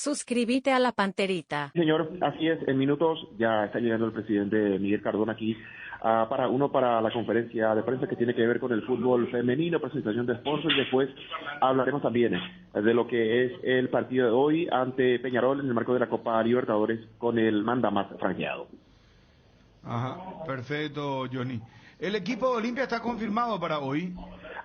Suscríbete a la Panterita. Señor, así es, en minutos ya está llegando el presidente Miguel Cardona aquí para la conferencia de prensa que tiene que ver con el fútbol femenino, presentación de sponsors, y después hablaremos también de lo que es el partido de hoy ante Peñarol en el marco de la Copa Libertadores con el manda más franqueado. Ajá, perfecto, Johnny. ¿El equipo de Olimpia está confirmado para hoy?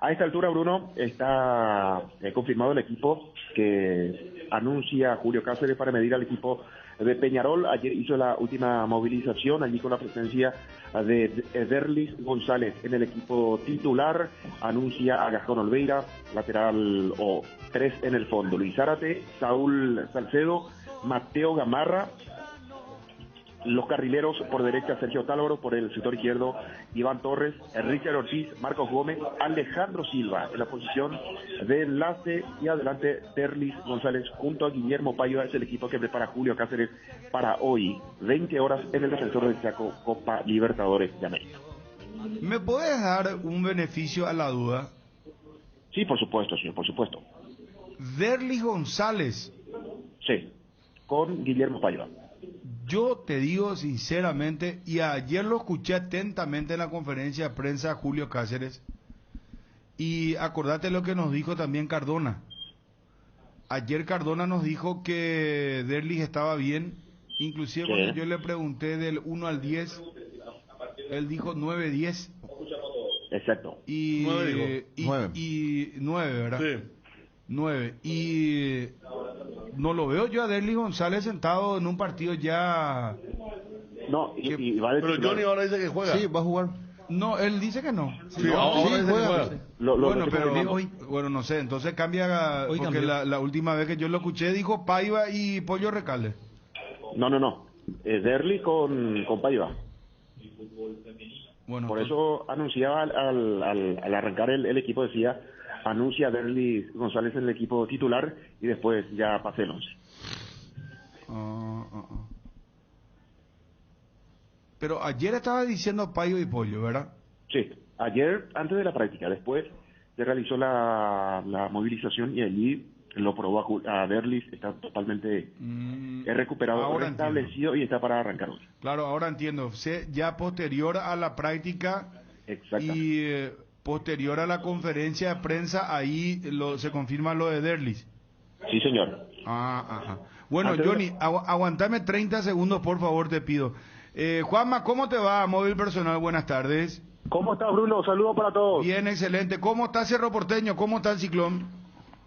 A esta altura, Bruno, está confirmado el equipo que anuncia Julio Cáceres para medir al equipo de Peñarol. Ayer hizo la última movilización allí con la presencia de Derlis González en el equipo titular. Anuncia a Gastón Olveira, lateral o 3 en el fondo. Luis Zárate, Saúl Salcedo, Mateo Gamarra. Los carrileros por derecha, Sergio Tálvaro, por el sector izquierdo, Iván Torres, Richard Ortiz, Marcos Gómez, Alejandro Silva en la posición de enlace, y adelante Derlis González junto a Guillermo Paiva. Es el equipo que prepara Julio Cáceres para hoy, 20 horas en el Defensor del Chaco, Copa Libertadores de América. ¿Me puedes dar un beneficio a la duda? Sí, por supuesto, señor, por supuesto. Derlis González. Sí, con Guillermo Paiva. Yo te digo sinceramente, y ayer lo escuché atentamente en la conferencia de prensa de Julio Cáceres, y acordate lo que nos dijo también Cardona. Ayer Cardona nos dijo que Derlis estaba bien, inclusive cuando yo le pregunté del 1 al 10, él dijo 9-10. Exacto. Y 9 dijo. 9. Y 9, ¿verdad? Sí. 9. Y no lo veo yo a Derlis González sentado en un partido ya. No, y va a decir, Pero Johnny ahora dice que juega. Sí, va a jugar. No, él dice que no. Sí, ahora dice que juega. Bueno, pero bueno, no sé, entonces cambia, Hoy porque cambió. la última vez que yo lo escuché dijo Paiva y Pollo Recalde. No. Derlis con Paiva. Bueno, Por eso anunciaba al arrancar el equipo, decía, anuncia a Derlis González en el equipo titular y después ya pase el 11. Pero ayer estaba diciendo Paiva y Pollo, ¿verdad? Sí, ayer antes de la práctica, después se realizó la movilización y allí lo probó a Derlis, está totalmente recuperado, ahora restablecido y está para arrancar hoy. Claro, ahora entiendo. Ya posterior a la práctica y posterior a la conferencia de prensa, ahí se confirma lo de Derlis. Sí, señor. Bueno, Antes Johnny, aguantame 30 segundos, por favor, te pido. Juanma, ¿cómo te va? Móvil Personal, buenas tardes. ¿Cómo estás, Bruno? Saludos para todos. Bien, excelente. ¿Cómo está Cerro Porteño? ¿Cómo está el Ciclón?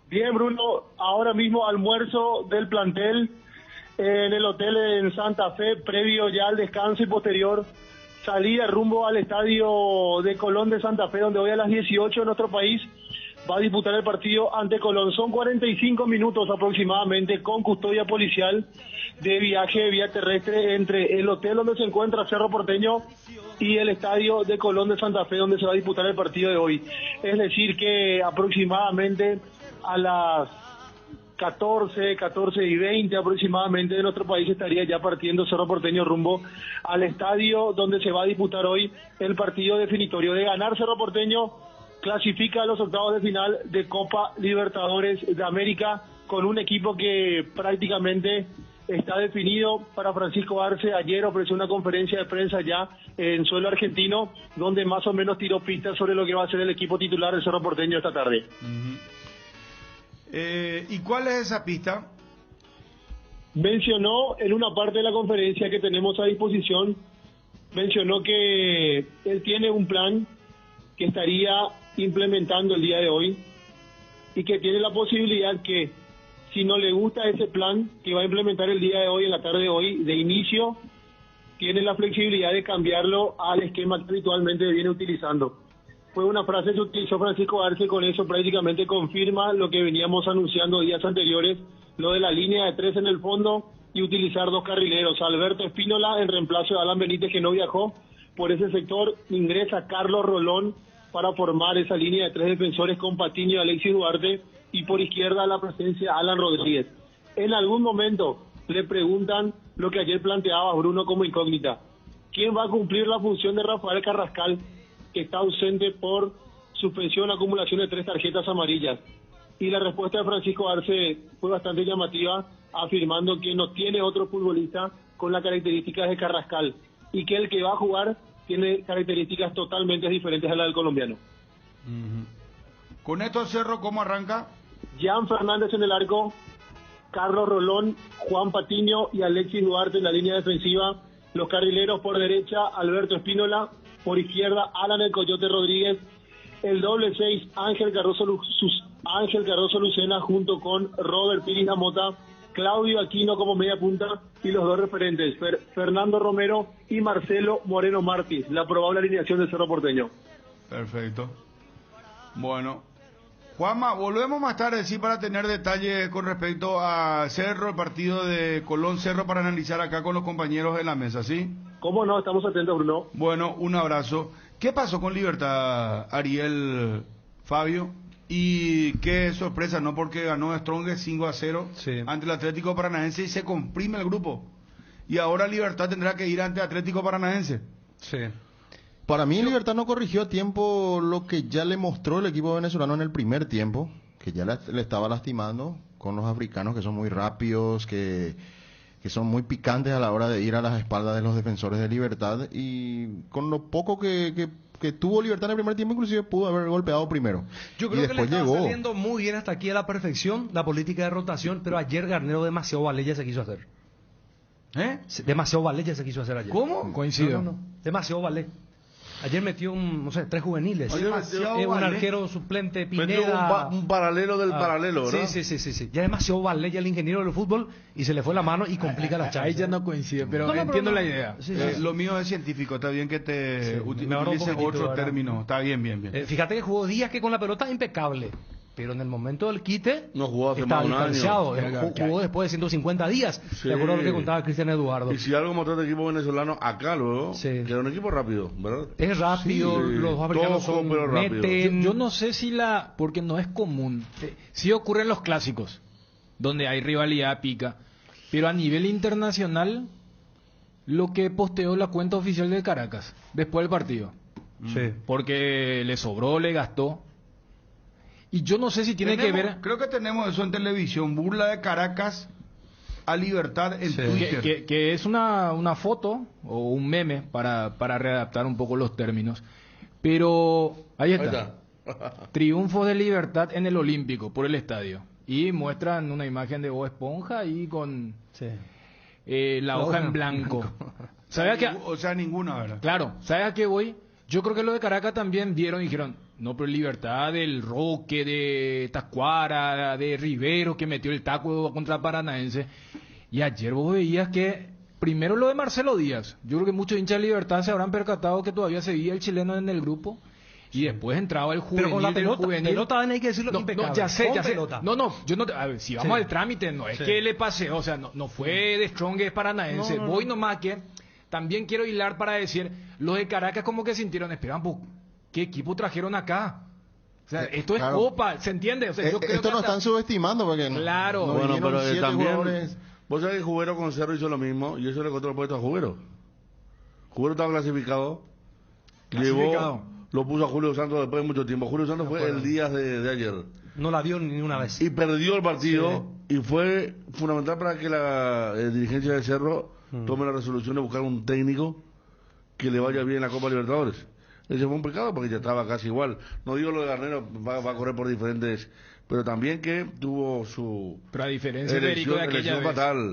Bien, Bruno. Ahora mismo almuerzo del plantel en el hotel en Santa Fe, previo ya al descanso y posterior salida rumbo al estadio de Colón de Santa Fe, donde hoy a las 18 en nuestro país va a disputar el partido ante Colón. Son 45 minutos aproximadamente con custodia policial de viaje de vía terrestre entre el hotel donde se encuentra Cerro Porteño y el estadio de Colón de Santa Fe, donde se va a disputar el partido de hoy. Es decir que aproximadamente a las 14:20 aproximadamente de nuestro país estaría ya partiendo Cerro Porteño rumbo al estadio donde se va a disputar hoy el partido definitorio. De ganar Cerro Porteño, clasifica a los octavos de final de Copa Libertadores de América con un equipo que prácticamente está definido para Francisco Arce. Ayer ofreció una conferencia de prensa ya en suelo argentino, donde más o menos tiró pistas sobre lo que va a ser el equipo titular de Cerro Porteño esta tarde. ¿Y cuál es esa pista? Mencionó en una parte de la conferencia que tenemos a disposición, mencionó que él tiene un plan que estaría implementando el día de hoy y que tiene la posibilidad que, si no le gusta ese plan que va a implementar el día de hoy, en la tarde de hoy, de inicio, tiene la flexibilidad de cambiarlo al esquema que habitualmente viene utilizando. Fue una frase que utilizó Francisco Arce, con eso prácticamente confirma lo que veníamos anunciando días anteriores, lo de la línea de 3 en el fondo y utilizar 2 carrileros. Alberto Espínola en reemplazo de Alan Benítez, que no viajó por ese sector, ingresa Carlos Rolón para formar esa línea de 3 defensores con Patiño y Alexis Duarte, y por izquierda la presencia de Alan Rodríguez. En algún momento le preguntan lo que ayer planteaba Bruno como incógnita: ¿quién va a cumplir la función de Rafael Carrascal, que está ausente por suspensión, acumulación de 3 tarjetas amarillas? Y la respuesta de Francisco Arce fue bastante llamativa, afirmando que no tiene otro futbolista con las características de Carrascal y que el que va a jugar tiene características totalmente diferentes a las del colombiano. Con esto Cerro, ¿cómo arranca? Jan Fernández en el arco, Carlos Rolón, Juan Patiño y Alexis Duarte en la línea defensiva. Los carrileros por derecha, Alberto Espínola, por izquierda, Alan el Coyote Rodríguez. El doble 6, Ángel Cardoso Lucena junto con Robert Piris Mota, Claudio Aquino como media punta y los dos referentes, Fernando Romero y Marcelo Moreno Martins, la probable alineación del Cerro Porteño. Perfecto. Bueno, Juanma, volvemos más tarde, sí, para tener detalles con respecto a Cerro, el partido de Colón-Cerro, para analizar acá con los compañeros de la mesa, ¿sí? ¿Cómo no? Estamos atentos, Bruno. Bueno, un abrazo. ¿Qué pasó con Libertad, Ariel, Fabio? Y qué sorpresa, ¿no? Porque ganó Strongest 5-0 sí, ante el Atlético Paranaense y se comprime el grupo. Y ahora Libertad tendrá que ir ante Atlético Paranaense. sí. Para mí Libertad no corrigió a tiempo lo que ya le mostró el equipo venezolano en el primer tiempo, que ya le estaba lastimando con los africanos, que son muy rápidos, que son muy picantes a la hora de ir a las espaldas de los defensores de Libertad, y con lo poco que tuvo Libertad en el primer tiempo, inclusive pudo haber golpeado primero. Yo creo que le estaba saliendo muy bien hasta aquí a la perfección la política de rotación, pero ayer Garnero demasiado Valella se quiso hacer. Demasiado Valella se quiso hacer ayer. ¿Cómo? Coincido. No. Demasiado Valella. Ayer metió no sé, 3 juveniles. Un arquero suplente, Pineda. Un paralelo del paralelo, ¿verdad? Sí. Ya demasiado Valella el ingeniero del fútbol y se le fue la mano y complica las chances. Ahí ya no coincide, pero entiendo la idea. Sí. Lo mío es científico, está bien que te utilices otro término. Está bien. Fíjate que jugó Díaz, que con la pelota impecable. Pero en el momento del quite no jugó hace estaba más de un distanciado. año. Jugó después de 150 días, sí, de acuerdo a lo que contaba Cristian Eduardo. Y si algo mostró el equipo venezolano acá luego, sí, que era un equipo rápido, ¿verdad? Es rápido, sí, los africanos son meten. Yo no sé si porque no es común. Sí ocurre en los clásicos, donde hay rivalidad pica, pero a nivel internacional, lo que posteó la cuenta oficial de Caracas después del partido, sí, porque le sobró, le gastó. Y yo no sé si tiene que ver... Creo que tenemos eso en televisión, burla de Caracas a Libertad en Twitter. Que es una foto o un meme para readaptar un poco los términos. Pero ahí está. Triunfo de Libertad en el Olímpico por el estadio. Y muestran una imagen de Bob Esponja y con la hoja en blanco. O sea, ninguna, ¿verdad? Claro, ¿sabes a qué voy? Yo creo que lo de Caracas también vieron y dijeron, no, pero Libertad del Roque, de Tacuara, de Rivero, que metió el taco contra Paranaense. Y ayer vos veías que, primero lo de Marcelo Díaz, yo creo que muchos hinchas de Libertad se habrán percatado que todavía seguía el chileno en el grupo. Y después entraba el juvenil. Pero con la pelota hay que decirlo impecable. No, ya sé. Pelota. Yo no, a ver, si vamos al trámite, no es que le pasé, o sea, no fue de Strongest Paranaense. Voy nomás que también quiero hilar para decir, los de Caracas como que sintieron, esperan, ¿qué equipo trajeron acá? O sea, esto es Copa, ¿se entiende? O sea, yo creo esto no están subestimando porque claro. Bueno, pero también jugadores. Vos sabés que Jubero con Cerro hizo lo mismo y eso le costó el puesto a Jubero. Jubero estaba clasificado. Llevó, lo puso a Julio Santos después de mucho tiempo. Julio Santos fue el día de ayer. No la dio ni una vez. Y perdió el partido y fue fundamental para que la dirigencia de Cerro tome la resolución de buscar un técnico que le vaya bien en la Copa Libertadores. Ese fue un pecado porque ya estaba casi igual. No digo lo de Garnero, va a correr por diferentes, pero también que tuvo su... Pero a diferencia de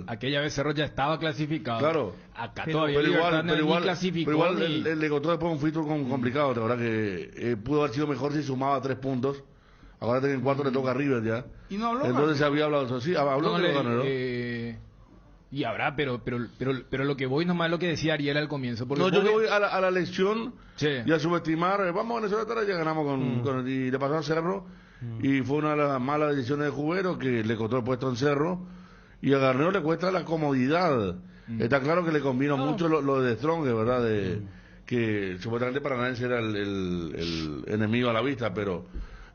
aquella vez Cerro ya estaba clasificado. Claro. Acá todavía pero igual le costó después un filtro complicado, la verdad que pudo haber sido mejor si sumaba 3 puntos. Acuérdate que en 4 le toca a River ya. Y no habló. Entonces se había hablado eso. Sí, habló de Garnero. Y habrá, pero lo que voy nomás es lo que decía Ariel al comienzo. No, yo voy a la lección y a subestimar. Vamos a Venezuela, ya ganamos y le pasó a Cerro. Y fue una de las malas decisiones de Jubero que le costó el puesto en Cerro. Y a Garnero le cuesta la comodidad. Está claro que le convino mucho lo de Strong, ¿verdad? Que supuestamente Paranaense era el enemigo a la vista, pero...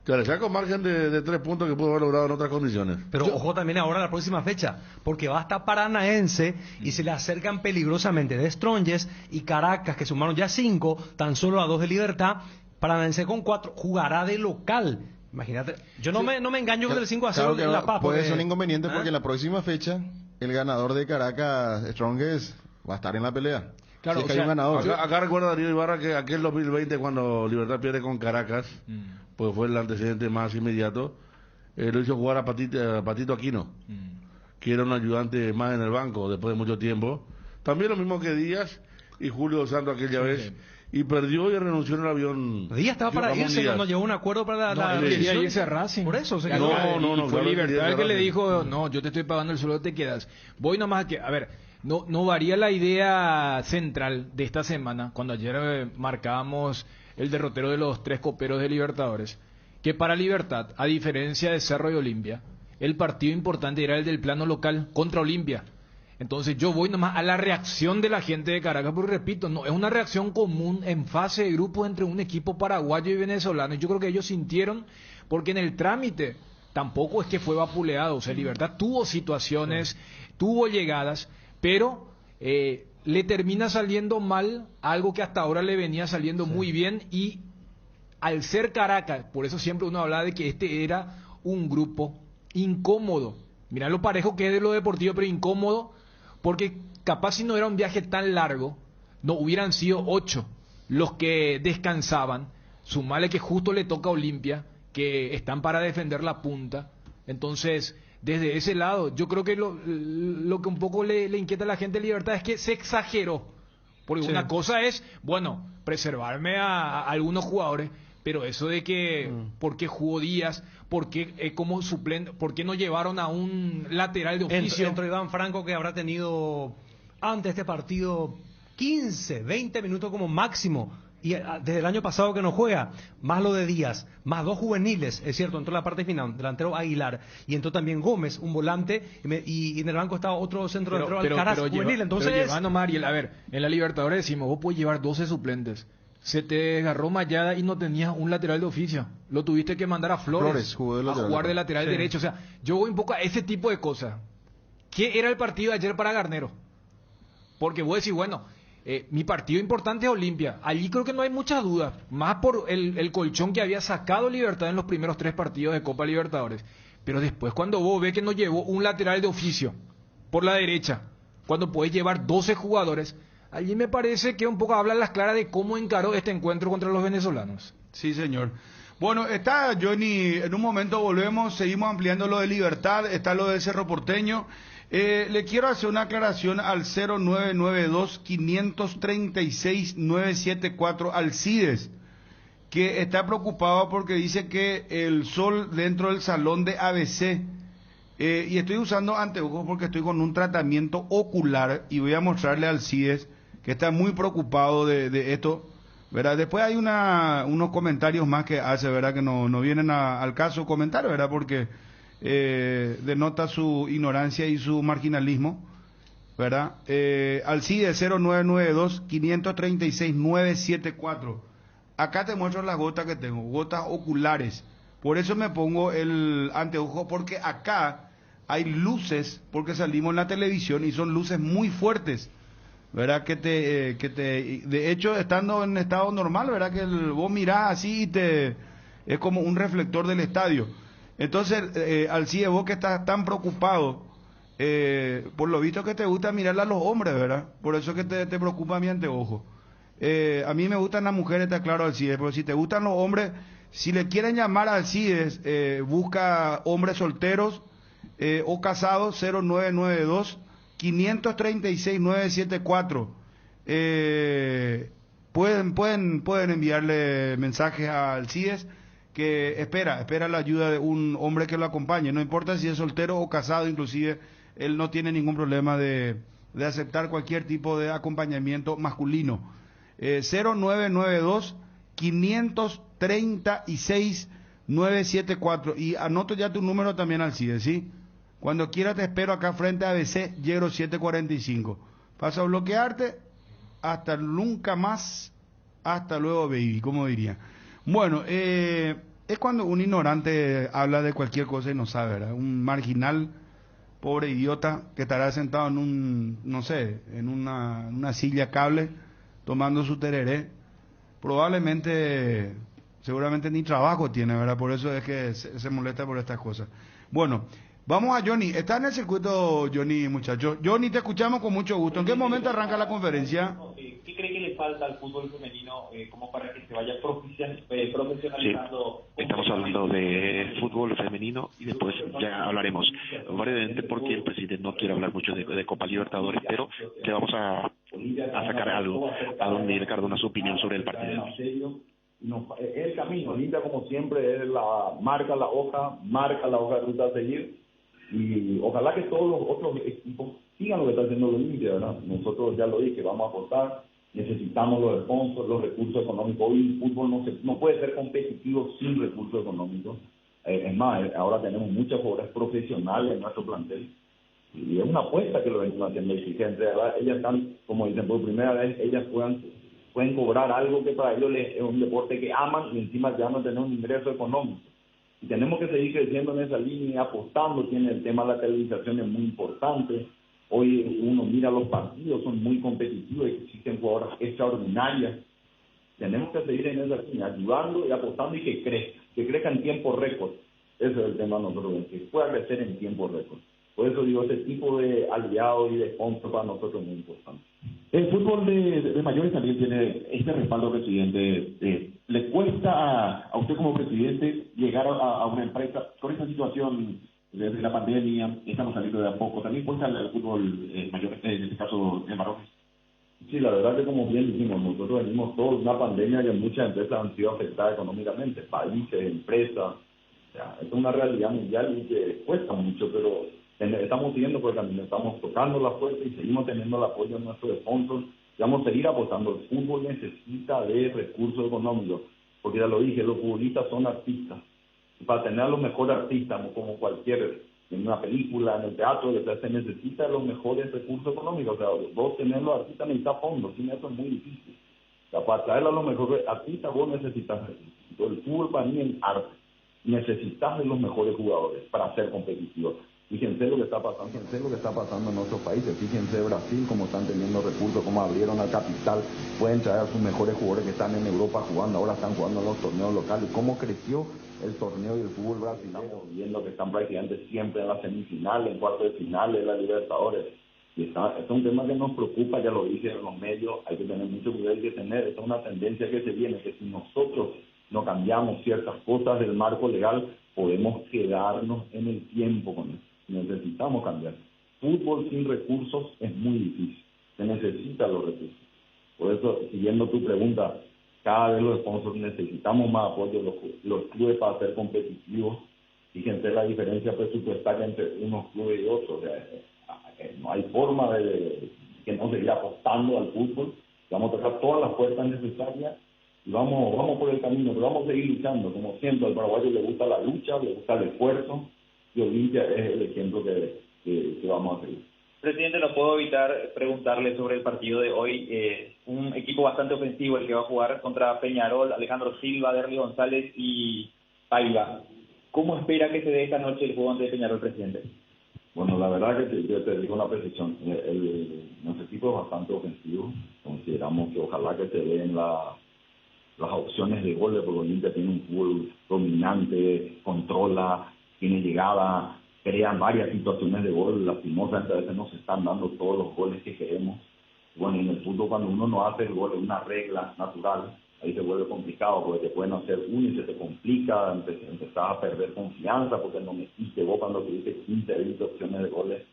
Ya le saco margen de 3 puntos que pudo haber logrado en otras condiciones. Pero ojo también ahora a la próxima fecha, porque va hasta Paranaense y se le acercan peligrosamente de Strongest y Caracas, que sumaron ya 5, tan solo a 2 de Libertad. Paranaense con 4 jugará de local Imagínate, yo no me engaño con el 5-0 Claro que en La Paz. puede ser un inconveniente porque en la próxima fecha el ganador de Caracas Strongest va a estar en la pelea. Claro, Si es que o sea, hay un ganador. Acá recuerda Darío Ibarra que aquel 2020 cuando Libertad pierde con Caracas, pues fue el antecedente más inmediato, lo hizo jugar a Patito Aquino, que era un ayudante más en el banco después de mucho tiempo. También lo mismo que Díaz y Julio Santos aquella vez. Y perdió y renunció en el avión. Díaz estaba para irse, no llegó a un acuerdo para la él quería decisión. irse a Racing. Por eso se Claro, quedó. y fue claro, Libertad el que le Racing. dijo, no, yo te estoy pagando el sueldo, te quedas. Voy nomás que, a ver, no varía la idea central de esta semana, cuando ayer marcábamos el derrotero de los 3 coperos de Libertadores, que para Libertad, a diferencia de Cerro y Olimpia, el partido importante era el del plano local contra Olimpia. Entonces yo voy nomás a la reacción de la gente de Caracas, porque repito, no es una reacción común en fase de grupo entre un equipo paraguayo y venezolano. Yo creo que ellos sintieron, porque en el trámite tampoco es que fue vapuleado. O sea, Libertad tuvo situaciones, tuvo llegadas, pero le termina saliendo mal algo que hasta ahora le venía saliendo muy bien. Y al ser Caracas, por eso siempre uno hablaba de que este era un grupo incómodo. Mirá lo parejo que es de lo deportivo, pero incómodo. Porque capaz si no era un viaje tan largo, no hubieran sido 8 los que descansaban. Sumarle que justo le toca a Olimpia, que están para defender la punta. Entonces, desde ese lado, yo creo que lo que un poco le inquieta a la gente de Libertad es que se exageró. Porque una cosa es, bueno, preservarme a algunos jugadores, pero eso de que, ¿por qué jugó Díaz? ¿Por qué como suplente? ¿Por qué no llevaron a un lateral de oficio? Entre Iván Franco, que habrá tenido antes de este partido 15, 20 minutos como máximo, y desde el año pasado que no juega, más lo de Díaz, más 2 juveniles, es cierto, entró en la parte final, delantero Aguilar, y entró también Gómez, un volante, y en el banco estaba otro centro delantero Alcaraz, juvenil. Entonces, llevando Mariel, a ver, en la Libertadores decimos, vos puedes llevar 12 suplentes. Se te desgarró Mayada y no tenías un lateral de oficio. Lo tuviste que mandar a Flores a jugar de lateral derecho. O sea, yo voy un poco a ese tipo de cosas. ¿Qué era el partido de ayer para Garnero? Porque vos decís, bueno, mi partido importante es Olimpia. Allí creo que no hay muchas dudas. Más por el colchón que había sacado Libertad en los primeros 3 partidos de Copa Libertadores. Pero después cuando vos ves que no llevó un lateral de oficio por la derecha, cuando podés llevar 12 jugadores... Allí me parece que un poco habla las claras de cómo encaró este encuentro contra los venezolanos. Sí, señor. Bueno, está Johnny, en un momento volvemos, seguimos ampliando lo de Libertad, está lo de Cerro Porteño. Le quiero hacer una aclaración al 0992-536-974 Alcides, que está preocupado porque dice que el sol dentro del salón de ABC, y estoy usando anteojos porque estoy con un tratamiento ocular y voy a mostrarle a Alcides que está muy preocupado de esto, ¿verdad? Después hay unos comentarios más que hace, ¿verdad? Que no vienen al caso comentar, ¿verdad? Porque denota su ignorancia y su marginalismo, ¿verdad? Alcides 0992-536-974. Acá te muestro las gotas que tengo, gotas oculares. Por eso me pongo el anteojo, porque acá hay luces, porque salimos en la televisión y son luces muy fuertes, ¿verdad? De hecho, estando en estado normal, ¿verdad? Que vos mirás así y es como un reflector del estadio. Entonces, Alcides, vos que estás tan preocupado, por lo visto que te gusta mirarle a los hombres, ¿verdad? Por eso que te preocupa mi anteojo. A mí me gustan las mujeres, está claro, Alcides, pero si te gustan los hombres, si le quieren llamar a Alcides, busca hombres solteros o casados, 0992-536-974. Pueden enviarle mensajes a Alcides, que espera la ayuda de un hombre que lo acompañe, no importa si es soltero o casado, inclusive él no tiene ningún problema de aceptar cualquier tipo de acompañamiento masculino. 0992-536-974, y anoto ya tu número también, Alcides, ¿sí? Cuando quiera te espero acá frente a ABC, Yegro 745. Paso a bloquearte, hasta nunca más, hasta luego, baby, como diría. Bueno, es cuando un ignorante habla de cualquier cosa y no sabe, ¿verdad? Un marginal, pobre idiota, que estará sentado en en una silla cable, tomando su tereré, probablemente seguramente ni trabajo tiene, ¿verdad? Por eso es que se molesta por estas cosas. Bueno, vamos a Johnny. Está en el circuito, Johnny, muchachos. Johnny, te escuchamos con mucho gusto. ¿En qué momento arranca la conferencia? ¿Qué cree que le falta al fútbol femenino como para que se vaya profesionalizando? Sí, estamos hablando de fútbol femenino y después ya hablaremos brevemente porque el presidente no quiere hablar mucho de Copa Libertadores, pero le vamos a sacar algo a donde ir Cardona su opinión sobre el partido. El camino, Olimpia como siempre es marca la hoja de ruta a seguir y ojalá que todos los otros equipos sigan lo que está haciendo el Olimpia, ¿verdad? Nosotros ya lo dije, vamos a aportar, necesitamos los sponsors, los recursos económicos. Hoy el fútbol no puede ser competitivo sin recursos económicos. Es más, ahora tenemos muchos jugadores profesionales en nuestro plantel y es una apuesta que lo venimos haciendo exigente. Ellas están, como dicen, por primera vez ellas pueden cobrar algo que para ellos es un deporte que aman y encima ya no tener un ingreso económico. Y tenemos que seguir creciendo en esa línea, apostando. Tiene el tema de la televisación, es muy importante. Hoy uno mira los partidos, son muy competitivos, existen jugadoras extraordinarias. Tenemos que seguir en esa línea, ayudando y apostando y que crezca en tiempo récord. Ese es el tema de nosotros, que pueda crecer en tiempo récord. Por eso digo, ese tipo de aliados y de sponsor para nosotros es muy importante. El fútbol de mayores también tiene este respaldo, presidente. ¿Le cuesta a usted como presidente llegar a una empresa con esta situación desde la pandemia? Estamos saliendo de a poco. ¿También cuesta el fútbol mayor, en este caso de Marroquín? Sí, la verdad que como bien dijimos, nosotros venimos todos de una pandemia que muchas empresas han sido afectadas económicamente, países, empresas. O sea, es una realidad mundial y que cuesta mucho, pero estamos siguiendo por el camino, estamos tocando la puerta y seguimos teniendo el apoyo de nuestros sponsors. Y vamos a seguir apostando. El fútbol necesita de recursos económicos, porque ya lo dije, los futbolistas son artistas. Y para tener a los mejores artistas, como en una película, en el teatro, se necesita los mejores recursos económicos. O sea, vos tener los artistas necesitas fondos, sin eso es muy difícil. O sea, para traer a los mejores artistas vos necesitas recursos. Entonces, el fútbol para mí es arte. Necesitas de los mejores jugadores para ser competitivos. Fíjense lo que está pasando en otros países. Fíjense Brasil, cómo están teniendo recursos, cómo abrieron la capital, pueden traer a sus mejores jugadores que están en Europa jugando, ahora están jugando en los torneos locales. ¿Cómo creció el torneo y el fútbol brasileño? Viendo que están prácticamente siempre en las semifinales, en cuartos de finales, en la Libertadores. Y es un tema que nos preocupa, ya lo dije en los medios, hay que tener mucho cuidado, hay que tener, esta es una tendencia que se viene, que si nosotros no cambiamos ciertas cosas del marco legal, podemos quedarnos en el tiempo con eso. Necesitamos cambiar. Fútbol sin recursos es muy difícil. Se necesitan los recursos. Por eso, siguiendo tu pregunta, cada vez los sponsors necesitamos más apoyo, los clubes para ser competitivos. Fíjense la diferencia presupuestaria entre unos clubes y otros. O sea, no hay forma de que no seguir apostando al fútbol. Vamos a tocar todas las puertas necesarias y vamos por el camino, pero vamos a seguir luchando. Como siempre, al paraguayo le gusta la lucha, le gusta el esfuerzo. Y Olimpia es el ejemplo que vamos a seguir. Presidente, no puedo evitar preguntarle sobre el partido de hoy. Un equipo bastante ofensivo el que va a jugar contra Peñarol, Alejandro Silva, Derly González y Paiva. ¿Cómo espera que se dé esta noche el juego ante Peñarol, presidente? Bueno, la verdad que yo te digo una precisión. Nuestro equipo es bastante ofensivo. Consideramos que ojalá que se den las opciones de gol, porque Olimpia tiene un fútbol dominante, controla, tiene llegada, crean varias situaciones de gol. Lastimosamente a veces no se están dando todos los goles que queremos. Bueno, en el fútbol cuando uno no hace el gol es una regla natural, ahí se vuelve complicado porque te pueden hacer uno y se te complica, empezás a perder confianza porque no metiste vos cuando tuviste 15, 20 opciones de goles.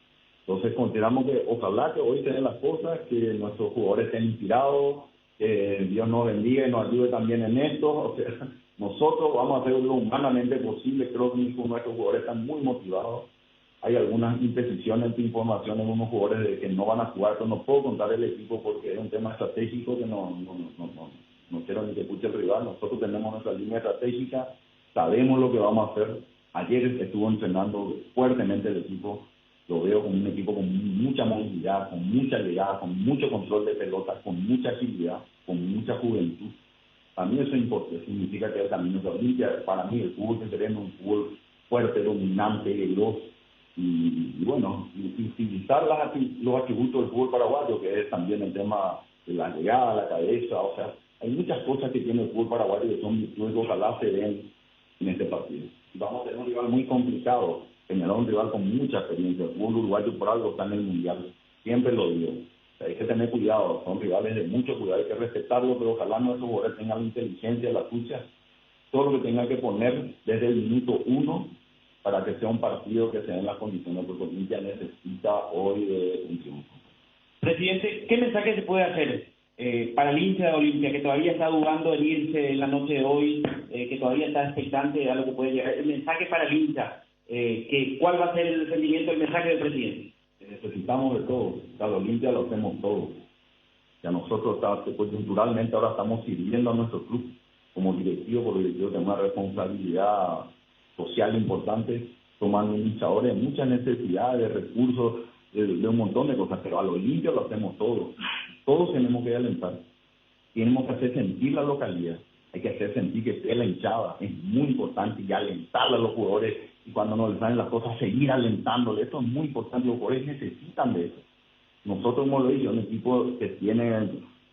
Entonces consideramos que ojalá que hoy se den las cosas, que nuestros jugadores estén inspirados, que Dios nos bendiga y nos ayude también en esto. O sea, nosotros vamos a hacer lo humanamente posible. Creo que nuestros jugadores están muy motivados. Hay algunas imprecisiones de información en unos jugadores de que no van a jugar, pero no puedo contar el equipo porque es un tema estratégico que no quiero ni que escuche el rival. Nosotros tenemos nuestra línea estratégica, sabemos lo que vamos a hacer. Ayer estuvo entrenando fuertemente el equipo. Lo veo como un equipo con mucha movilidad, con mucha llegada, con mucho control de pelota, con mucha agilidad, con mucha juventud. Para mí eso importa, significa que el camino se Olimpia. Para mí el fútbol que queremos es un fútbol fuerte, dominante, veloz y bueno, utilizar los atributos del fútbol paraguayo, que es también el tema de la llegada, la cabeza, o sea, Hay muchas cosas que tiene el fútbol paraguayo que son virtudes que ojalá se den en este partido. Vamos a tener un rival muy complicado, Peñarol, un rival con mucha experiencia. El fútbol uruguayo por algo está en el Mundial, siempre lo digo. O sea, hay que tener cuidado, son rivales de mucho cuidado, hay que respetarlo, pero ojalá nuestros jugadores tengan la inteligencia, la astucia, todo lo que tengan que poner desde el minuto 1 para que sea un partido que se den las condiciones, porque Olimpia necesita hoy de un triunfo. Presidente, ¿qué mensaje se puede hacer para el hincha de Olimpia, que todavía está dudando en irse en la noche de hoy, que todavía está expectante a lo que puede llegar? El mensaje para el hincha, ¿cuál va a ser el rendimiento del mensaje del presidente? Necesitamos de todo, cada Olimpia lo hacemos todo. Ya nosotros coyunturalmente ahora estamos sirviendo a nuestro club como directivo, porque el directivo tiene una responsabilidad social importante, tomando indicadores de muchas necesidades, de recursos, de un montón de cosas, pero a lo limpio lo hacemos todo. Todos tenemos que alentar, tenemos que hacer sentir la localidad, hay que hacer sentir que esté la hinchada, es muy importante, y alentarle a los jugadores, y cuando no les salen las cosas, seguir alentándole, eso es muy importante, los jugadores necesitan de eso. Nosotros hemos lo dicho, un equipo que tiene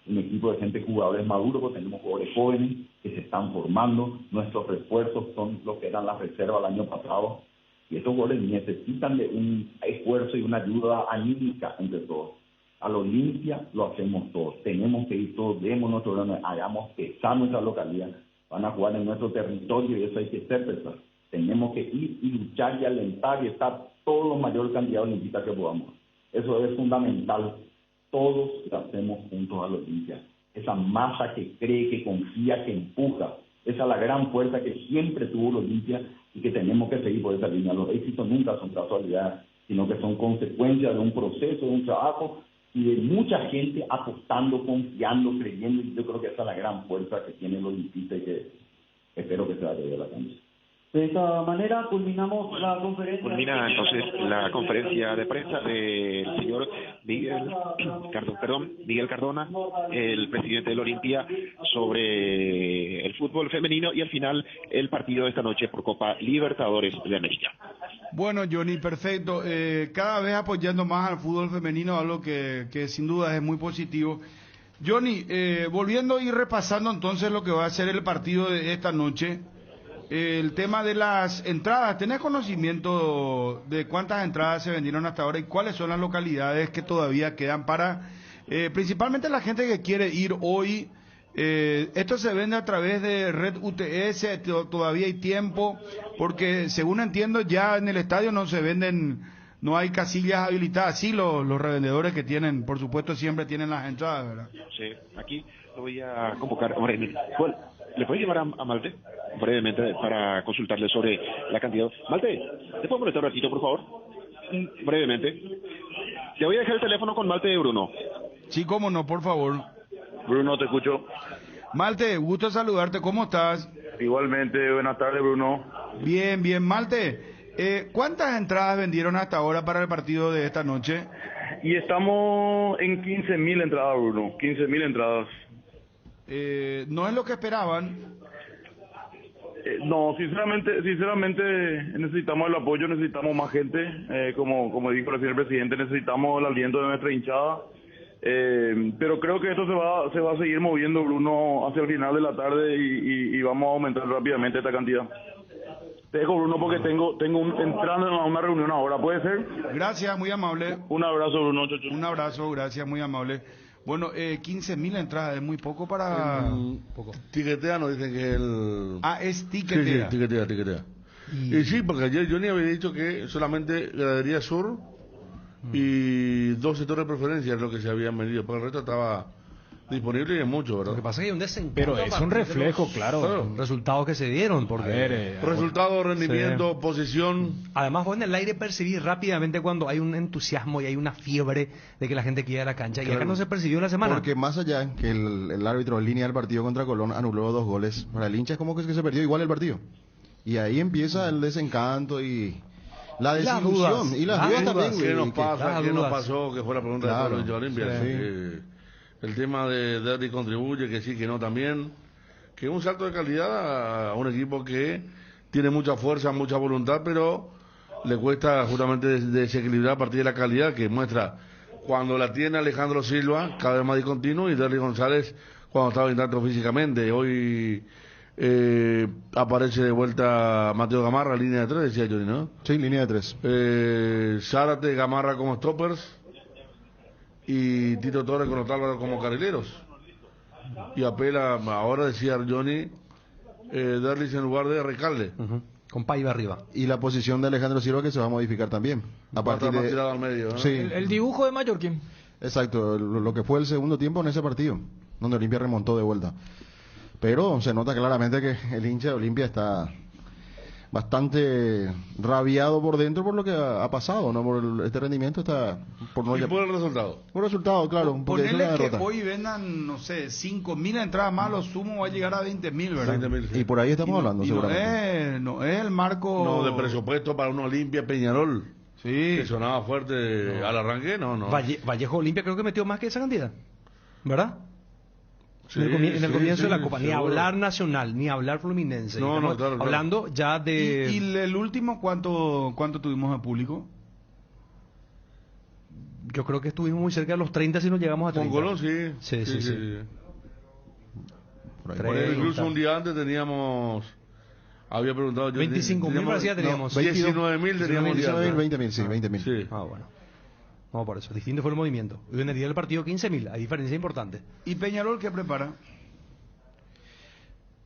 un equipo de gente, jugadores maduros, porque tenemos jugadores jóvenes que se están formando, nuestros refuerzos son los que eran las reservas el año pasado, y estos jugadores necesitan de un esfuerzo y una ayuda anímica entre todos. A lo Olimpia lo hacemos todos, tenemos que ir todos, demos nuestro grano, hagamos pesar nuestra localidad, van a jugar en nuestro territorio y eso hay que ser pesar. Tenemos que ir y luchar y alentar y estar todos los mayores candidatos olimpistas que podamos. Eso es fundamental, todos lo hacemos juntos a la Olimpia. Esa masa que cree, que confía, que empuja, esa es la gran fuerza que siempre tuvo la Olimpia y que tenemos que seguir por esa línea. Los éxitos nunca son casualidad, sino que son consecuencias de un proceso, de un trabajo y de mucha gente apostando, confiando, creyendo, y yo creo que esa es la gran fuerza que tiene el olimpista y que espero que se vaya de la cancha. De esta manera culminamos la conferencia. Culmina entonces la conferencia de prensa del señor Miguel Cardona, el presidente del Olimpia, sobre el fútbol femenino y al final el partido de esta noche por Copa Libertadores de América. Bueno, Johnny, perfecto. Cada vez apoyando más al fútbol femenino, algo que sin duda es muy positivo. Johnny, volviendo y repasando entonces lo que va a ser el partido de esta noche. El tema de las entradas, ¿tenés conocimiento de cuántas entradas se vendieron hasta ahora y cuáles son las localidades que todavía quedan para, principalmente la gente que quiere ir hoy? Esto se vende a través de Red UTS, todavía hay tiempo, porque según entiendo ya en el estadio no se venden, no hay casillas habilitadas, sí los revendedores que tienen, por supuesto siempre tienen las entradas, ¿verdad? Sí, aquí lo voy a convocar. ¿Le puedes llevar a Malte brevemente para consultarle sobre la cantidad? Malte, ¿te puedo molestar un ratito, por favor? Brevemente. Te voy a dejar el teléfono con Malte de Bruno. Sí, cómo no, por favor. Bruno, te escucho. Malte, gusto saludarte, ¿cómo estás? Igualmente, buenas tardes, Bruno. Bien, bien. Malte, ¿cuántas entradas vendieron hasta ahora para el partido de esta noche? Y estamos en 15.000 entradas, Bruno, 15.000 entradas. ¿No es lo que esperaban? No, sinceramente necesitamos el apoyo, necesitamos más gente, como dijo el señor presidente, necesitamos el aliento de nuestra hinchada, pero creo que esto se va a seguir moviendo, Bruno, hacia el final de la tarde y vamos a aumentar rápidamente esta cantidad. Te dejo, Bruno, porque tengo entrando a una reunión ahora, ¿puede ser? Gracias, muy amable. Un abrazo, Bruno. Un abrazo, gracias, muy amable. Bueno, 15.000 entradas es muy poco para... Tiquetea, nos dicen que el... Ah, es tiquetea. Sí, tiquetea. Y sí, porque ayer Johnny había dicho que solamente Gradería Sur y 2 sectores de preferencia es lo que se habían vendido, porque el resto estaba disponible y es mucho, ¿verdad? Lo que pasa es que hay un desencanto. Pero es un reflejo, claro. Resultados que se dieron. Porque resultado, rendimiento, sí. Posición. Además, vos en el aire percibís rápidamente cuando hay un entusiasmo y hay una fiebre de que la gente quiere ir a la cancha. Claro. Y acá no se percibió en la semana. Porque más allá que el árbitro en línea del partido contra Colón anuló 2 goles, para el hincha es como que se perdió igual el partido. Y ahí empieza el desencanto y la desilusión. Y las dudas también. ¿Qué nos pasa? ¿Qué nos pasó? Que fue la pregunta de todos los Olimpia. El tema de Derry contribuye, que sí, que no también, que es un salto de calidad a un equipo que tiene mucha fuerza, mucha voluntad, pero le cuesta justamente desequilibrar a partir de la calidad que muestra cuando la tiene Alejandro Silva, cada vez más discontinuo, y Derry González cuando estaba intacto físicamente. Hoy aparece de vuelta Mateo Gamarra, línea de 3, decía Johnny, ¿no? Sí, línea de 3. Zárate, Gamarra como stoppers y Tito Torres con Otálvaro como carrileros. Y apela, ahora decía Johnny, Derlis en lugar de Recalde. Con Paiva arriba. Y la posición de Alejandro Silva que se va a modificar también. A partir Más de... tirado al medio, ¿no? Sí. El dibujo de Mallorquín. Exacto, lo que fue el segundo tiempo en ese partido, donde Olimpia remontó de vuelta. Pero se nota claramente que el hincha de Olimpia está bastante rabiado por dentro por lo que ha pasado, ¿no? Por este rendimiento está... Por no y por el resultado. Por el resultado, claro. Porque es una Ponele que derrota. hoy vendan, no sé, 5.000 entradas más, lo sumo va a llegar a 20.000, ¿verdad? 20.000, sí. Y por ahí estamos hablando, Y seguramente. no es el marco... No, de presupuesto para una Olimpia Peñarol. Sí. Que sonaba fuerte al arranque, no. Vallejo Olimpia creo que metió más que esa cantidad, ¿verdad? Sí, en el comienzo de la Copa, ni seguro. hablar Nacional, ni hablar Fluminense. No, Estamos claro. hablando ya de... ¿Y el último cuánto tuvimos de público? Yo creo que estuvimos muy cerca de los 30 si nos llegamos a 30. Con Colón, sí. Sí. Por ahí. 30. Incluso un día antes había preguntado yo. 25.000 parecía teníamos. 19.000 teníamos. 19.000, 20.000, sí, 20.000. Sí. Ah, bueno. No, por eso. Distinto fue el movimiento. Y en el día del partido 15.000. Hay diferencia importante. ¿Y Peñarol qué prepara?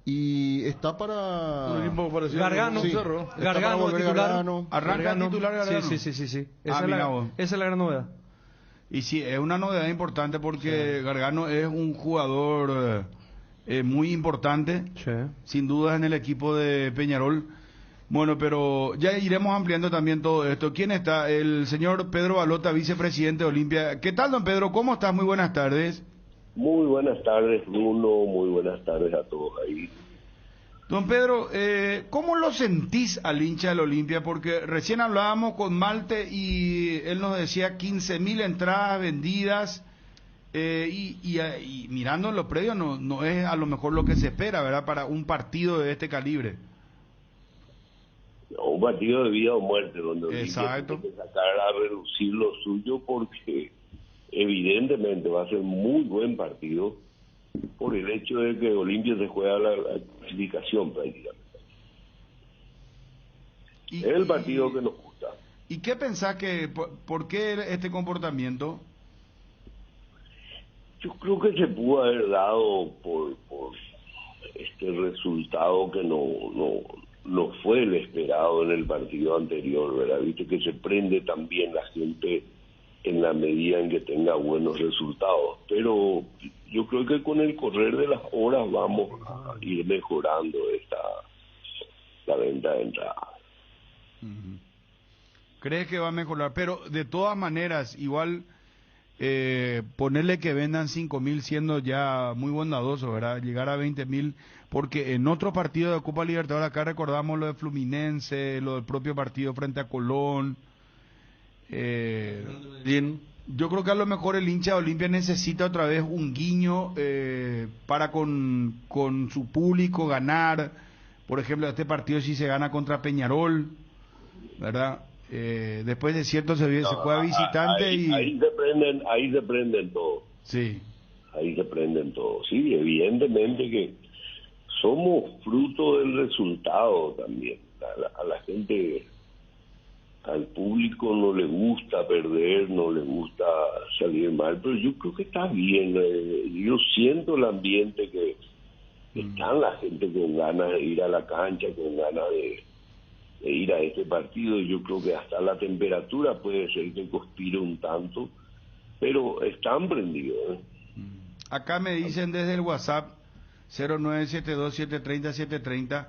Y está para... Un equipo parecido Gargano. con Sí. Cerro. Está para Gargano, volver titular. Gargano. ¿Arranca titular Gargano? Sí. Esa, mira vos. esa es la gran novedad. Y sí, es una novedad importante porque Gargano es un jugador muy importante, Sí. sin dudas en el equipo de Peñarol. Bueno, pero ya iremos ampliando también todo esto. ¿Quién está? El señor Pedro Balota, vicepresidente de Olimpia. ¿Qué tal, don Pedro? ¿Cómo estás? Muy buenas tardes. Muy buenas tardes, Bruno. Muy buenas tardes a todos ahí. Don Pedro, ¿cómo lo sentís al hincha del Olimpia? Porque recién hablábamos con Malte y él nos decía 15.000 entradas vendidas y mirando en los predios no es a lo mejor lo que se espera, ¿verdad? Para un partido de este calibre. Un partido de vida o muerte, donde Olimpia Exacto. tiene que sacar a reducir lo suyo porque evidentemente va a ser muy buen partido por el hecho de que Olimpia se juega la clasificación prácticamente. Es el partido que nos gusta. ¿Y qué pensás por qué este comportamiento? Yo creo que se pudo haber dado por este resultado que no fue el esperado en el partido anterior, ¿verdad? Viste que se prende también la gente en la medida en que tenga buenos resultados, pero yo creo que con el correr de las horas vamos a ir mejorando la venta de entradas. ¿Crees que va a mejorar? Pero de todas maneras, igual ponerle que vendan 5.000 siendo ya muy bondadoso, ¿verdad? Llegar a 20.000, porque en otro partido de Copa Libertadores, acá recordamos lo de Fluminense, lo del propio partido frente a Colón. Yo creo que a lo mejor el hincha de Olimpia necesita otra vez un guiño para con su público ganar. Por ejemplo, este partido si se gana contra Peñarol, ¿verdad? Después de cierto se juega visitante ahí se prenden todo. Sí. Ahí se prenden todo. Sí, evidentemente que somos fruto del resultado también. A la gente, al público no le gusta perder, no le gusta salir mal, pero yo creo que está bien. Yo siento el ambiente que está la gente con ganas de ir a la cancha, con ganas de ir a este partido. Yo creo que hasta la temperatura puede ser que conspire un tanto, pero están prendidos. Acá me dicen desde el WhatsApp 0972-730-730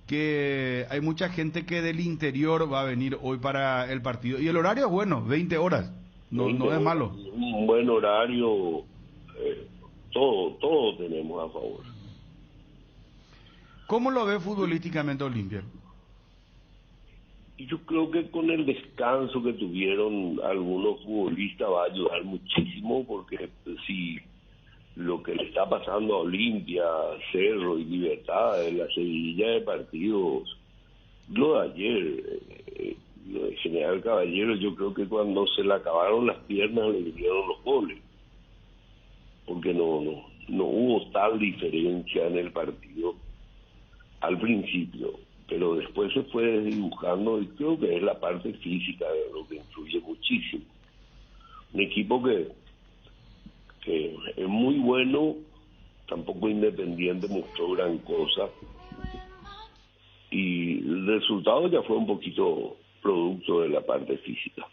que hay mucha gente que del interior va a venir hoy para el partido. Y el horario es bueno, 20 horas, no es malo. Un buen horario, todo tenemos a favor. ¿Cómo lo ve futbolísticamente Olimpia? Yo creo que con el descanso que tuvieron algunos futbolistas va a ayudar muchísimo, porque si lo que le está pasando a Olimpia, Cerro y Libertad en la seguidilla de partidos, lo de ayer, lo de General Caballero, yo creo que cuando se le acabaron las piernas le vinieron los goles, porque no no hubo tal diferencia en el partido al principio, pero después se fue desdibujando y creo que es la parte física de lo que influye muchísimo. Un equipo que es muy bueno, tampoco Independiente mostró gran cosa y el resultado ya fue un poquito producto de la parte física.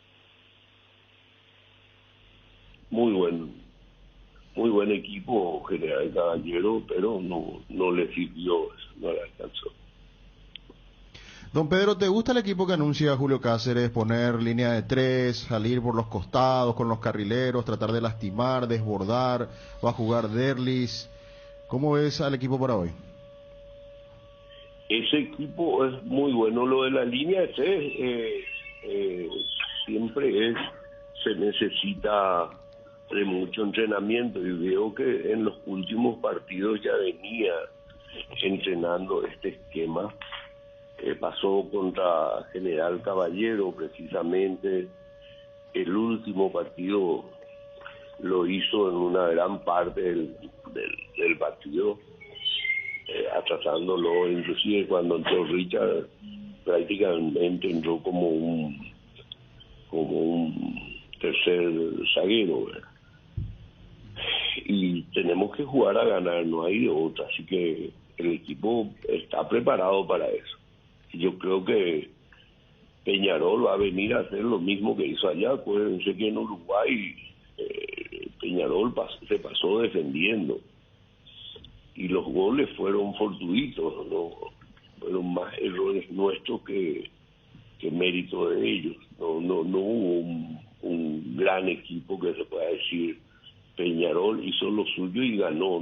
Muy buen equipo General Caballero, pero no le sirvió, no le alcanzó. Don Pedro, ¿te gusta el equipo que anuncia Julio Cáceres? Poner línea de 3, salir por los costados con los carrileros, tratar de lastimar, desbordar, va a jugar Derlis. ¿Cómo ves al equipo para hoy? Ese equipo es muy bueno. Lo de la línea de 3 siempre se necesita de mucho entrenamiento y veo que en los últimos partidos ya venía entrenando este esquema. Pasó contra General Caballero precisamente, el último partido lo hizo en una gran parte del partido, atrasándolo, inclusive cuando entró Richard prácticamente entró como un tercer zaguero, ¿verdad? Y tenemos que jugar a ganar, no hay de otra, así que el equipo está preparado para eso. Yo creo que Peñarol va a venir a hacer lo mismo que hizo allá. Acuérdense que en Uruguay Peñarol se pasó defendiendo y los goles fueron fortuitos, ¿no? Fueron más errores nuestros que mérito de ellos. No hubo un gran equipo que se pueda decir Peñarol hizo lo suyo y ganó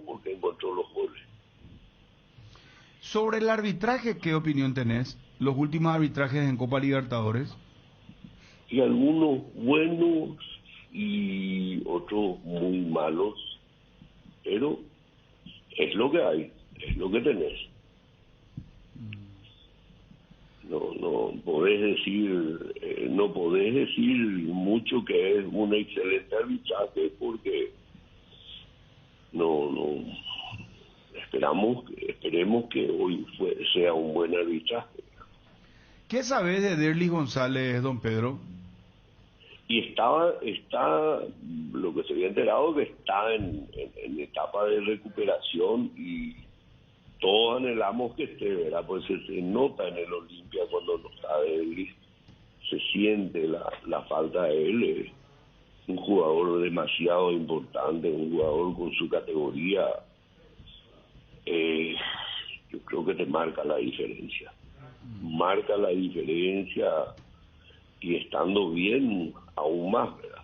porque encontró los goles. Sobre el arbitraje, ¿qué opinión tenés? Los últimos arbitrajes en Copa Libertadores. Y algunos buenos y otros muy malos, pero es lo que hay, es lo que tenés. No podés decir mucho que es un excelente arbitraje porque esperemos que hoy sea un buen arbitraje. ¿Qué sabés de Derlis González, don Pedro? Y está lo que se había enterado que está en etapa de recuperación y todos anhelamos que esté, ¿verdad? Pues se nota en el Olimpia cuando no está Derlis, se siente la falta de él. Es un jugador demasiado importante, un jugador con su categoría. Yo creo que te marca la diferencia. Marca la diferencia y estando bien aún más, ¿verdad?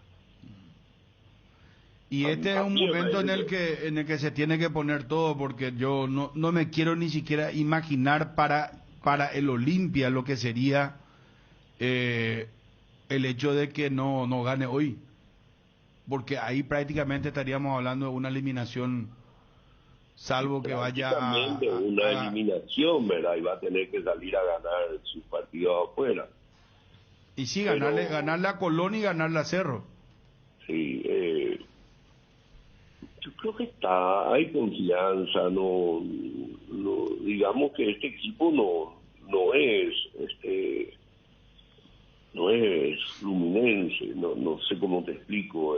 Y este es un momento en el que se tiene que poner todo, porque yo no me quiero ni siquiera imaginar para el Olimpia lo que sería el hecho de que no gane hoy, porque ahí prácticamente estaríamos hablando de una eliminación, salvo que vaya a una eliminación, ¿verdad? Y va a tener que salir a ganar sus partidos afuera. Y sí, ganarle a Colón y ganarle a Cerro. Sí, yo creo que hay confianza, no digamos que este equipo no es Fluminense, no sé cómo te explico.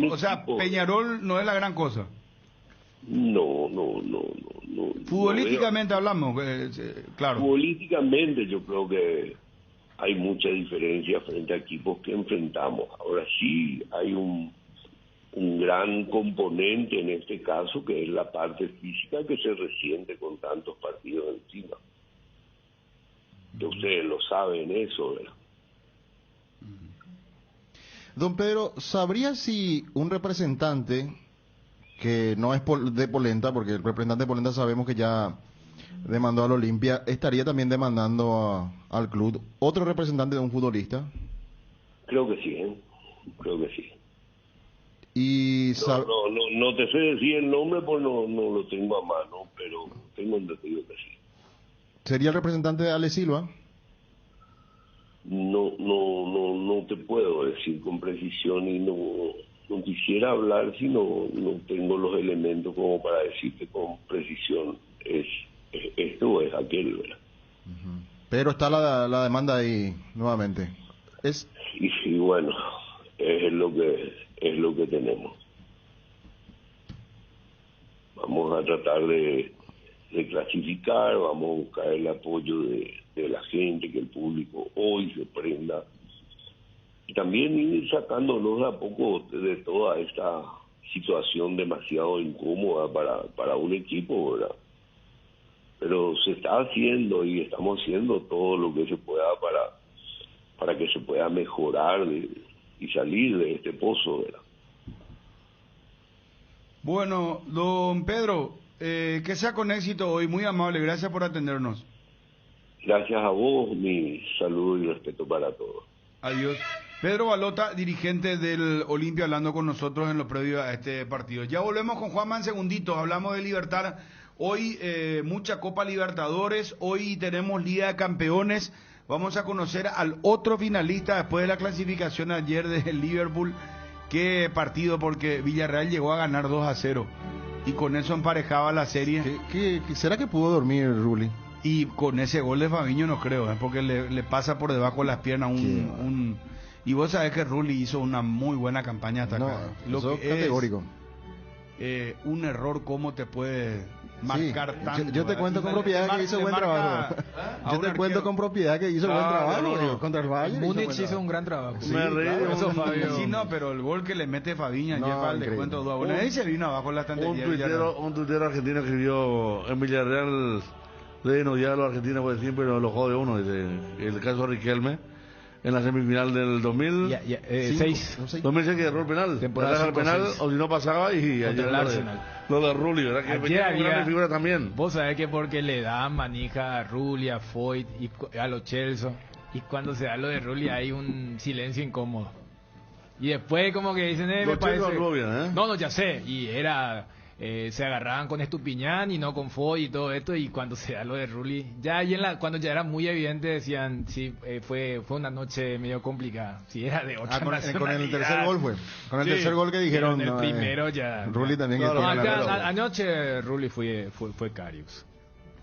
O sea, Peñarol no es la gran cosa. No. Futbolísticamente hablamos, claro. Futbolísticamente yo creo que hay mucha diferencia frente a equipos que enfrentamos. Ahora sí hay un gran componente en este caso que es la parte física que se resiente con tantos partidos encima. Que ustedes lo saben eso, ¿verdad? Don Pedro, ¿sabría si un representante que no es de Polenta, porque el representante de Polenta sabemos que ya demandó al Olimpia, estaría también demandando al club, otro representante de un futbolista? Creo que sí, creo que sí. Y no te sé decir el nombre porque no lo tengo a mano, pero tengo entendido que sí. ¿Sería el representante de Ale Silva? No te puedo decir con precisión y no quisiera hablar si no tengo los elementos como para decirte con precisión es esto o es aquel, ¿verdad? Pero está la demanda ahí nuevamente. Y bueno, es lo que tenemos. Vamos a tratar de clasificar, vamos a buscar el apoyo de la gente, que el público hoy se prenda y también ir sacándonos a poco de toda esta situación demasiado incómoda para un equipo, ¿verdad? Pero se está haciendo y estamos haciendo todo lo que se pueda para que se pueda mejorar y salir de este pozo, ¿verdad? Bueno, don Pedro, que sea con éxito hoy, muy amable, gracias por atendernos. Gracias a vos, mi saludo y respeto para todos. Adiós. Pedro Balota, dirigente del Olimpia, hablando con nosotros en lo previo a este partido. Ya volvemos con Juanma en segunditos, hablamos de Libertad. Hoy mucha Copa Libertadores, hoy tenemos Liga de Campeones. Vamos a conocer al otro finalista después de la clasificación ayer del Liverpool. Qué partido, porque Villarreal llegó a ganar 2-0 y con eso emparejaba la serie. ¿Qué será que pudo dormir Rulli? Y con ese gol de Fabiño no creo, porque le pasa por debajo de las piernas y vos sabés que Rulli hizo una muy buena campaña hasta acá. Lo que categórico. Un error, ¿cómo te puede marcar tanto? Yo te cuento con propiedad que hizo buen trabajo. Yo te cuento con propiedad que hizo buen trabajo contra el Bayern. Múnich hizo un gran trabajo. Me reí de eso, Fabio. Sí, no, pero el gol que le mete Fabiña lleva al descuento 2-1. Ahí se vino abajo la estantería. Un tuitero argentino escribió en Villarreal deben odiar a los argentinos porque siempre los jode uno. El caso de Riquelme en la semifinal del 2006 que erró el penal. Temporada el penal, o si no pasaba, y ayer lo de Rulli, ¿verdad? Que ayer había una gran figura también. Vos sabés que porque le dan manija a Rulli, a Foyt y a los Chelsea, y cuando se da lo de Rulli hay un silencio incómodo. Y después como que dicen, me parece... No, ya sé, y era... se agarraban con Estupiñán y no con Foy y todo esto, y cuando se da lo de Rulli, ya ahí cuando ya era muy evidente decían, sí, fue una noche medio complicada, sí, era de 8 con el tercer gol con el tercer gol que dijeron, el primero ya Rulli también anoche Rulli fue Karius.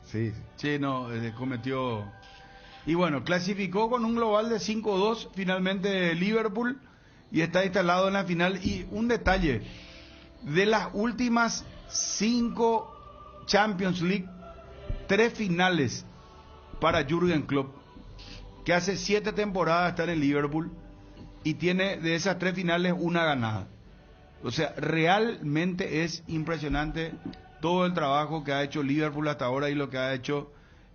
Sí, no, cometió, y bueno, clasificó con un global de 5-2 finalmente Liverpool, y está instalado en la final. Y un detalle: de las últimas 5 Champions League, 3 finales para Jürgen Klopp, que hace 7 temporadas está en el Liverpool y tiene de esas 3 finales una ganada. O sea, realmente es impresionante todo el trabajo que ha hecho Liverpool hasta ahora y lo que ha hecho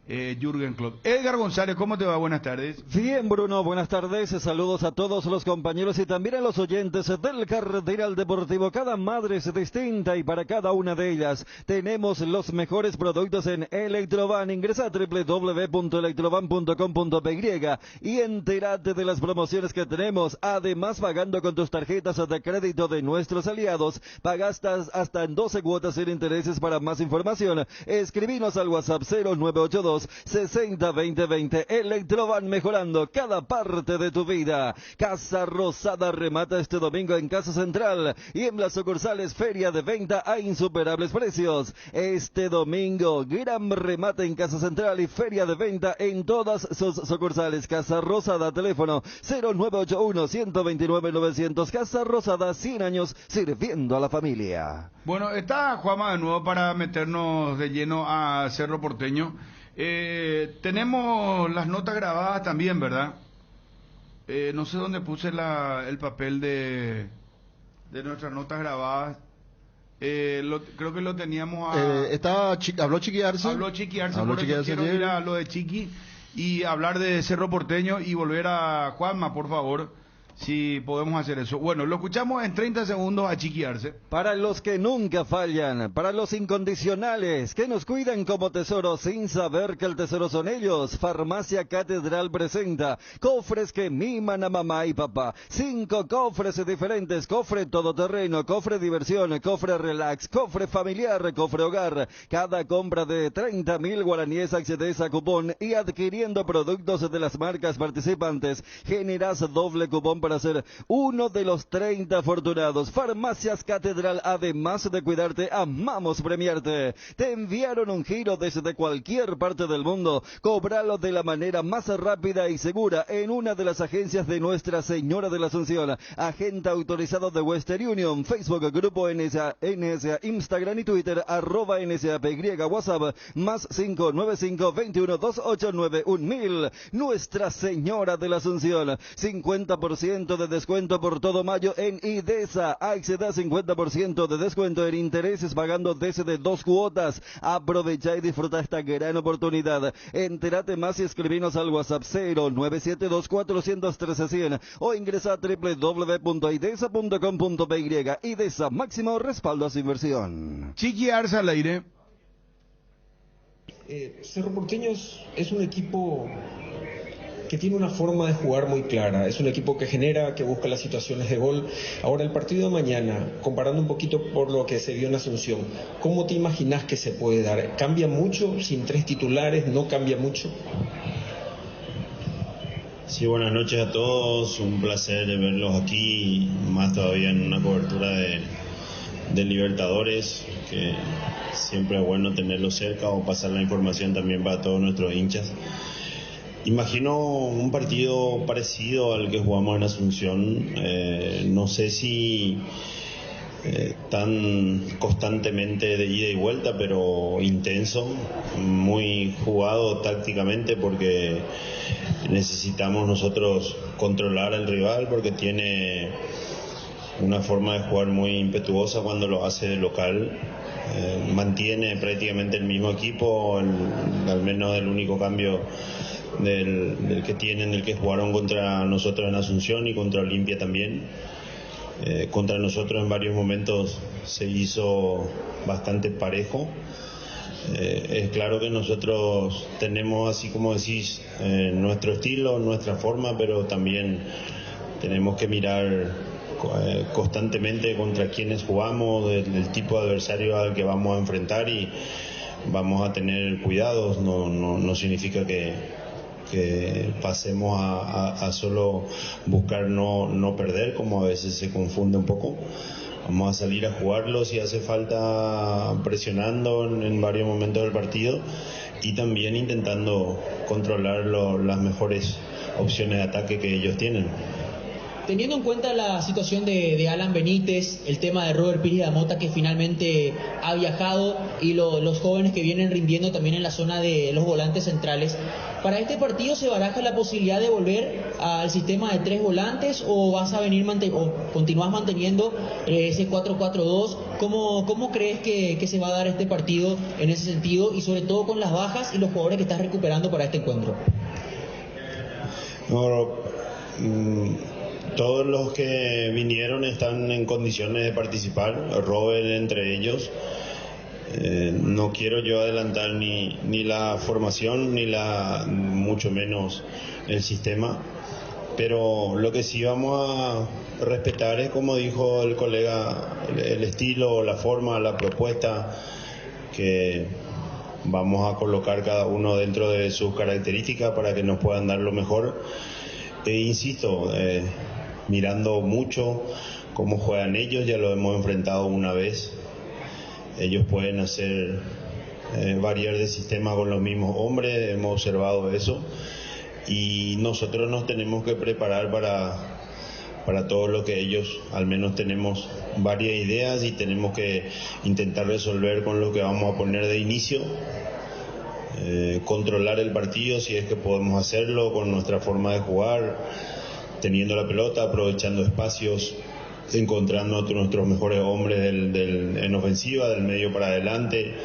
Jürgen Klopp. Edgar González, ¿cómo te va? Buenas tardes. Bien, Bruno, buenas tardes. Saludos a todos los compañeros y también a los oyentes del Cardenal Deportivo. Cada madre es distinta y para cada una de ellas tenemos los mejores productos en Electroban. Ingresa a www.electroban.com.py y entérate de las promociones que tenemos. Además, pagando con tus tarjetas de crédito de nuestros aliados, pagas hasta en 12 cuotas sin intereses. Para más información, escribinos al WhatsApp 0982 60-20-20. Electroban, mejorando cada parte de tu vida. Casa Rosada remata este domingo en Casa Central y en las sucursales Feria de Venta a insuperables precios. Este domingo, gran remate en Casa Central y Feria de Venta en todas sus sucursales. Casa Rosada, teléfono 0981-129-900. Casa Rosada, 100 años sirviendo a la familia. Bueno, está Juanma de nuevo para meternos de lleno a Cerro Porteño. Tenemos las notas grabadas también, ¿verdad? No sé dónde puse el papel de nuestras notas grabadas. Creo que lo teníamos habló Chiqui Arce. Por eso quiero ir a lo de Chiqui y hablar de Cerro Porteño y volver a Juanma, por favor, si podemos hacer eso. Bueno, lo escuchamos en 30 segundos a Chiqui Arce. Para los que nunca fallan, para los incondicionales, que nos cuidan como tesoro sin saber que el tesoro son ellos, Farmacia Catedral presenta cofres que miman a mamá y papá. 5 cofres diferentes: cofre todoterreno, cofre diversión, cofre relax, cofre familiar, cofre hogar. Cada compra de 30.000 guaraníes accedes a cupón y adquiriendo productos de las marcas participantes generas doble cupón para para ser uno de los 30 afortunados. Farmacias Catedral, además de cuidarte, amamos premiarte. Te enviaron un giro desde cualquier parte del mundo. Cóbralo de la manera más rápida y segura en una de las agencias de Nuestra Señora de la Asunción. Agente autorizado de Western Union, Facebook, Grupo NSA, Instagram y Twitter, @NSAPY, WhatsApp, más 595-21-289-1000. Nuestra Señora de la Asunción, 50% de descuento por todo mayo en IDESA. Acceda 50% de descuento en intereses pagando desde 2 cuotas. Aprovecha y disfruta esta gran oportunidad. Entérate más y escribinos al WhatsApp 0972-413-100 o ingresa a www.idesa.com.py. IDESA, máximo respaldo a su inversión. Chiqui Arza al aire. Cerro Porteño es un equipo que tiene una forma de jugar muy clara, es un equipo que genera, que busca las situaciones de gol. Ahora, el partido de mañana, comparando un poquito por lo que se vio en Asunción, ¿cómo te imaginas que se puede dar? ¿Cambia mucho sin 3 titulares? ¿No cambia mucho? Sí, buenas noches a todos, un placer verlos aquí, más todavía en una cobertura de Libertadores, que siempre es bueno tenerlos cerca o pasar la información también para todos nuestros hinchas. Imagino un partido parecido al que jugamos en Asunción, no sé si tan constantemente de ida y vuelta, pero intenso, muy jugado tácticamente, porque necesitamos nosotros controlar al rival, porque tiene una forma de jugar muy impetuosa cuando lo hace de local. Mantiene prácticamente el mismo equipo, al menos el único cambio del que tienen, del que jugaron contra nosotros en Asunción y contra Olimpia también. Contra nosotros en varios momentos se hizo bastante parejo. Es claro que nosotros tenemos, así como decís, nuestro estilo, nuestra forma, pero también tenemos que mirar constantemente contra quienes jugamos, del tipo de adversario al que vamos a enfrentar, y vamos a tener cuidados. No significa que pasemos a solo buscar no perder, como a veces se confunde un poco. Vamos a salir a jugarlo si hace falta, presionando en varios momentos del partido y también intentando controlar las mejores opciones de ataque que ellos tienen. Teniendo en cuenta la situación de Alan Benítez, el tema de Robert Pires da Mota, que finalmente ha viajado, y los jóvenes que vienen rindiendo también en la zona de los volantes centrales, ¿para este partido se baraja la posibilidad de volver al sistema de 3 volantes o vas a venir o continúas manteniendo ese 4-4-2? ¿Cómo crees que se va a dar este partido en ese sentido, y sobre todo con las bajas y los jugadores que estás recuperando para este encuentro? Todos los que vinieron están en condiciones de participar, Robert entre ellos. No quiero yo adelantar ni la formación ni mucho menos el sistema, pero lo que sí vamos a respetar es, como dijo el colega, el estilo, la forma, la propuesta, que vamos a colocar cada uno dentro de sus características para que nos puedan dar lo mejor. E insisto, mirando mucho cómo juegan ellos, ya lo hemos enfrentado una vez. Ellos pueden hacer variar de sistema con los mismos hombres, hemos observado eso, y nosotros nos tenemos que preparar para todo lo que ellos, al menos tenemos varias ideas y tenemos que intentar resolver con lo que vamos a poner de inicio. Controlar el partido si es que podemos hacerlo con nuestra forma de jugar, teniendo la pelota, aprovechando espacios, encontrando a nuestros mejores hombres en ofensiva, del medio para adelante,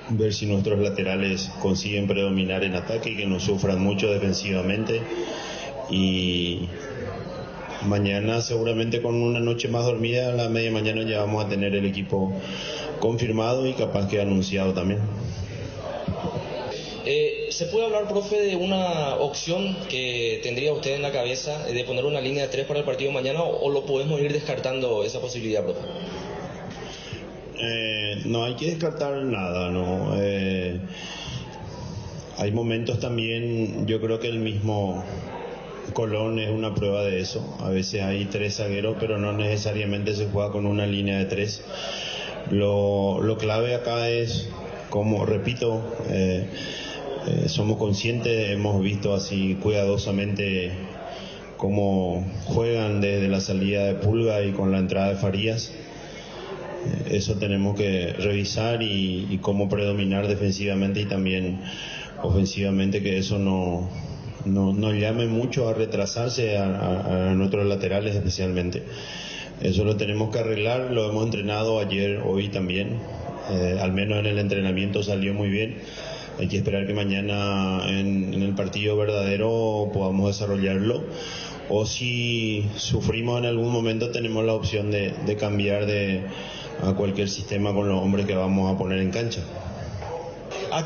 ver si nuestros laterales consiguen predominar en ataque y que no sufran mucho defensivamente. Y mañana, seguramente con una noche más dormida, a la media mañana ya vamos a tener el equipo confirmado y capaz que anunciado también. ¿Se puede hablar, profe, de una opción que tendría usted en la cabeza de poner una línea de 3 para el partido de mañana, o lo podemos ir descartando esa posibilidad, profe? No hay que descartar nada, ¿no? Hay momentos también, yo creo que el mismo Colón es una prueba de eso. A veces hay 3 zagueros, pero no necesariamente se juega con una línea de 3. Lo clave acá es, como repito, somos conscientes, hemos visto así cuidadosamente cómo juegan desde la salida de Pulga y con la entrada de Farías. Eso tenemos que revisar y cómo predominar defensivamente y también ofensivamente, que eso no llame mucho a retrasarse a nuestros laterales especialmente. Eso lo tenemos que arreglar, lo hemos entrenado ayer, hoy también, al menos en el entrenamiento salió muy bien. Hay que esperar que mañana en el partido verdadero podamos desarrollarlo, o si sufrimos en algún momento tenemos la opción de cambiar a cualquier sistema con los hombres que vamos a poner en cancha.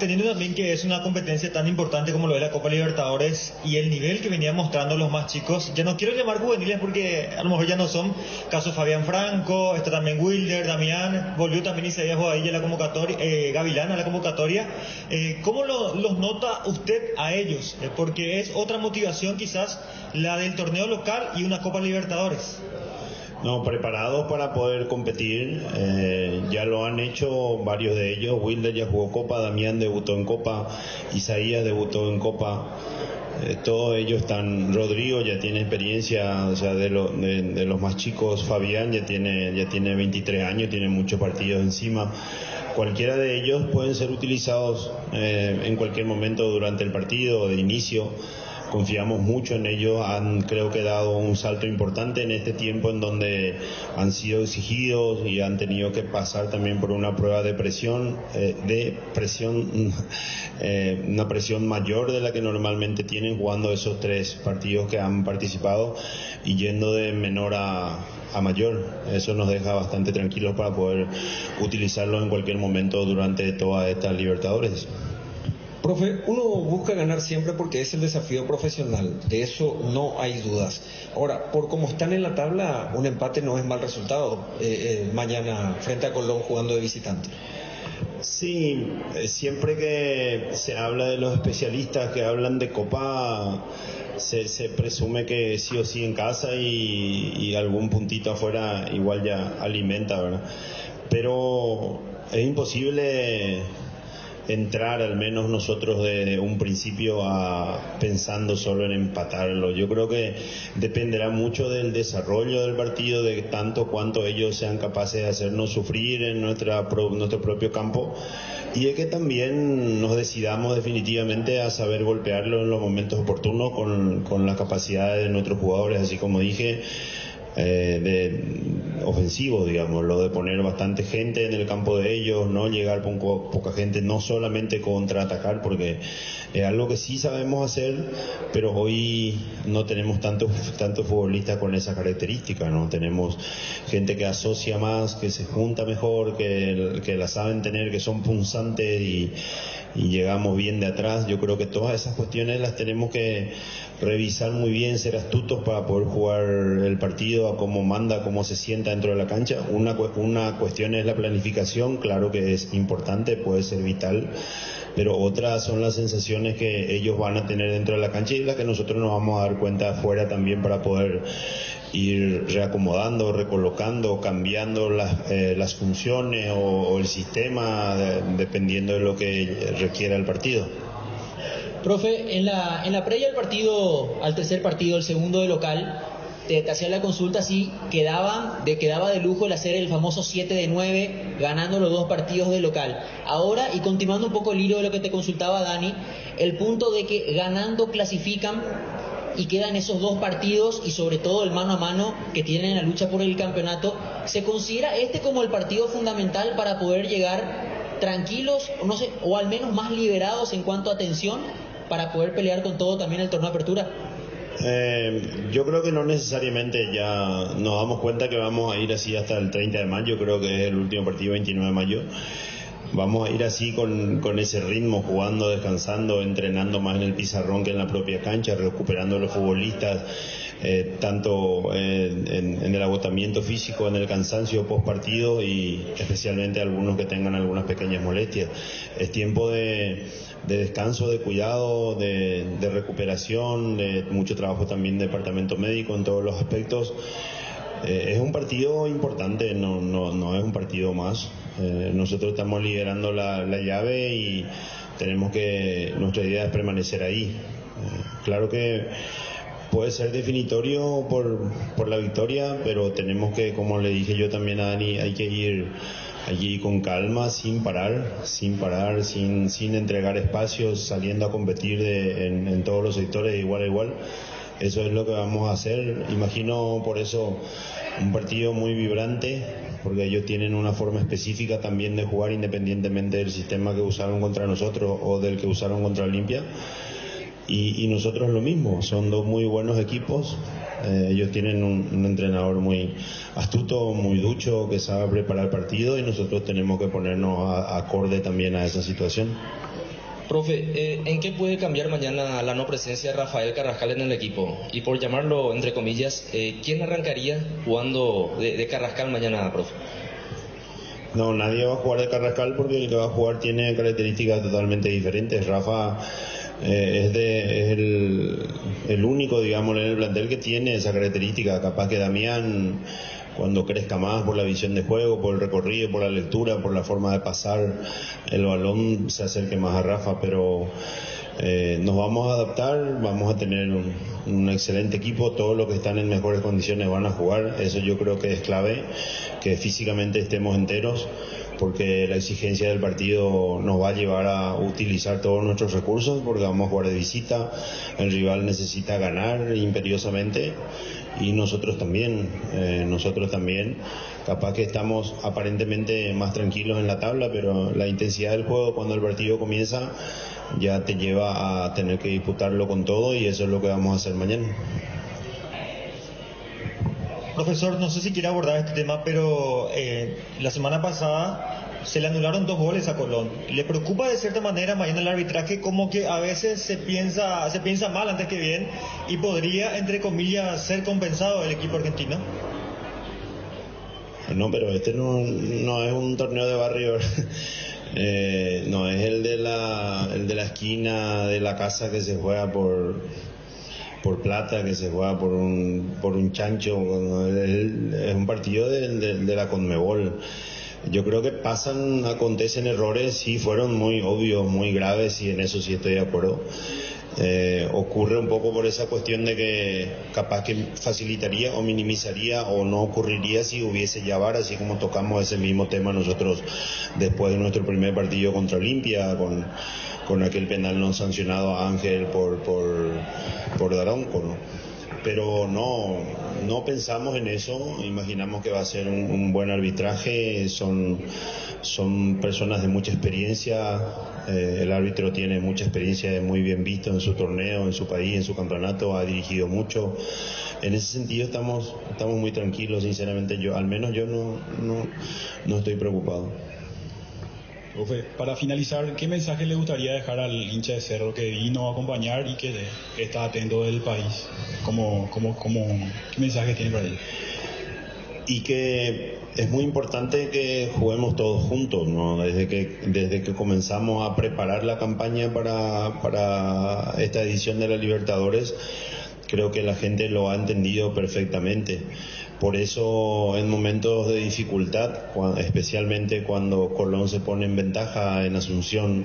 Teniendo también que es una competencia tan importante como lo de la Copa Libertadores y el nivel que venían mostrando los más chicos, ya no quiero llamar juveniles porque a lo mejor ya no son, caso Fabián Franco, está también Wilder, Damián, volvió también Isaías Boadilla a la convocatoria, Gavilán a la convocatoria. ¿Cómo los nota usted a ellos? Porque es otra motivación quizás la del torneo local y una Copa Libertadores. No, preparados para poder competir, ya lo han hecho varios de ellos. Wilder ya jugó Copa, Damián debutó en Copa, Isaías debutó en Copa, todos ellos están. Rodrigo ya tiene experiencia, o sea, de los más chicos. Fabián ya tiene 23 años, tiene muchos partidos encima. Cualquiera de ellos pueden ser utilizados en cualquier momento durante el partido, de inicio. Confiamos mucho en ellos, han creo que dado un salto importante en este tiempo en donde han sido exigidos y han tenido que pasar también por una prueba de presión, una presión mayor de la que normalmente tienen jugando esos 3 partidos que han participado y yendo de menor a mayor. Eso nos deja bastante tranquilos para poder utilizarlos en cualquier momento durante todas estas Libertadores. Profe, uno busca ganar siempre porque es el desafío profesional, de eso no hay dudas. Ahora, por como están en la tabla, un empate no es mal resultado mañana frente a Colón jugando de visitante. Sí, siempre que se habla de los especialistas que hablan de Copa, se presume que sí o sí en casa y algún puntito afuera igual ya alimenta, ¿verdad? Pero es imposible entrar, al menos nosotros, de un principio pensando solo en empatarlo. Yo creo que dependerá mucho del desarrollo del partido, de tanto cuanto ellos sean capaces de hacernos sufrir en nuestro propio campo, y de que también nos decidamos definitivamente a saber golpearlo en los momentos oportunos con las capacidades de nuestros jugadores, así como dije, ofensivos, digamos, lo de poner bastante gente en el campo de ellos, no llegar con poca gente, no solamente contraatacar, porque es algo que sí sabemos hacer, pero hoy no tenemos tantos futbolistas con esa característica, ¿no? Tenemos gente que asocia más, que se junta mejor, que la saben tener, que son punzantes y llegamos bien de atrás. Yo creo que todas esas cuestiones las tenemos que revisar muy bien, ser astutos para poder jugar el partido a cómo manda, cómo se sienta dentro de la cancha. Una cuestión es la planificación, claro que es importante, puede ser vital, pero otras son las sensaciones que ellos van a tener dentro de la cancha y las que nosotros nos vamos a dar cuenta afuera también, para poder ir reacomodando, recolocando, cambiando las funciones o el sistema, dependiendo de lo que requiera el partido. Profe, en la previa al partido, al tercer partido, el segundo de local, te hacía la consulta si quedaba de lujo el hacer el famoso 7 de 9, ganando los 2 partidos de local. Ahora, y continuando un poco el hilo de lo que te consultaba Dani, el punto de que ganando clasifican y quedan esos 2 partidos y sobre todo el mano a mano que tienen en la lucha por el campeonato, ¿se considera este como el partido fundamental para poder llegar tranquilos, no sé, o al menos más liberados en cuanto a tensión, para poder pelear con todo también el torneo de apertura? Yo creo que no necesariamente. Ya nos damos cuenta que vamos a ir así hasta el 30 de mayo, creo que es el último partido, 29 de mayo. Vamos a ir así con ese ritmo, jugando, descansando, entrenando más en el pizarrón que en la propia cancha, recuperando a los futbolistas, tanto en el agotamiento físico, en el cansancio post partido y especialmente algunos que tengan algunas pequeñas molestias. Es tiempo de descanso, de cuidado, de recuperación, de mucho trabajo también de departamento médico en todos los aspectos. Es un partido importante, no es un partido más. Nosotros estamos liderando la llave y tenemos que, nuestra idea es permanecer ahí. Claro que puede ser definitorio por la victoria, pero tenemos que, como le dije yo también a Dani, hay que ir allí con calma, sin parar, sin entregar espacios, saliendo a competir en todos los sectores de igual a igual. Eso es lo que vamos a hacer. Imagino por eso un partido muy vibrante, porque ellos tienen una forma específica también de jugar independientemente del sistema que usaron contra nosotros o del que usaron contra Olimpia. Y nosotros lo mismo, son dos muy buenos equipos. Ellos tienen un entrenador muy astuto, muy ducho, que sabe preparar el partido, y nosotros tenemos que ponernos acorde también a esa situación. Profe, ¿en qué puede cambiar mañana la no presencia de Rafael Carrascal en el equipo? Y por llamarlo entre comillas, ¿quién arrancaría jugando de Carrascal mañana, profe? No, nadie va a jugar de Carrascal porque el que va a jugar tiene características totalmente diferentes. Rafa es el único, digamos, en el plantel que tiene esa característica. Capaz que Damián, cuando crezca más por la visión de juego, por el recorrido, por la lectura, por la forma de pasar el balón, se acerque más a Rafa, pero nos vamos a adaptar, vamos a tener un excelente equipo, todos los que están en mejores condiciones van a jugar. Eso yo creo que es clave, que físicamente estemos enteros, porque la exigencia del partido nos va a llevar a utilizar todos nuestros recursos, porque vamos a jugar de visita, el rival necesita ganar imperiosamente y nosotros también, capaz que estamos aparentemente más tranquilos en la tabla, pero la intensidad del juego cuando el partido comienza ya te lleva a tener que disputarlo con todo, y eso es lo que vamos a hacer mañana. Profesor, no sé si quiere abordar este tema, pero la semana pasada se le anularon 2 goles a Colón. ¿Le preocupa de cierta manera mañana el arbitraje, como que a veces se piensa mal antes que bien, y podría, entre comillas, ser compensado el equipo argentino? No, pero este no es un torneo de barrio. No es el de la esquina de la casa que se juega por plata, que se juega por un chancho. Es un partido de la Conmebol. Yo creo que acontecen errores, sí, fueron muy obvios, muy graves, y en eso sí estoy de acuerdo. Ocurre un poco por esa cuestión de que capaz que facilitaría o minimizaría o no ocurriría si hubiese ya VAR, así como tocamos ese mismo tema nosotros después de nuestro primer partido contra Olimpia, con aquel penal no sancionado a Ángel por Daronco, ¿no? Pero no pensamos en eso, imaginamos que va a ser un buen arbitraje, son personas de mucha experiencia, el árbitro tiene mucha experiencia, es muy bien visto en su torneo, en su país, en su campeonato, ha dirigido mucho. En ese sentido estamos muy tranquilos, sinceramente, al menos yo no estoy preocupado. Profe, para finalizar, ¿qué mensaje le gustaría dejar al hincha de Cerro que vino a acompañar y que está atento del país? ¿Qué mensaje tiene para él? Y que es muy importante que juguemos todos juntos, ¿no? Desde que comenzamos a preparar la campaña para esta edición de la Libertadores, creo que la gente lo ha entendido perfectamente. Por eso, en momentos de dificultad, especialmente cuando Colón se pone en ventaja en Asunción,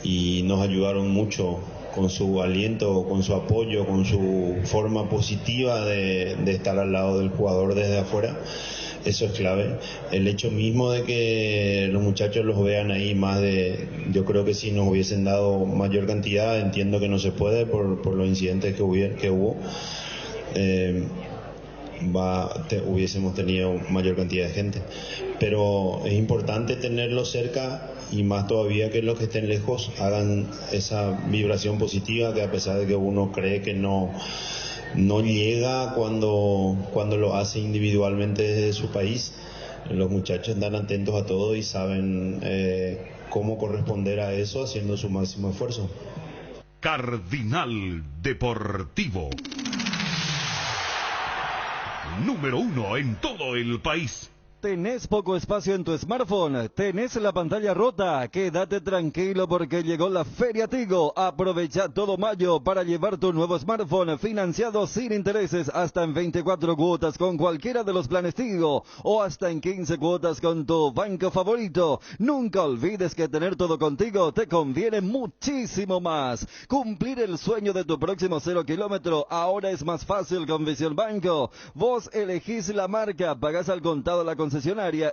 y nos ayudaron mucho con su aliento, con su apoyo, con su forma positiva de estar al lado del jugador desde afuera, eso es clave. El hecho mismo de que los muchachos los vean ahí yo creo que si nos hubiesen dado mayor cantidad, entiendo que no se puede por los incidentes que hubo, hubiésemos tenido mayor cantidad de gente, pero es importante tenerlos cerca, y más todavía que los que estén lejos hagan esa vibración positiva, que a pesar de que uno cree que no llega cuando lo hace individualmente desde su país, los muchachos están atentos a todo y saben cómo corresponder a eso haciendo su máximo esfuerzo. Cardinal Deportivo. número 1 en todo el país. ¿Tenés poco espacio en tu smartphone? ¿Tenés la pantalla rota? Quédate tranquilo porque llegó la Feria Tigo. Aprovecha todo mayo para llevar tu nuevo smartphone financiado sin intereses hasta en 24 cuotas con cualquiera de los planes Tigo o hasta en 15 cuotas con tu banco favorito. Nunca olvides que tener todo contigo te conviene muchísimo más. Cumplir el sueño de tu próximo 0 kilómetro ahora es más fácil con Visión Banco. Vos elegís la marca, pagás al contado la concesionaria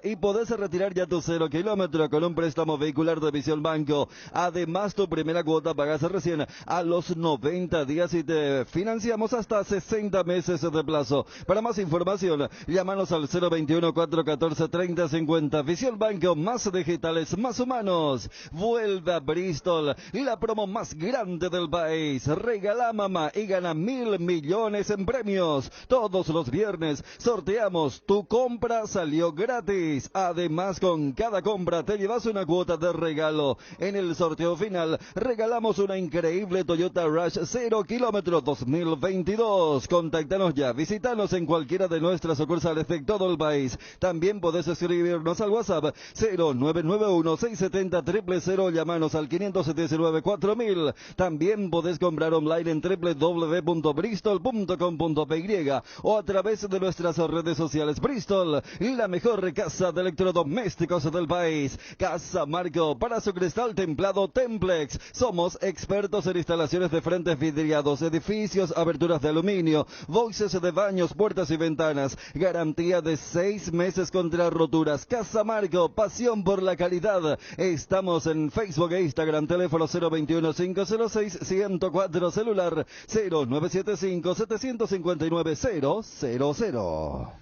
y podés retirar ya tu 0 kilómetro con un préstamo vehicular de Visión Banco. Además, tu primera cuota pagas recién a los 90 días y te financiamos hasta 60 meses de plazo. Para más información, llámanos al 021-414-3050. Visión Banco, más digitales, más humanos. Vuelve a Bristol, la promo más grande del país. Regala mamá y gana 1.000 millones en premios. Todos los viernes sorteamos Tu compra salió gratis. Además, con cada compra te llevas una cuota de regalo. En el sorteo final regalamos una increíble Toyota Rush 0 kilómetro 2022. Contáctanos ya, visítanos en cualquiera de nuestras sucursales de todo el país. También podés escribirnos al WhatsApp 0991-670-000, llamanos al 519-4000. También podés comprar online en www.bristol.com.py o a través de nuestras redes sociales. Bristol, la mejor casa de electrodomésticos del país. Casa Marco, para su cristal templado Templex. Somos expertos en instalaciones de frentes vidriados, edificios, aberturas de aluminio, boxes de baños, puertas y ventanas. Garantía de 6 meses contra roturas. Casa Marco, pasión por la calidad. Estamos en Facebook e Instagram. Teléfono 021-506-104, celular 0975-759-000.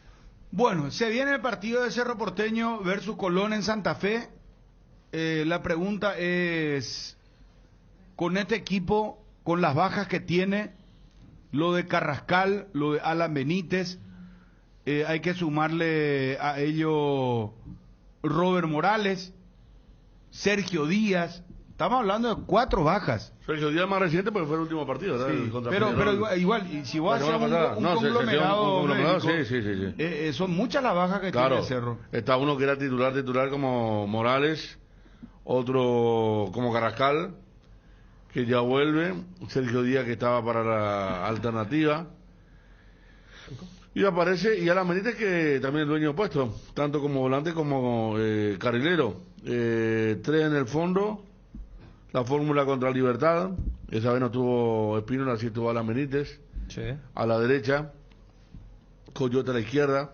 Bueno, se viene el partido de Cerro Porteño versus Colón en Santa Fe. La pregunta es, con este equipo, con las bajas que tiene, lo de Carrascal, lo de Alan Benítez, hay que sumarle a ello Robert Morales, Sergio Díaz. Estamos hablando de 4 bajas. Sergio Díaz más reciente porque fue el último partido, ¿verdad? Sí, pero igual, y si vos haces un conglomerado, sí. Son muchas las bajas que tiene el Cerro. Está uno que era titular como Morales, otro como Carrascal, que ya vuelve, Sergio Díaz que estaba para la alternativa, y aparece, y Alan Benítez que también es dueño de puesto, tanto como volante como carrilero. 3 en el fondo. La fórmula contra Libertad, esa vez no tuvo Espínola, así tuvo Alan Benítez, sí. A la derecha, Coyote a la izquierda,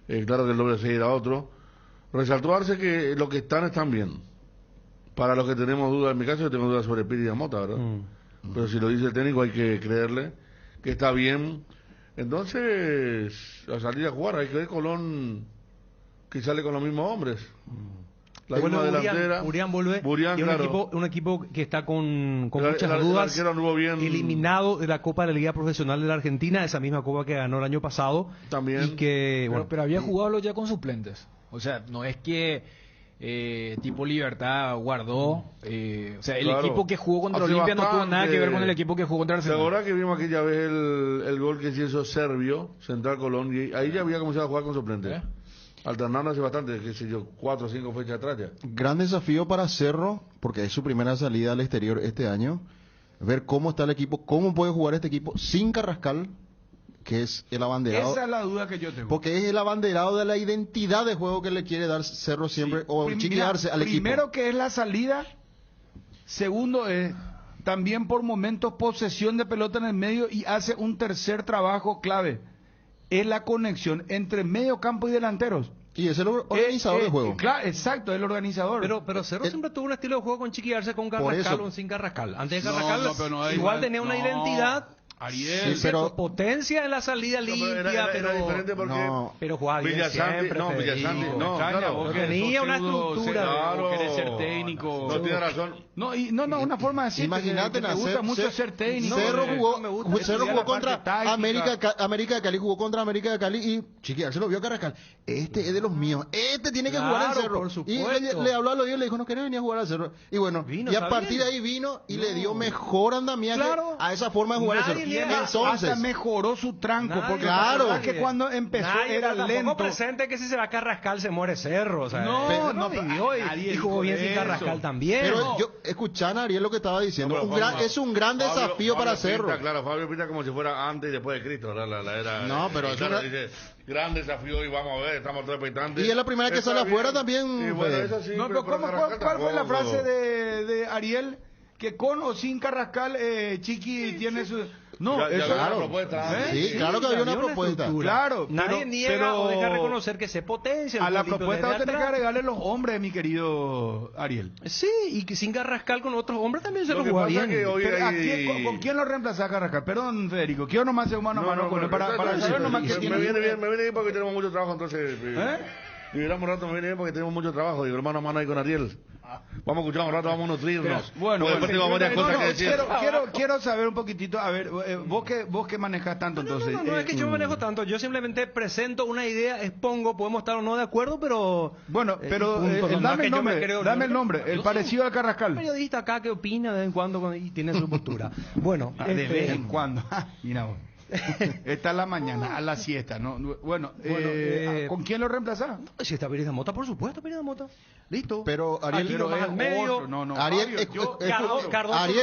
claro que el doble 6 era otro. Resaltó Arce que los que están bien. Para los que tenemos dudas, en mi caso yo tengo dudas sobre Piri y Mota, ¿verdad? Pero si lo dice el técnico hay que creerle que está bien. Entonces, a salir a jugar, hay que ver Colón que sale con los mismos hombres. La misma delantera. Burián vuelve. Burián, y claro. un equipo que está con muchas dudas. Eliminado de la Copa de la Liga Profesional de la Argentina, esa misma copa que ganó el año pasado. También. Y que, pero había jugado ya con suplentes. O sea, no es que tipo Libertad guardó. O sea, el equipo que jugó contra Olimpia no tuvo nada que ver con el equipo que jugó contra Arsenal. Ahora que vimos aquella vez el gol que hizo Servio, Central Colón, y ahí ya había comenzado a jugar con suplentes. Alternando hace bastante, qué sé yo, 4 o 5 fechas atrás ya. Gran desafío para Cerro, porque es su primera salida al exterior este año. Ver cómo está el equipo, cómo puede jugar este equipo sin Carrascal, que es el abanderado. Esa es la duda que yo tengo. Porque es el abanderado de la identidad de juego que le quiere dar Cerro siempre, o chiquearse al equipo. Primero que es la salida, segundo es también por momentos posesión de pelota en el medio, y hace un tercer trabajo clave. Es la conexión entre medio campo y delanteros. Y es el organizador del juego. Claro, exacto, el organizador. Pero Cerro siempre tuvo un estilo de juego con chiquearse con Carrascal o sin Carrascal. Antes de Carrascal igual tenía una identidad. Ariel, sí, pero potencia en la salida limpia, era diferente porque pero jugaba bien siempre. Villasanti, claro, tenía una estructura. Claro, querés ser técnico. No tiene razón. No, una forma de decir. Imagínate, me gusta mucho ser técnico. Cerro jugó contra América de Cali, jugó contra América de Cali y Chiquiar se lo vio a Carrascal. Este es de los míos, este tiene que jugar en Cerro. Y le habló al oído y le dijo, no querés venir a jugar al Cerro. Y bueno, y a partir de ahí vino y le dio mejor andamiaje a esa forma de jugar al Cerro. tiene, entonces, hasta mejoró su tranco, Nadie, porque claro, la verdad que cuando empezó era lento. presente que si se va a Carrascal se muere Cerro, o sea, No, vivió y jugó bien sin Carrascal también. Pero yo escuchán a Ariel lo que estaba diciendo, es un gran desafío para Cerro. Claro, Fabio pinta como si fuera antes y después de Cristo, la era. No, pero claro, dice, gran desafío y vamos a ver, estamos todos expectantes. Y es la primera que sale afuera también. Y bueno, eso sí, No, pero ¿cuál fue la frase de Ariel? Que con o sin Carrascal, Chiqui tiene su... No, eso eso claro. Propuesta, sí, claro que había una propuesta. Claro, nadie niega o deja reconocer que se potencia. A la propuesta tenés que agregarle los hombres, mi querido Ariel. Sí, y que sin Carrascal con otros hombres también se lo que juega pasa bien. que hoy hay... ¿Con quién lo reemplaza a Carrascal? Perdón, Federico, quiero nomás hacer mano a mano con él para saber nomás qué tiene. Me viene bien porque tenemos mucho trabajo, entonces... Viviramos un rato, me viene bien porque tenemos mucho trabajo. Y hermano a mano ahí con Ariel. Vamos a escuchar un rato, vamos a nutrirnos. Bueno, después tengo varias cosas que decir. Quiero saber un poquitito, a ver, vos que manejas tanto, entonces. No, es que yo manejo tanto, yo simplemente presento una idea, expongo, podemos estar o no de acuerdo, pero... Bueno, pero dame el nombre, el parecido al Carrascal. Un periodista acá que opina de vez en cuando y tiene su postura. Bueno, de vez en cuando. Mira vos. Está en la mañana, a la siesta, ¿no? Bueno, ¿con quién lo reemplazás? Si está Pérez de Mota, por supuesto, Pérez de Mota. Listo. Pero Ariel, más al medio. Ariel, Cardoso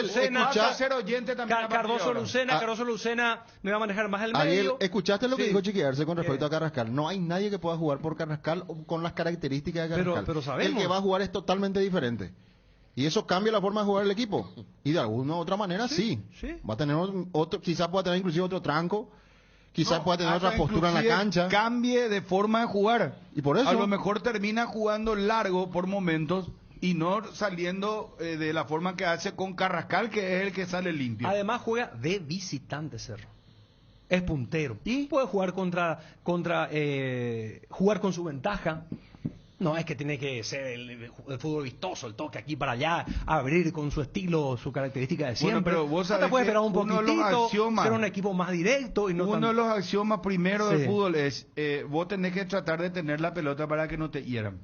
Lucena, Cardoso Lucena me va a manejar más al medio. Ariel, ¿escuchaste lo que dijo Chiqui Arce con respecto a Carrascal? No hay nadie que pueda jugar por Carrascal con las características de Carrascal. Pero sabemos. El que va a jugar es totalmente diferente. Y eso cambia la forma de jugar el equipo. Y de alguna u otra manera sí. Va a tener otro, quizás pueda tener inclusive otro tranco. Quizás pueda tener otra postura en la cancha. Cambie de forma de jugar. Y por eso. A lo mejor termina jugando largo por momentos y no saliendo de la forma que hace con Carrascal, que es el que sale limpio. Además juega de visitante, Cerro. Es puntero. Y puede jugar jugar con su ventaja. No es que tiene que ser el fútbol vistoso, el toque aquí para allá, abrir con su estilo, su característica de siempre. Bueno, pero vos sabés puedes esperar un poquitito, ser un equipo más directo. Uno de los axiomas primero del fútbol es, vos tenés que tratar de tener la pelota para que no te hieran.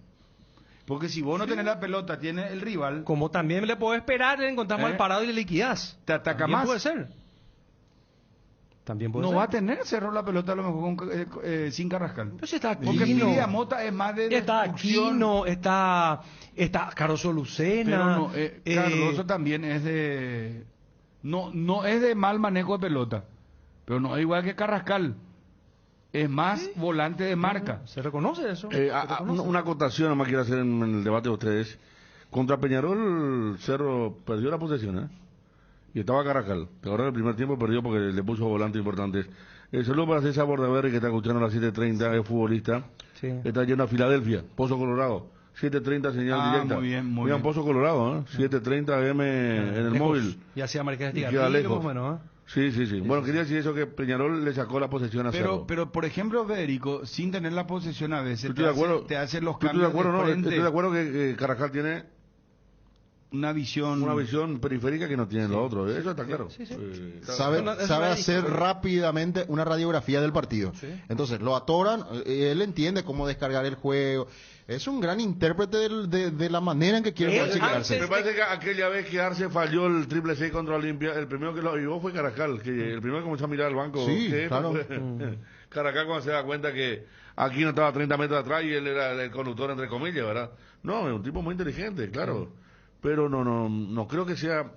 Porque si vos no tenés la pelota, tiene el rival... Como también le podés esperar, le encontrás mal parado y le liquidás. Te ataca más. Puede ser. También puede ser. Va a tener Cerro la pelota a lo mejor sin Carrascal. Pero si está Aquino. Porque Piri Mota es más de está Aquino, está Cardoso Lucena. Pero Cardoso también es de... No es de mal manejo de pelota. Pero no es igual que Carrascal. Es más volante de marca. ¿Se reconoce eso? Una acotación nomás quiero hacer en el debate de ustedes. Contra Peñarol, Cerro perdió la posesión, y estaba Carrascal. Ahora en el primer tiempo perdió porque le puso volantes importantes. Saludo para César Bordaberry, que está escuchando a las 7:30, es futbolista. Sí. Está yendo a Filadelfia, Pozo Colorado. 7:30 señal directa. Muy bien. Pozo Colorado, 7:30 AM en el móvil. Y hacía Marqués de queda lejos. Sí. Bueno, quería decir eso, que Peñarol le sacó la posesión a Cerro. Pero, por ejemplo, Federico, sin tener la posesión a veces, te hace los cambios Estoy de acuerdo que Carrascal tiene... una visión periférica que no tienen los otros, eso está claro. Sabe hacer rápidamente una radiografía del partido. Entonces lo atoran, él entiende cómo descargar el juego. Es un gran intérprete de la manera en que quiere jugar Arce. Me parece que aquella vez que Arce falló el 6-6 contra Olimpia, el primero que lo ayudó fue Carrascal, que el primero que comenzó a mirar al banco. Sí, claro. Carrascal cuando se da cuenta que aquí no estaba 30 metros atrás y él era el conductor entre comillas, ¿verdad? No, es un tipo muy inteligente, claro. Pero no creo que sea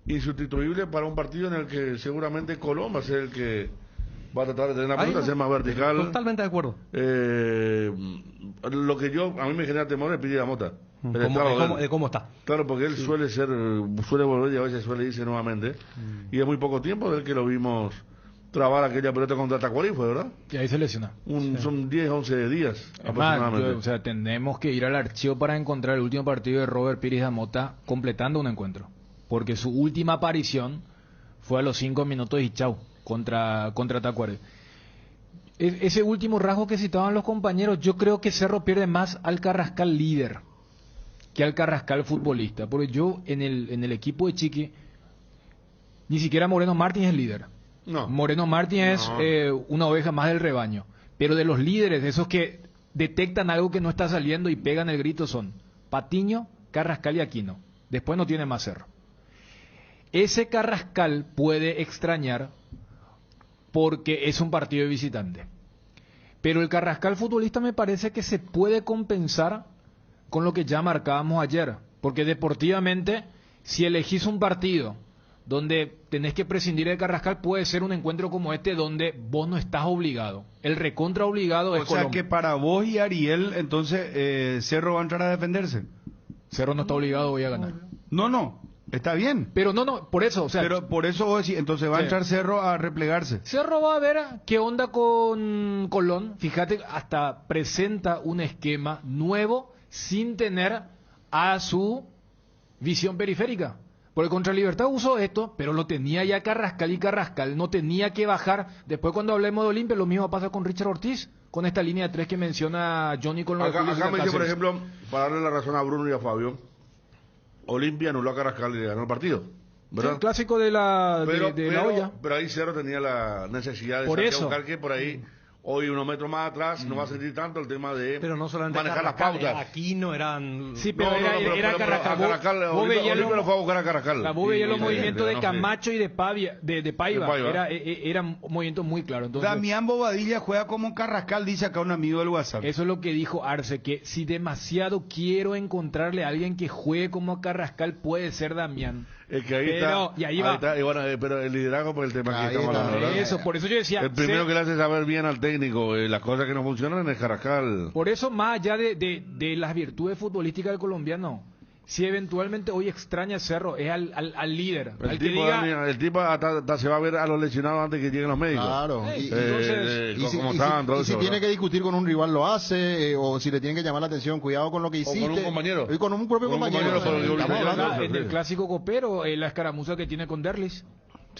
insustituible para un partido en el que seguramente Colón va a ser el que va a tratar de tener la pelota, ser más vertical. Totalmente de acuerdo. Lo que a mí me genera temor es Piri Mota. De cómo está. Claro, porque él suele volver y a veces suele irse nuevamente. Y es muy poco tiempo del que lo vimos trabar aquella pelota contra Tacuarí, fue, ¿verdad? Y ahí se lesiona. Son 10, 11 días aproximadamente. Tenemos que ir al archivo para encontrar el último partido de Robert Pires de Mota completando un encuentro. Porque su última aparición fue a los 5 minutos y chau, contra Tacuarí. Ese último rasgo que citaban los compañeros, yo creo que Cerro pierde más al Carrascal líder que al Carrascal futbolista. Porque yo en el equipo de Chiqui, ni siquiera Moreno Martín es líder. No. Moreno Martín es una oveja más del rebaño. Pero de los líderes, de esos que detectan algo que no está saliendo y pegan el grito, son Patiño, Carrascal y Aquino. Después no tiene más Cerro. Ese Carrascal puede extrañar porque es un partido de visitante. Pero el Carrascal futbolista me parece que se puede compensar con lo que ya marcábamos ayer, porque deportivamente, si elegís un partido donde tenés que prescindir de Carrascal, puede ser un encuentro como este donde vos no estás obligado. El recontra obligado es Colombia. O sea que para vos y Ariel, entonces, Cerro va a entrar a defenderse. Cerro no está obligado hoy a ganar. No, está bien. Pero no, por eso, o sea... Pero por eso vos decís, entonces va a entrar Cerro a replegarse. Cerro va a ver qué onda con Colón. Fíjate, hasta presenta un esquema nuevo sin tener a su visión periférica. Porque contra Libertad usó esto, pero lo tenía ya Carrascal y Carrascal no tenía que bajar. Después cuando hablemos de Olimpia, lo mismo pasa con Richard Ortiz, con esta línea de 3 que menciona Johnny con los acá me dice, por ejemplo, para darle la razón a Bruno y a Fabio, Olimpia anuló a Carrascal y le ganó el partido, ¿verdad? Sí, el clásico de la olla. Pero ahí Cerro tenía la necesidad de buscar que por ahí... Hoy unos metros más atrás no va a sentir tanto el tema de pero no solamente manejar las pautas. Aquí no eran... Sí, pero era Carrascal. Vos veías los movimientos de Camacho y de Paiva. Era un movimiento muy claro. Entonces, Damián Bobadilla juega como Carrascal, dice acá un amigo del WhatsApp. Eso es lo que dijo Arce, que si demasiado quiero encontrarle a alguien que juegue como Carrascal, puede ser Damián. Es que ahí está, y ahí va. Está, y bueno, pero el liderazgo por el tema que estamos hablando, ¿verdad? Eso, por eso yo decía... El primero que le hace saber bien al técnico las cosas que no funcionan es Carrascal. Por eso, más allá de las virtudes futbolísticas del colombiano, si eventualmente hoy extraña Cerro, es al líder. El tipo hasta se va a ver a los lesionados antes que lleguen los médicos. Claro. Y si tiene que discutir con un rival lo hace, o si le tiene que llamar la atención, cuidado con lo que hiciste. O con un compañero. Y con un propio compañero. En el clásico copero, la escaramuza que tiene con Derlis,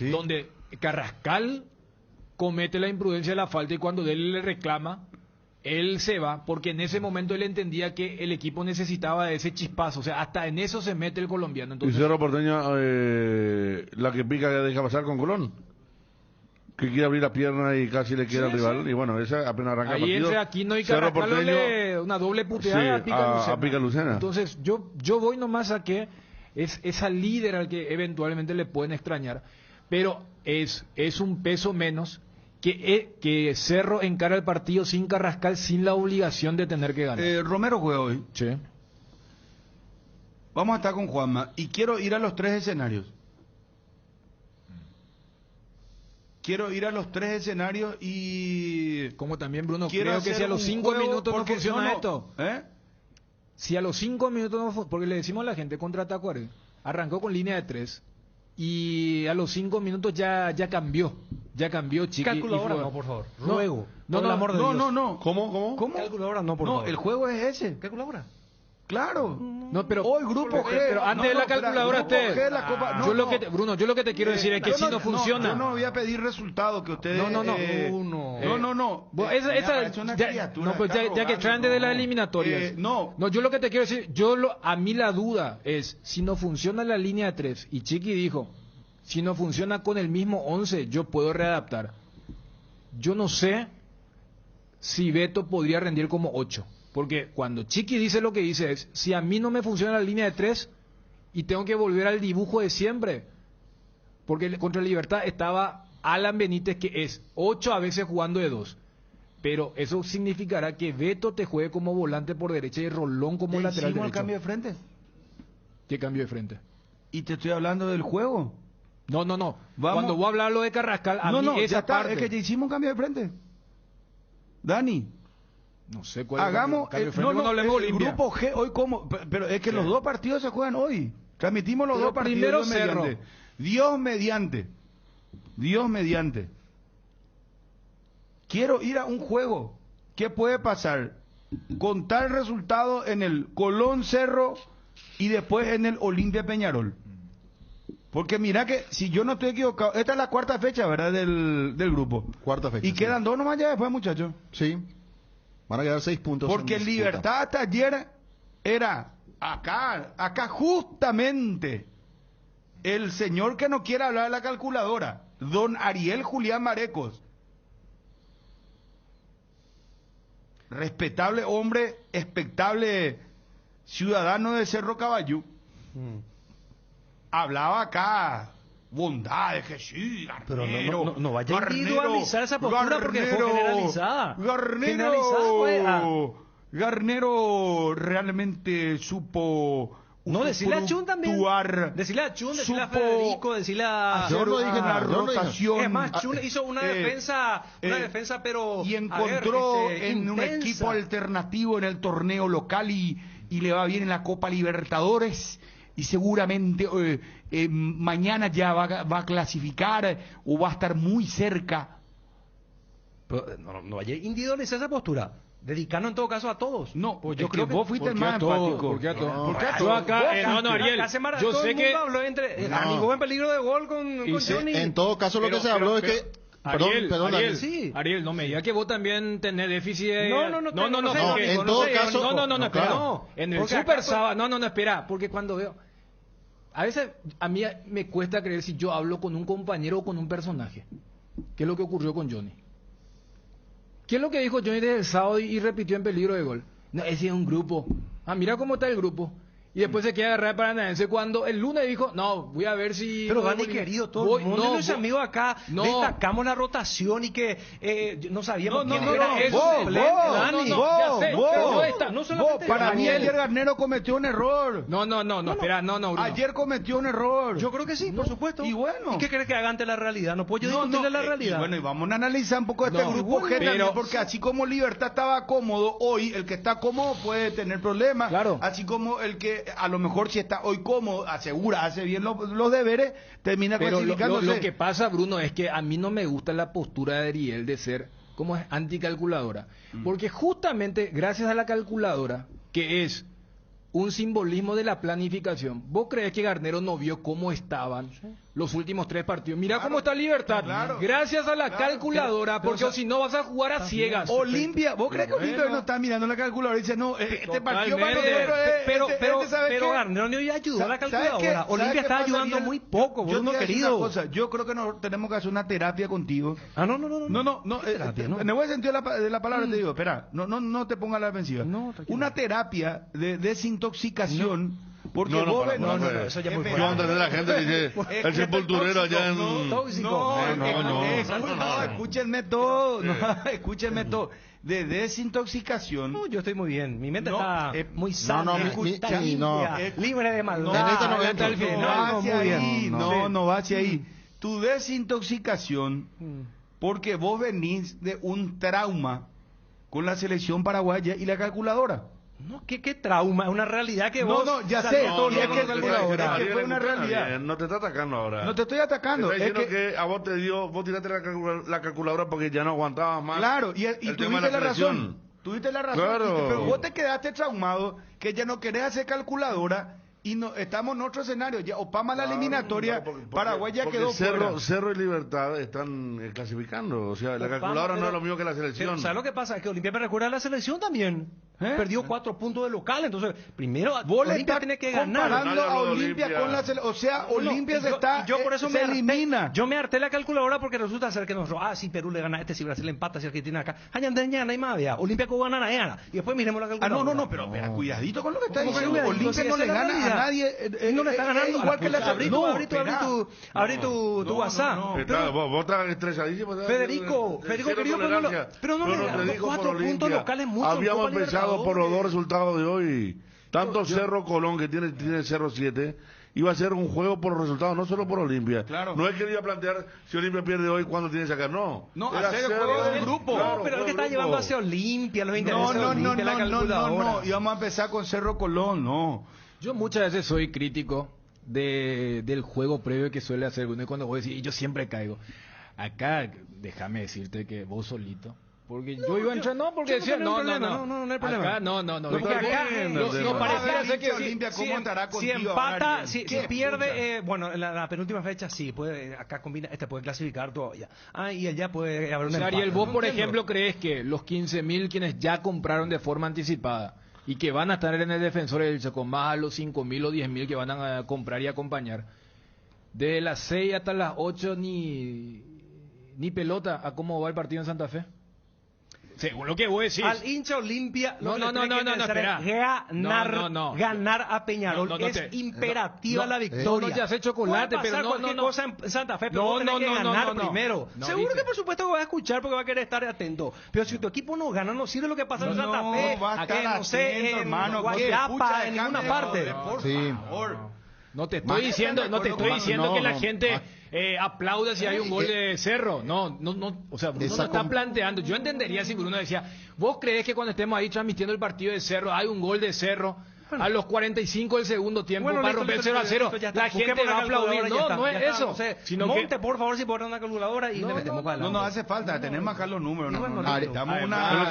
donde Carrascal comete la imprudencia de la falta y cuando él le reclama, él se va, porque en ese momento él entendía que el equipo necesitaba de ese chispazo, o sea, hasta en eso se mete el colombiano. Entonces, y Cerro Porteño, la que pica que deja pasar con Colón, que quiere abrir la pierna y casi le queda al rival, y bueno, esa apenas arranca el partido. Entre Aquino y Carrascal una doble puteada a Pica Lucena. Entonces yo voy nomás a que es esa líder al que eventualmente le pueden extrañar, pero es un peso menos que Cerro encara el partido sin Carrascal, sin la obligación de tener que ganar. Romero juega hoy. Sí. Vamos a estar con Juanma y quiero ir a los 3 escenarios. Y... Como también, Bruno, creo que si a los 5 minutos no funciona esto. Si a los 5 minutos no funciona, porque le decimos a la gente contra Tacuare, arrancó con línea de 3 y a los 5 minutos ya cambió. Chiqui. Calculadora no, por favor. Ruego. No. ¿Cómo? Calculadora no, por favor. No, el juego es ese. Calculadora. Claro. No, pero hoy grupo G. Pero antes de la calculadora Bruno, yo lo que te quiero decir es que si no funciona. Yo no voy a pedir resultados que ustedes. No. Ya que traen desde las eliminatorias. Yo lo que te quiero decir, a mí la duda es si no funciona la línea 3 y Chiqui dijo, si no funciona con el mismo 11, yo puedo readaptar. Yo no sé si Beto podría rendir como 8. Porque cuando Chiqui dice lo que dice es, si a mí no me funciona la línea de 3 y tengo que volver al dibujo de siempre, porque contra Libertad estaba Alan Benítez, que es 8 a veces jugando de 2, pero eso significará que Beto te juegue como volante por derecha y Rolón como lateral derecho. ¿El cambio de frente? ¿Qué cambio de frente? Y te estoy hablando del juego. No. Cuando voy a hablar lo de Carrascal, esa parte... Es que ya hicimos un cambio de frente. Dani. No sé cuál hagamos es el grupo G hoy como, pero es que los 2 partidos se juegan hoy. Transmitimos los 2 partidos. Primero Cerro. Dios mediante. Quiero ir a un juego. ¿Qué puede pasar? Con tal resultado en el Colón Cerro y después en el Olimpia Peñarol. Porque mira que, si yo no estoy equivocado, esta es la 4ª fecha, ¿verdad? Del grupo. 4ª fecha. Y quedan 2 nomás ya después, muchachos. Sí. Van a quedar 6 puntos. Porque Libertad hasta ayer era acá justamente el señor que no quiere hablar de la calculadora, don Ariel Julián Marecos. Respetable hombre, expectable ciudadano de Cerro Caballú. Hablaba acá bondades, que sí, Garnero. Pero no vaya a Garnero, individualizar esa postura porque fue Garnero, generalizada. Garnero, Generalizada fue, Garnero realmente supo... No, decirle a Chun también. Decirle a Chun, decirle a Federico, decirle a... Yo no dije una rotación. Es más, Chun hizo una defensa, pero... Y encontró en un intensa. equipo alternativo en el torneo local y le va bien en la Copa Libertadores. Y seguramente mañana ya va a clasificar o va a estar muy cerca. Pero, no vaya a individualizar esa postura. Dedicarnos en todo caso a todos. No, pues yo creo que vos fuiste el más empático. ¿Por qué a todos? ¿Por qué a Yo todos? acá, Ariel, yo sé que... habló entre amigo en peligro de gol con Johnny. En todo caso, lo que se habló es que... Ariel, no me digas que vos también tenés déficit de... No, en todo caso... No, en el Super Sábado... No, espera, porque cuando veo... A veces a mí me cuesta creer si yo hablo con un compañero o con un personaje. ¿Qué es lo que ocurrió con Johnny? ¿Qué es lo que dijo Johnny desde el sábado y repitió en peligro de gol? No, ese es un grupo. Mira cómo está el grupo. Y después se queda agarrar para Paranaense cuando el lunes dijo, no, voy a ver si... Pero Dani, querido, todo el mundo, los amigos acá, destacamos la rotación y que no sabíamos quién era el suplente, Dani. Para mí ayer Garnero cometió un error. No, espera, Bruno. Ayer cometió un error. Yo creo que sí, por supuesto. Y bueno. ¿Y qué crees que haga ante la realidad? No puedo yo discutirle la realidad. Y bueno, y vamos a analizar un poco este grupo G también, porque así como Libertad estaba cómodo hoy, el que está cómodo puede tener problemas. Claro. Así como el que a lo mejor si está hoy cómodo, asegura, hace bien los deberes, termina clasificándose. Lo que pasa, Bruno, es que a mí no me gusta la postura de Ariel de ser, como es, anticalculadora. Porque justamente gracias a la calculadora, que es un simbolismo de la planificación, ¿vos crees que Garnero no vio cómo estaban los últimos 3 partidos? Mira cómo está Libertad. Gracias a la calculadora, porque si no vas a jugar a ciegas. Olimpia, ¿vos crees que Olimpia no está mirando la calculadora y dice, no, este partido para pero Garnero no ayudó a la calculadora. Olimpia está ayudando muy poco, Bruno querido. Yo creo que tenemos que hacer una terapia contigo. No. En el buen sentido de la palabra te digo, espera, no te pongas a la defensiva. Una terapia de desintoxicación. Porque eso ya muy fuerte. Yo antes de la gente dice el sepulturero allá en... No, escúchenme todo, escúchenme todo. De desintoxicación. No, yo estoy muy bien. Mi mente está muy sana, libre de maldad. No va hacia ahí. Tu desintoxicación, porque vos venís de un trauma con la selección paraguaya y la calculadora. No, ¿qué trauma? Es una realidad que vos... ya sé. Es que fue una realidad. No te está atacando ahora. No te estoy atacando. Te está diciendo que a vos te dio... Vos tiraste la calculadora porque ya no aguantabas más. Claro, y tuviste la razón. Tuviste la razón. Claro. Pero vos te quedaste traumado que ya no querés hacer calculadora y estamos en otro escenario. Ya Opama la eliminatoria, Paraguay ya quedó fuera. Cerro y Libertad están clasificando. O sea, la calculadora no es lo mismo que la selección. ¿Sabes lo que pasa? Es que Olimpia me recuerda a la selección también. Perdió 4 puntos de local. Entonces, primero Olimpia tiene que ganar. Comparando a Olimpia con la selección. O sea, Olimpia se elimina. Yo me harté la calculadora porque resulta ser que si Perú le gana a si Brasil empata, si Argentina acá. Olimpia con gana. Y después miremos la calculadora. No, pero cuidadito con lo que está diciendo. Olimpia no le gana a nadie. No le está ganando. Igual que la abrí tu WhatsApp. Vos estás estresadísimo. Federico, querido, pero no le digo 4 puntos locales mucho. Habíamos empezado por los 2 resultados de hoy. Tanto Cerro Colón, que tiene 0-7, iba a ser un juego por los resultados, no solo por Olimpia. Claro. No es que iba a plantear si Olimpia pierde hoy, cuándo tiene que sacar. No, hacer el juego del grupo. No, pero el que está llevando hacia Olimpia, los intereses de Olimpia, la calculadora. No, y vamos a empezar con Cerro Colón, no. Yo muchas veces soy crítico del juego previo que suele hacer uno, y cuando voy a decir, y yo siempre caigo. Acá, déjame decirte que vos solito, porque yo iba a entrar, porque decía, no hay problema. Acá, no. Porque acá, no pareciera ser que Olimpia, ¿cómo estará contigo? Si empata, si pierde, en la penúltima fecha, sí, acá combina, puede clasificar todavía. Y allá puede haber un empate. Ariel, vos, por ejemplo, ¿crees que los 15.000 quienes ya compraron de forma anticipada y que van a estar en el Defensor del Chaco, más a los 5.000 o 10.000 que van a comprar y acompañar, de las 6 hasta las 8 ni pelota a cómo va el partido en Santa Fe? según lo que vos decís. Al hincha Olimpia No, espera. Ganar a Peñarol es imperativa la victoria. No, ya sé chocolate, puede pasar pero cualquier cosa en Santa Fe, pero vos tenés que ganar primero. Seguro que por supuesto vas a escuchar porque va a querer estar atento. Pero si tu equipo no gana, no sirve lo que pasa en Santa Fe. Va a estar no sé, en hermano, Guayapa, en ninguna parte. Por favor. No te estoy diciendo que la gente aplauda si hay un gol de Cerro. No, o sea, Bruno no está planteando. Yo entendería si Bruno decía, ¿vos crees que cuando estemos ahí transmitiendo el partido de Cerro hay un gol de Cerro? Bueno, a los 45 del segundo tiempo para romper 0-0, la gente va a aplaudir. No es eso. Sino que, por favor, si ponen una calculadora y le metemos para adelante. No hace falta, tenemos acá los números. Estamos una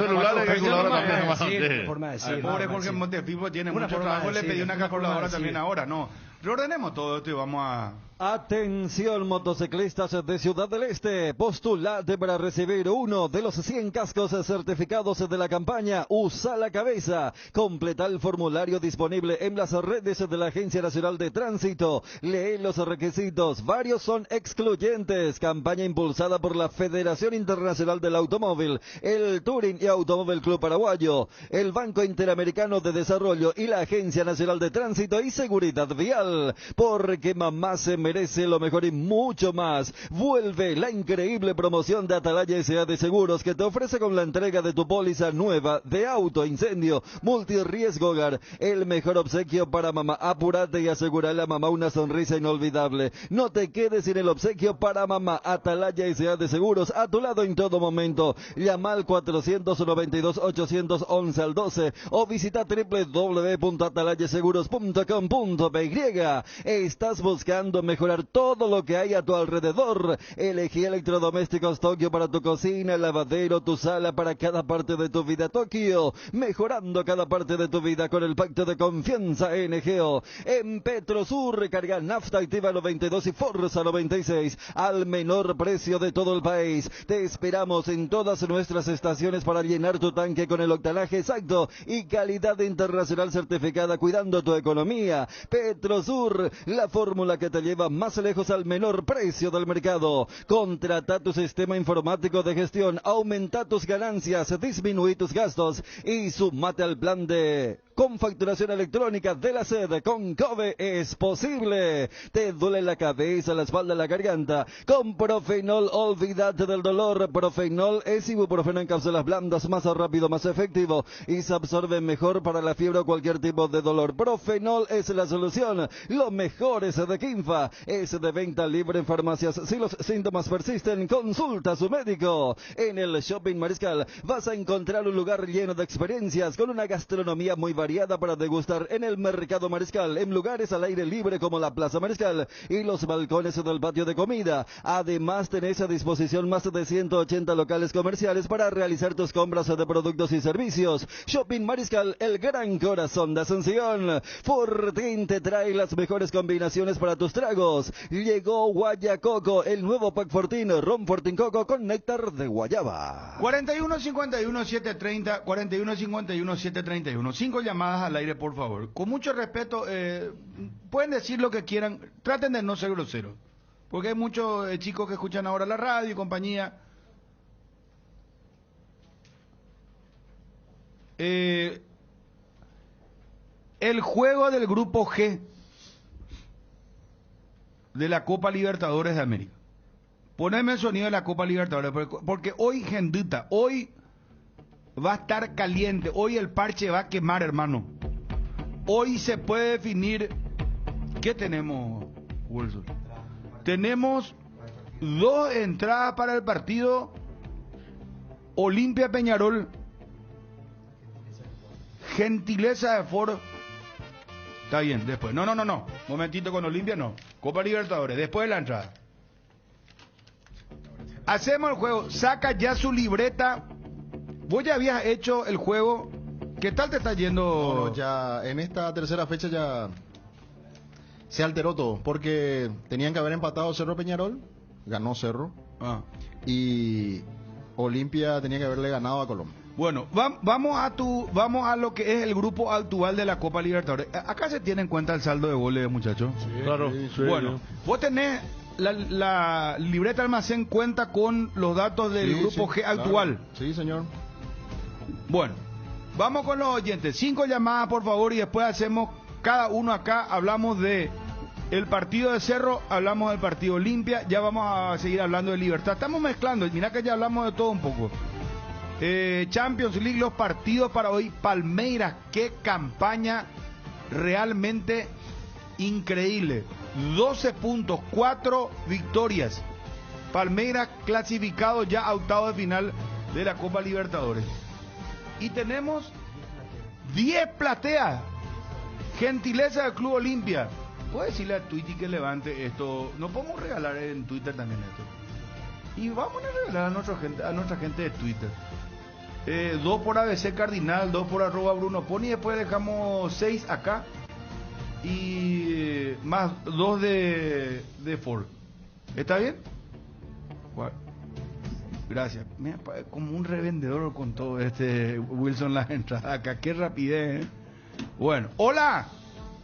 forma de decir. Pobre Jorge Montefipo tiene mucho trabajo, le pedí una calculadora también ahora. No, reordenemos todo esto y vamos a... Atención motociclistas de Ciudad del Este, postulate para recibir uno de los 100 cascos certificados de la campaña Usa la Cabeza. Completa el formulario disponible en las redes de la Agencia Nacional de Tránsito. Lee los requisitos, varios son excluyentes. Campaña impulsada por la Federación Internacional del Automóvil, el Touring y Automóvil Club Paraguayo, el Banco Interamericano de Desarrollo y la Agencia Nacional de Tránsito y Seguridad Vial. Porque mamá se merece lo mejor y mucho más. Vuelve la increíble promoción de Atalaya S.A. de Seguros que te ofrece con la entrega de tu póliza nueva de auto, incendio, multirriesgo hogar. El mejor obsequio para mamá. Apúrate y asegurale a mamá una sonrisa inolvidable. No te quedes sin el obsequio para mamá. Atalaya S.A. de Seguros, a tu lado en todo momento. Llama al 492-811 al 12 o visita www.atalayaseguros.com.py. ¿Estás buscando mejorar todo lo que hay a tu alrededor? Elegí Electrodomésticos Tokio para tu cocina, lavadero, tu sala, para cada parte de tu vida. Tokio, mejorando cada parte de tu vida con el pacto de confianza NGO. En Petrosur, recarga nafta activa 92 y Forza 96 al menor precio de todo el país. Te esperamos en todas nuestras estaciones para llenar tu tanque con el octanaje exacto y calidad internacional certificada, cuidando tu economía. Petrosur, la fórmula que te lleva más lejos al menor precio del mercado. Contrata tu sistema informático de gestión, aumenta tus ganancias, disminuye tus gastos y sumate al plan de con facturación electrónica de la sede. Con Cove es posible. ¿Te duele la cabeza, la espalda, la garganta? Con Profenol, olvídate del dolor. Profenol es ibuprofeno en cápsulas blandas, más rápido, más efectivo y se absorbe mejor para la fiebre o cualquier tipo de dolor. Profenol es la solución. Lo mejor es de Kinfa. Es de venta libre en farmacias. Si los síntomas persisten, consulta a su médico. En el Shopping Mariscal vas a encontrar un lugar lleno de experiencias con una gastronomía muy variada para degustar en el Mercado Mariscal, en lugares al aire libre como la Plaza Mariscal y los balcones del patio de comida. Además, tenés a disposición más de 180 locales comerciales para realizar tus compras de productos y servicios. Shopping Mariscal, el gran corazón de Asunción. Fortín te trae las mejores combinaciones para tus tragos. Llegó Guayacoco, el nuevo pack Fortín, ron Fortín Coco con néctar de guayaba. 41-51-730, 41-51-731. 5 llamadas al aire, por favor. Con mucho respeto, pueden decir lo que quieran, traten de no ser groseros, porque hay muchos chicos que escuchan ahora la radio y compañía. El juego del grupo G de la Copa Libertadores de América. Poneme el sonido de la Copa Libertadores, porque hoy, gendita, hoy va a estar caliente, hoy el parche va a quemar, hermano. Hoy se puede definir. ¿Qué tenemos, Wilson? Tenemos 2 entradas para el partido Olimpia Peñarol. Gentileza de Foro. Está bien, después. No. Momentito, con Olimpia no. Copa Libertadores, después de la entrada. Hacemos el juego. Saca ya su libreta. Vos ya habías hecho el juego. ¿Qué tal te está yendo? No, ya en esta tercera fecha ya se alteró todo, porque tenían que haber empatado Cerro Peñarol, ganó Cerro, y Olimpia tenía que haberle ganado a Colombia. Bueno, vamos a lo que es el grupo actual de la Copa Libertadores. Acá se tiene en cuenta el saldo de goles, muchachos. Sí, claro. Sí. Bueno, vos tenés la libreta almacén, cuenta con los datos del grupo G actual. Claro. Sí, señor. Bueno, vamos con los oyentes. 5 llamadas, por favor, y después hacemos cada uno acá. Hablamos de el partido de Cerro, hablamos del partido Olimpia. Ya vamos a seguir hablando de Libertad. Estamos mezclando, mirá que ya hablamos de todo un poco. Champions League, los partidos para hoy. Palmeiras, qué campaña realmente increíble. 12 puntos, 4 victorias. Palmeiras clasificado ya a octavos de final de la Copa Libertadores. Y tenemos 10 plateas. Gentileza del Club Olimpia. ¿Puedo decirle a Twitty que levante esto? ¿No podemos regalar en Twitter también esto? Y vamos a regalar a nuestra gente de Twitter. 2 por ABC Cardinal, 2 por @Bruno Pony, y después dejamos 6 acá. Y más 2 de Ford. ¿Está bien? Bueno, gracias. Mira, como un revendedor con todo Wilson las entradas acá. Qué rapidez, ¿eh? Bueno, hola.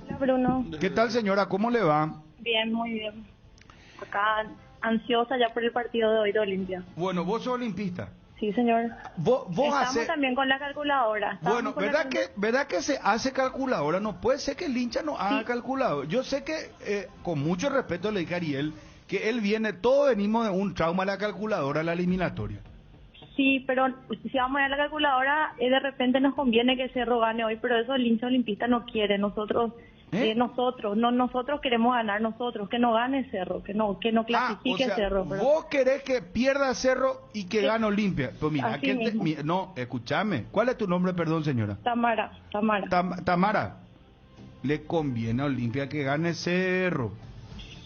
Hola, Bruno. ¿Qué tal, señora? ¿Cómo le va? Bien, muy bien. Acá ansiosa ya por el partido de hoy de Olimpia. Bueno, vos sos olimpista. Sí, señor. Vos Estamos también con la calculadora. Bueno, ¿verdad que se hace calculadora? No puede ser que el hincha no haga calculadora. Yo sé que, con mucho respeto le dije a Ariel, que él viene, todos venimos de un trauma a la calculadora, a la eliminatoria. Sí, pero si vamos a ir a la calculadora, de repente nos conviene que Cerro gane hoy, pero eso el hincha olimpista no quiere. Nosotros queremos ganar, que no gane Cerro, que no clasifique Cerro. Pero... Vos querés que pierda Cerro y que gane Olimpia. Pues mira, no, escúchame. ¿Cuál es tu nombre, perdón, señora? Tamara. Tamara, le conviene a Olimpia que gane Cerro.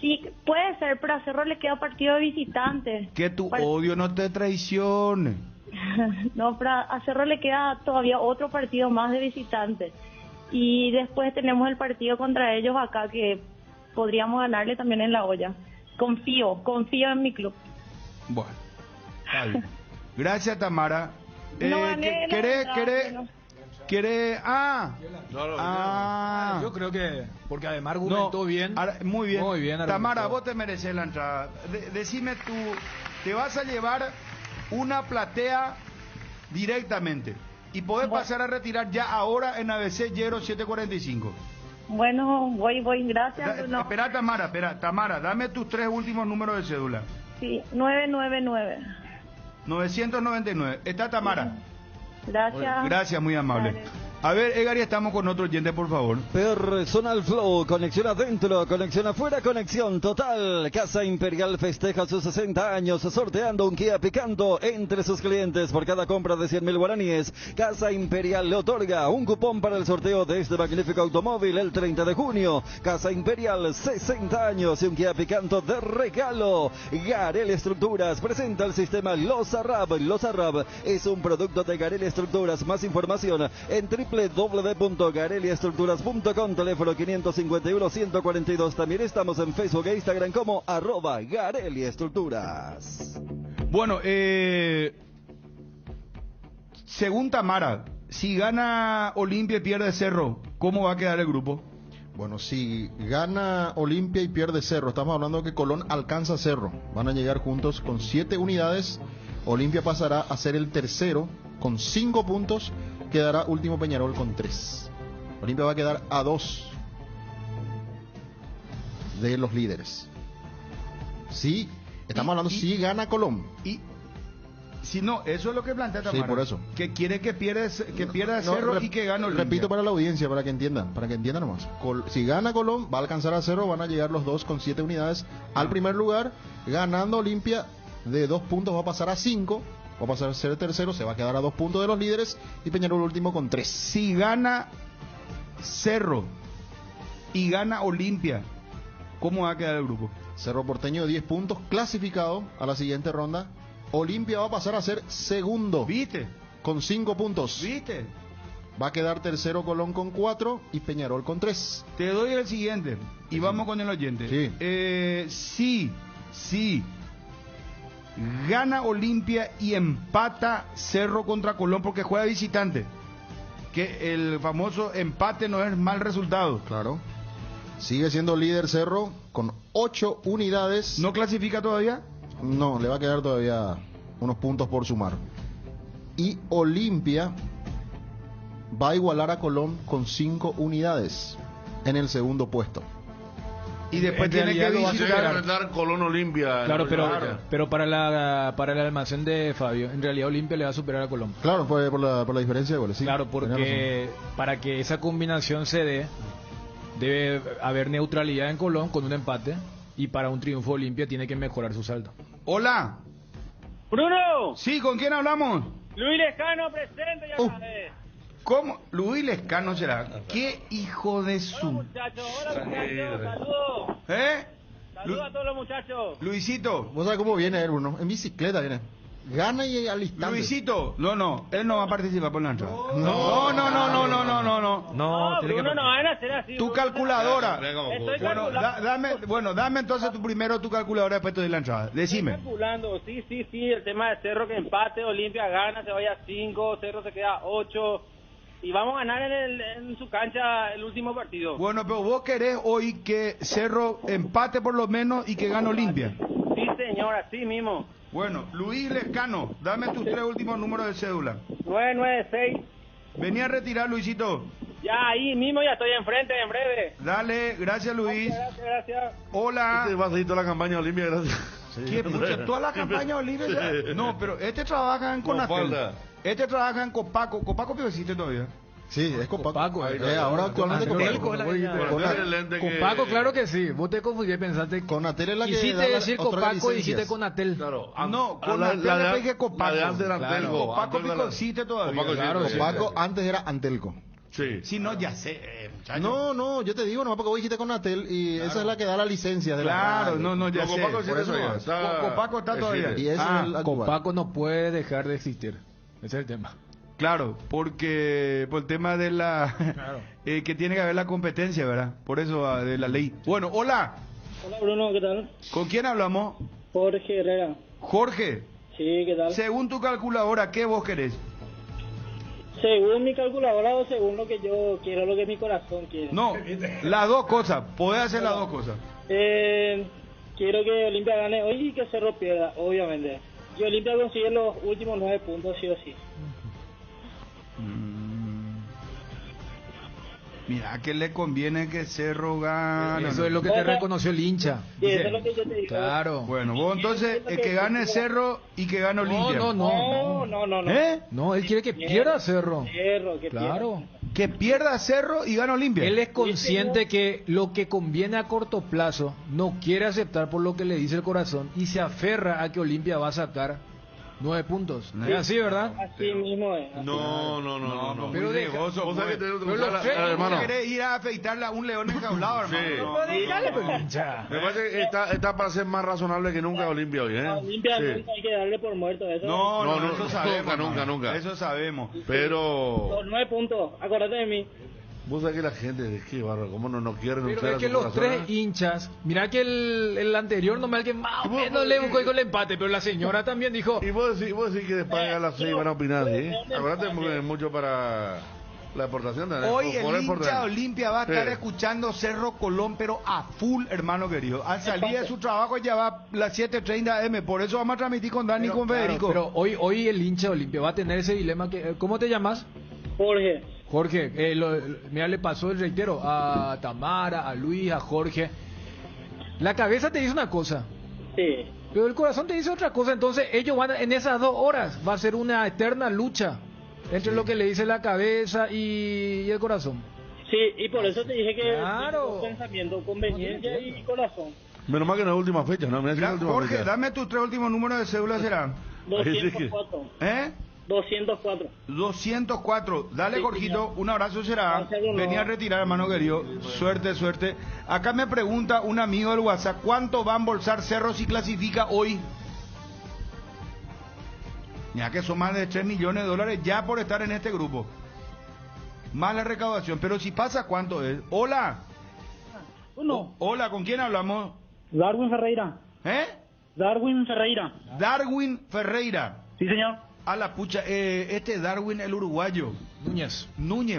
Sí, puede ser, pero a Cerro le queda partido de visitante. Que tu odio no te traicione. No, pero a Cerro le queda todavía otro partido más de visitante. Y después tenemos el partido contra ellos acá, que podríamos ganarle también en la olla. Confío en mi club. Bueno, está bien. Gracias, Tamara. Yo creo que, porque además argumentó bien. Muy bien. Argumentó. Tamara, vos te mereces la entrada. Decime tú, te vas a llevar una platea directamente. Y podés pasar a retirar ya ahora en ABC Yero 745. Bueno, voy, gracias. Espera, Tamara, dame tus 3 últimos números de cédula. Sí, 999. 999. Está Tamara. Gracias. Gracias, muy amable. Dale. A ver, Edgar, estamos con otro oyente, por favor. Personal Flow, conexión adentro, conexión afuera, conexión total. Casa Imperial festeja sus 60 años sorteando un Kia Picanto entre sus clientes por cada compra de 100.000 guaraníes. Casa Imperial le otorga un cupón para el sorteo de este magnífico automóvil el 30 de junio. Casa Imperial, 60 años y un Kia Picanto de regalo. Garel Estructuras presenta el sistema Los Arrab. Los Arrab es un producto de Garel Estructuras. Más información en www.gareliestructuras.com, teléfono 551-142. También estamos en Facebook e Instagram como @gareliestructuras. Bueno, según Tamara, si gana Olimpia y pierde Cerro, ¿cómo va a quedar el grupo? Bueno, si gana Olimpia y pierde Cerro, estamos hablando que Colón alcanza Cerro. Van a llegar juntos con 7 unidades. Olimpia pasará a ser el tercero con 5 puntos. Quedará último Peñarol con 3. Olimpia va a quedar a 2 de los líderes. Sí, estamos hablando si gana Colón. Y si no, eso es lo que plantea Tamara. Sí, por eso. Que quiere que pierda Cerro y que gane Olimpia. Repito para la audiencia, para que entiendan nomás. Si gana Colón, va a alcanzar a Cerro, van a llegar los dos con 7 unidades al primer lugar. Ganando Olimpia, de 2 puntos va a pasar a 5. Va a pasar a ser tercero, se va a quedar a 2 puntos de los líderes y Peñarol último con 3. Si gana Cerro y gana Olimpia, ¿cómo va a quedar el grupo? Cerro Porteño 10 puntos, clasificado a la siguiente ronda. Olimpia va a pasar a ser segundo. ¿Viste? Con 5 puntos. ¿Viste? Va a quedar tercero Colón con 4 y Peñarol con 3. Te doy el siguiente y vamos con el oyente. Sí. Sí. Gana Olimpia y empata Cerro contra Colón porque juega visitante. Que el famoso empate no es mal resultado. Claro. Sigue siendo líder Cerro con 8 unidades. ¿No clasifica todavía? No, le va a quedar todavía unos puntos por sumar. Y Olimpia va a igualar a Colón con 5 unidades en el segundo puesto. Y después tiene que visitar Colón Olimpia. Claro, pero para el almacén de Fabio, en realidad Olimpia le va a superar a Colón. Claro, por la diferencia de goles, sí. Claro, porque para que esa combinación se dé, debe haber neutralidad en Colón con un empate, y para un triunfo Olimpia tiene que mejorar su saldo. Hola. Bruno. Sí, ¿con quién hablamos? Luis Lescano presente, ya sabes. ¿Cómo? Luis Lescano será. ¿Qué hijo de su? Hola muchachos, saludos. Saludos a todos los muchachos. Luisito. ¿Vos sabés cómo viene él, Bruno? En bicicleta viene. Gana y al instante. Luisito, no, él no va a participar por la entrada. No, Bruno, no van a hacer así. Tu calculadora. Estoy calculando. Dame entonces primero tu calculadora, después te doy la entrada. Decime. Estoy calculando, sí, el tema de Cerro que empate, Olimpia gana, se vaya 5, Cerro se queda 8. Y vamos a ganar en su cancha el último partido. Bueno, pero vos querés hoy que Cerro empate por lo menos y que gane Olimpia. Sí, señor, así mismo. Bueno, Luis Lescano, dame tus 3 últimos números de cédula. 996. Vení a retirar, Luisito. Ya ahí mismo, ya estoy enfrente, en breve. Dale, gracias, Luis. Gracias. Hola. Este va a seguir toda la campaña de Olimpia, gracias. ¿Qué pucha? ¿Toda la campaña de Olimpia? No, pero este trabaja en Conatel. Este trabaja en Copaco. ¿Copaco pero existe todavía? Sí, es Copaco. Ahora actualmente Copaco, claro que sí. Vos te confundís, pensaste. Conatel es la que quisiste decir Copaco y dijiste Conatel. Claro. No, Conatel le dije Copaco. La de antes era Antelco. Copaco pico existe todavía. Copaco antes era Antelco. Sí. Sí, no, ya sé, muchacho. No, yo te digo, nomás porque vos dijiste Conatel y esa es la que da la licencia de la radio. Ya sé. Copaco está todavía. Y Copaco no puede dejar de existir. Ese es el tema. Claro, porque por el tema de la que tiene que haber la competencia, ¿verdad? Por eso de la ley. Bueno, hola. Hola Bruno, ¿qué tal? ¿Con quién hablamos? Jorge Herrera. Jorge. Sí, ¿qué tal? Según tu calculadora, ¿qué vos querés? Según mi calculadora o según lo que yo quiero, lo que mi corazón quiere. No, las dos cosas. Podés hacer las dos cosas. Quiero que Olimpia gane hoy y que Cerro pierda, obviamente. Y Olimpia consigue los últimos 9 puntos, sí o sí. Mira, que le conviene que Cerro gane. Eso es lo que te reconoció el hincha. Sí, eso es lo que yo te digo. Claro. Bueno, vos entonces que gane Cerro y que gane Olimpia. No. No, él quiere que pierda Cerro. Claro. Que pierda Cerro y gane Olimpia. Él es consciente que lo que conviene a corto plazo no quiere aceptar por lo que le dice el corazón y se aferra a que Olimpia va a sacar 9 puntos. Sí. Es así, ¿verdad? Así mismo es. No. Pero negocio. Vos hermano. querés ir a afeitarle a un león enjaulado, hermano. Me parece que está para ser más razonable que nunca Olimpia hoy, ¿eh? Olimpia nunca hay que darle por muerto. Eso No, eso sabemos. Nunca. Eso sabemos. Pero... Los 9 puntos, acuérdate de mí. Vos sabés que la gente, qué barro, cómo no quiere renunciar. Pero es que los 3 hinchas, mirá que el anterior nomás que más o menos le buscó con el empate, pero la señora también dijo. Y vos decís que después a las 6 van a opinar, ¿sí? Acuérdate mucho para la deportación. Hoy el hincha Olimpia va a estar escuchando Cerro Colón, pero a full, hermano querido. Al salir de su trabajo ya va las 7:30 AM, por eso vamos a transmitir con Dani y con Federico. Pero hoy el hincha Olimpia va a tener ese dilema que, ¿cómo te llamas? Jorge, mira, le pasó, reitero, a Tamara, a Luis, a Jorge. La cabeza te dice una cosa. Sí. Pero el corazón te dice otra cosa. Entonces ellos van en esas 2 horas. Va a ser una eterna lucha entre lo que le dice la cabeza y el corazón. Sí, y por eso te dije que claro. Pensamiento, conveniencia y corazón. Menos mal que en la última fecha, ¿no? Jorge, dame tus 3 últimos números de cédula, será. 204. 204. 204. Dale, Jorgito, un abrazo será. Venía a retirar, hermano querido. Suerte. Acá me pregunta un amigo del WhatsApp, ¿cuánto va a embolsar Cerro si clasifica hoy? Ya que son más de 3 millones de dólares ya por estar en este grupo. Más la recaudación. Pero si pasa, ¿cuánto es? Hola. Hola, ¿con quién hablamos? Darwin Ferreira. Darwin Ferreira. Sí, señor. A la pucha, Darwin, el uruguayo. Núñez,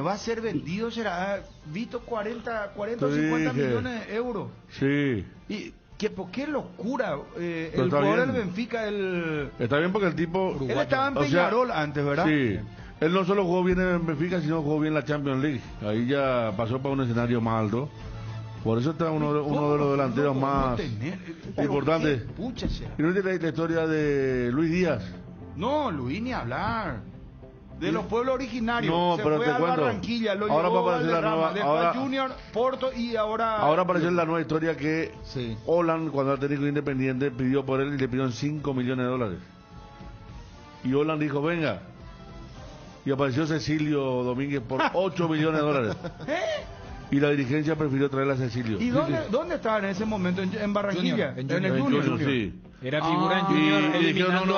va a ser vendido, será visto 40 o 50 millones de euros. Sí. Y qué locura. El está jugador bien. del Benfica, Está bien porque el tipo... él estaba en o sea, Peñarol antes, ¿verdad? Sí. Él no solo jugó bien en Benfica, sino jugó bien en la Champions League. Ahí ya pasó para un escenario más alto. Por eso está uno de los delanteros más importantes. ¿Y no tiene la historia de Luis Díaz? No, Luis ni hablar. De los pueblos originarios. No, se pero fue te a cuento. Barranquilla, lo Ahora llevó va a aparecer la Valderrama, nueva- después ahora- Junior, Porto y ahora... Ahora apareció la nueva historia que Holland, cuando era técnico independiente, pidió por él y le pidieron $5 millones. Y Holland dijo, venga. Y apareció Cecilio Domínguez por $8 millones. Y la dirigencia prefirió traer a Cecilio. ¿Y dónde estaba en ese momento? ¿En Barranquilla? Junior, el Junior. Sí. Era figura en Ah. Junior, Y dijeron, eliminando no,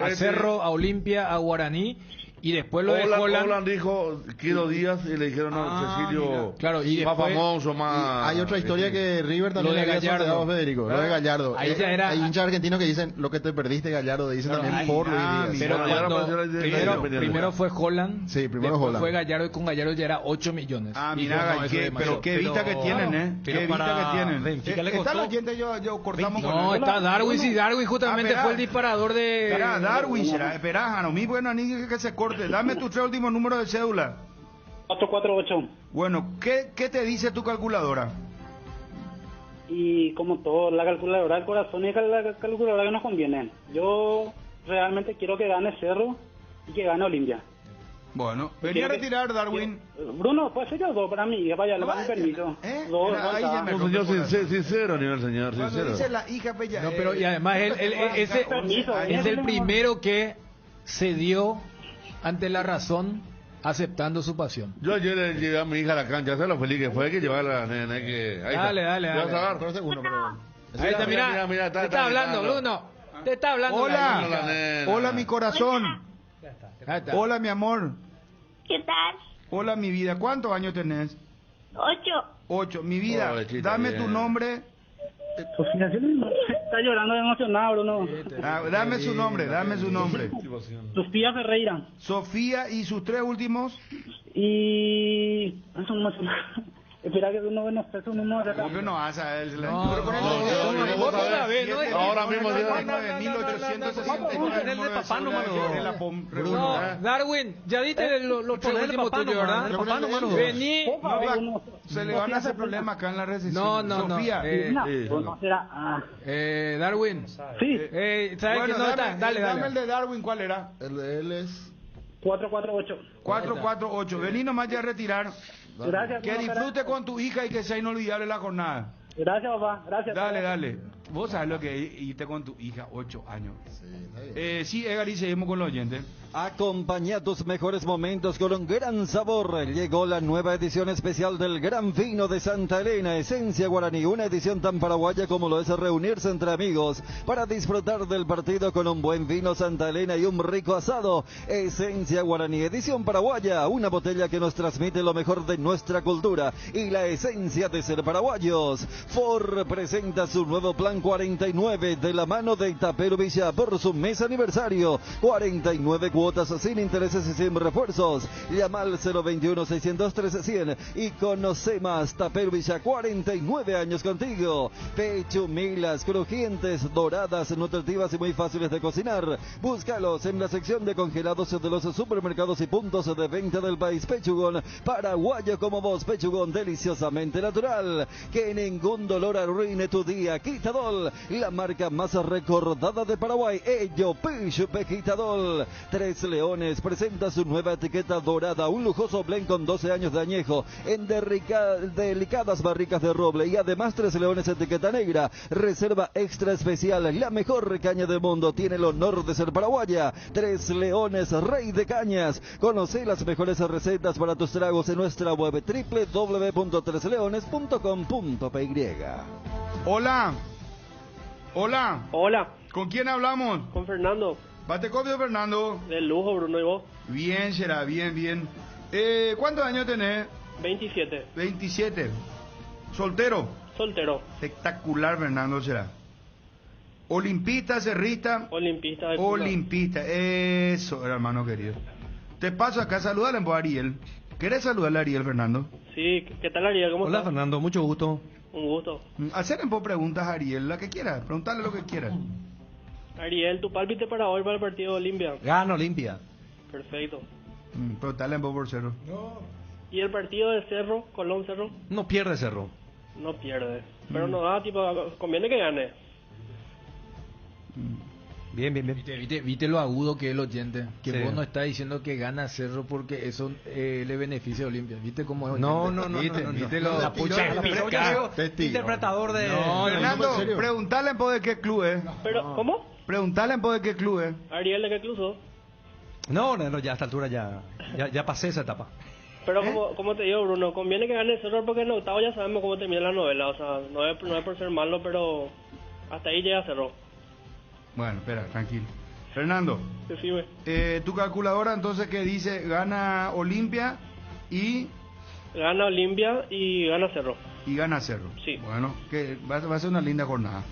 a Cerro, a Olimpia, a Guaraní. Y después lo de Holland dijo, quiero Díaz, y le dijeron, no, Cecilio, mira. Claro, y más después- famoso, más... Hay otra historia que River también Lo de le había Gallardo. sorteado a Federico, lo de Gallardo. Ahí ya era- Hay hinchas argentinos que dicen, lo que te perdiste, Gallardo, dicen Claro, también ahí- por Luis Díaz. Pero Bueno, ya cuando apareció la primero fue Holland, Sí, primero después Holland. fue Gallardo, y con Gallardo ya era 8 millones. Ah, Y mira, dijo, no, eso es demasiado. qué vista que tienen, ¿eh? pero Qué vista para que tienen. Benfica le Está costó la gente, yo cortamos con No, él. está Darwin, y Darwin justamente Ah, fue el disparador de... Espera, Darwin, espera, Janomí, bueno, ni que se corte. Dame tus 3 últimos números de cédula. 448. Bueno, ¿qué te dice tu calculadora? Y como todo, la calculadora del corazón y la calculadora que nos conviene. Yo realmente quiero que gane Cerro y que gane Olimpia. Bueno, venía a retirar, Darwin. Bruno, pues ser dos para mí, vaya, le van a permiso. Dos, Mira, ahí ya me Un señor sincero, nivel señor, Cuando sincero. dice la hija bella. No, pero y además ese es el primero que se dio ante la razón aceptando su pasión. Yo ayer llevé a mi hija a la cancha, ¿sabes lo feliz que fue? Hay que llevarla a la nena, hay que... Ahí Dale, está. dale, ¿Ya vas dale. a ver? Pero segundo, pero... Ahí está, mira, te está hablando, Bruno. Te está hablando. la hija. Hola, hola mi corazón. Ahí está. Hola mi amor. ¿Qué tal? Hola mi vida. ¿Cuántos años tenés? 8. 8. Mi vida, Pobrecita, dame bien. tu nombre. Sofía, está llorando emocionado, Bruno. Dame su nombre, dame su nombre. Sofía Ferreira. Sofía y sus 3 últimos. Y... Eso no me... Espera que uno no sé, uno no... Obvio no vas a él. Ahora mismo No, Darwin, ya diste los 3 últimos tuyos, ¿verdad? Vení. Se le van a hacer problemas acá en la recesión. No. Sofía. Darwin. Sí. ¿Sabes Bueno, quién no está? Dale, dame el dale. de Darwin, ¿cuál era? El de él es... 448. 448. Vení nomás ya a retirar. Gracias. Que Bruno, disfrute con tu hija y que sea inolvidable la jornada. Gracias, papá. Gracias. Dale. Vos sabés lo que es irte con tu hija 8 años. Sí, Edgar, y seguimos con los oyentes. Acompaña tus mejores momentos con un gran sabor. Llegó la nueva edición especial del Gran Vino de Santa Elena, Esencia Guaraní. Una edición tan paraguaya como lo es reunirse entre amigos para disfrutar del partido con un buen vino Santa Elena y un rico asado. Esencia Guaraní, edición paraguaya. Una botella que nos transmite lo mejor de nuestra cultura y la esencia de ser paraguayos. Ford presenta su nuevo plan 49 de la mano de Tapero Villa por su mes aniversario. 49 cuotas sin intereses y sin refuerzos. Llama al 021-603-100 y conoce más. Tapero Villa, 49 años contigo. Pechumilas crujientes, doradas, nutritivas y muy fáciles de cocinar. Búscalos en la sección de congelados de los supermercados y puntos de venta del país. Pechugón, paraguayo como vos. Pechugón, deliciosamente natural. Que ningún dolor arruine tu día. Quitadol, la marca más recordada de Paraguay. Ello, Pichupe Quitadol. Tres Leones presenta su nueva etiqueta dorada, un lujoso blend con 12 años de añejo en delicadas barricas de roble y además Tres Leones etiqueta negra, reserva extra especial, la mejor caña del mundo, tiene el honor de ser paraguaya. Tres Leones, rey de cañas. Conoce las mejores recetas para tus tragos en nuestra web www.tresleones.com.py. Hola. Hola. ¿Con quién hablamos? Con Fernando. Bate copio, Fernando. Del lujo, Bruno, ¿y vos? Bien, será, bien. ¿Cuántos años tenés? 27. 27. ¿Soltero? Soltero. Espectacular, Fernando, será. Olimpista, cerrista. Olimpista. Olimpista. Eso, hermano querido. Te paso acá, saludale a Ariel. ¿Querés saludarle a Ariel, Fernando? Sí, ¿qué tal, Ariel? ¿Cómo Hola, estás? Fernando, mucho gusto. Un gusto. Hacer en preguntas a Ariel, la que quiera, preguntarle lo que quiera. Ariel, ¿tu pálpite para hoy para el partido de Olimpia? Gana Olimpia. Perfecto. Preguntarle en por Cerro. ¿Y el partido de Cerro, Colón Cerro? No pierde Cerro. No pierde. Pero no da, tipo, conviene que gane. Bien. Viste lo agudo que es el oyente. Que Sí. vos no estás diciendo que gana Cerro porque eso le beneficia a Olimpia. ¿Viste cómo es oyente? No. ¿Viste lo... La pucha, interpretador de... Fernando, preguntarle en de qué club es. Pero, ¿cómo? Preguntarle en de qué club es. Ariel, ¿de qué club sos? No, ya a esta altura ya pasé esa etapa. Pero como te digo, Bruno, conviene que gane Cerro porque en octavo ya sabemos cómo termina la novela. O sea, no es por ser malo, pero hasta ahí llega Cerro. Bueno, espera, tranquilo. Fernando, Decime. tu calculadora entonces que dice gana Olimpia y... Gana Olimpia y gana Cerro. Y gana Cerro. Sí. Bueno, que va a ser una linda jornada.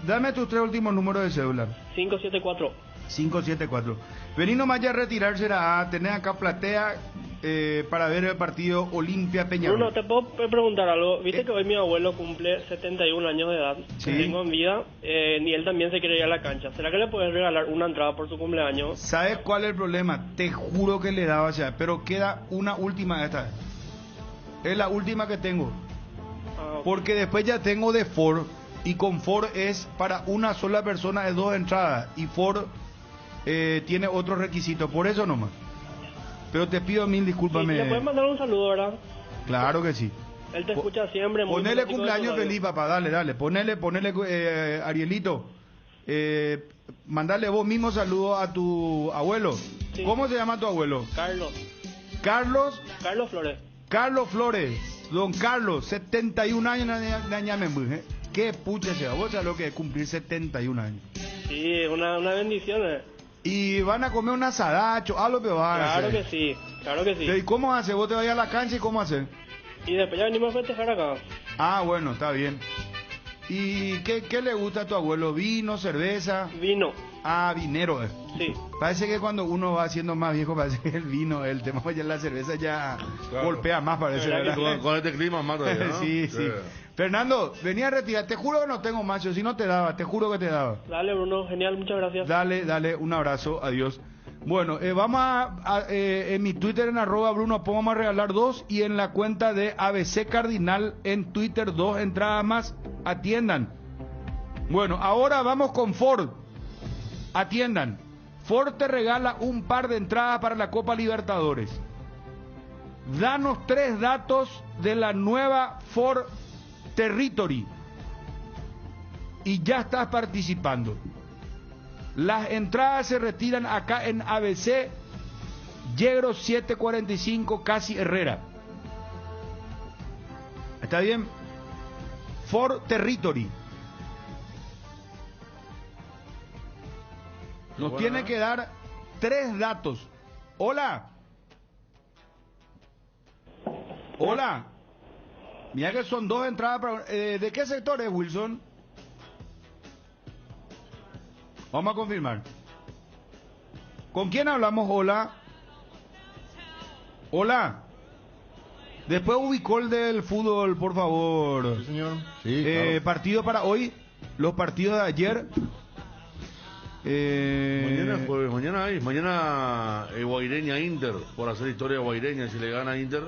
Dame tus 3 últimos números de cédula. 574. 574. Vení nomás ya a retirarse a tener acá platea para ver el partido Olimpia Peñarol. Bruno, ¿te puedo preguntar algo? Viste que hoy mi abuelo cumple 71 años de edad. Sí. Tengo en vida. Y él también se quiere ir a la cancha. ¿Será que le puedes regalar una entrada por su cumpleaños? ¿Sabes cuál es el problema? Te juro que le daba ya, pero queda una última esta vez. Es la última que tengo. Porque después ya tengo de Ford. Y con Ford es para una sola persona de 2 entradas. Y Ford tiene otros requisitos. Por eso nomás. Pero te pido mil disculpas. Sí, ¿le puedes mandar un saludo, verdad? Claro que sí. Él te escucha siempre. Muy Ponele fanático de cumpleaños tu radio. feliz, papá. Dale. Ponele Arielito. Mandale vos mismo saludo a tu abuelo. Sí. ¿Cómo se llama tu abuelo? Carlos Flores. Carlos Flores. Don Carlos, 71 años de Añamembú. Qué pucha sea. Vos sabés lo que es cumplir 71 años. Sí, una bendición. Y van a comer un asadacho, algo que van a hacer. Claro que sí. ¿Y cómo hace? ¿Vos te vas a la cancha y cómo hace? Y después ya venimos a festejar acá. Ah, bueno, está bien. ¿Y qué le gusta a tu abuelo? ¿Vino, cerveza? Vino. Ah, vinero. Sí. Parece que cuando uno va siendo más viejo, parece que el vino, el tema ya la cerveza ya golpea más, parece. ¿Verdad? Con este clima más todavía, ¿no? Sí. Fernando, venía a retirar. Te juro que no tengo macho. Si no te daba, te juro que te daba. Dale, Bruno. Genial, muchas gracias. Dale, un abrazo. Adiós. Bueno, vamos en mi Twitter en @Bruno Pon vamos a regalar 2 y en la cuenta de ABC Cardinal en Twitter 2 entradas más. Atiendan. Bueno, ahora vamos con Ford. Atiendan. Ford te regala un par de entradas para la Copa Libertadores. Danos 3 datos de la nueva Ford Territory. Y ya estás participando. Las entradas se retiran acá en ABC Yegro 745 Casi Herrera. ¿Está bien? Ford Territory. Nos tiene que dar 3 datos. Hola. Mira que son 2 entradas para... ¿de qué sector es, Wilson? Vamos a confirmar. ¿Con quién hablamos? Hola. Después ubicó el del fútbol, por favor. Sí, señor. Sí, claro. Partido para hoy. Los partidos de ayer. Mañana jueves, mañana Guaireña Inter, por hacer historia Guaireña, si le gana Inter,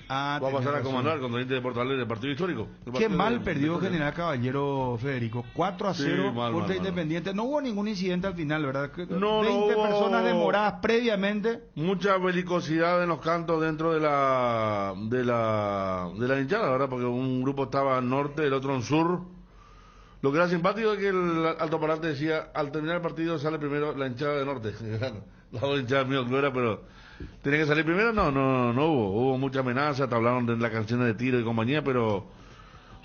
va a pasar a comandar contra Inter de Porto Alegre el partido histórico. Qué mal perdió General Caballero, Federico. 4-0 Sí, mal, contra mal. Independiente. No hubo ningún incidente al final, ¿verdad? No, 20 hubo personas demoradas previamente. Mucha belicosidad en los cantos dentro de la hinchada, ¿verdad? Porque un grupo estaba en norte, el otro en sur. Lo que era simpático es que el altoparlante decía, al terminar el partido sale primero la hinchada de norte. Las 2 hinchadas mío gloria, pero ¿tiene que salir primero? No hubo mucha amenaza, te hablaron de las canciones de tiro y compañía, pero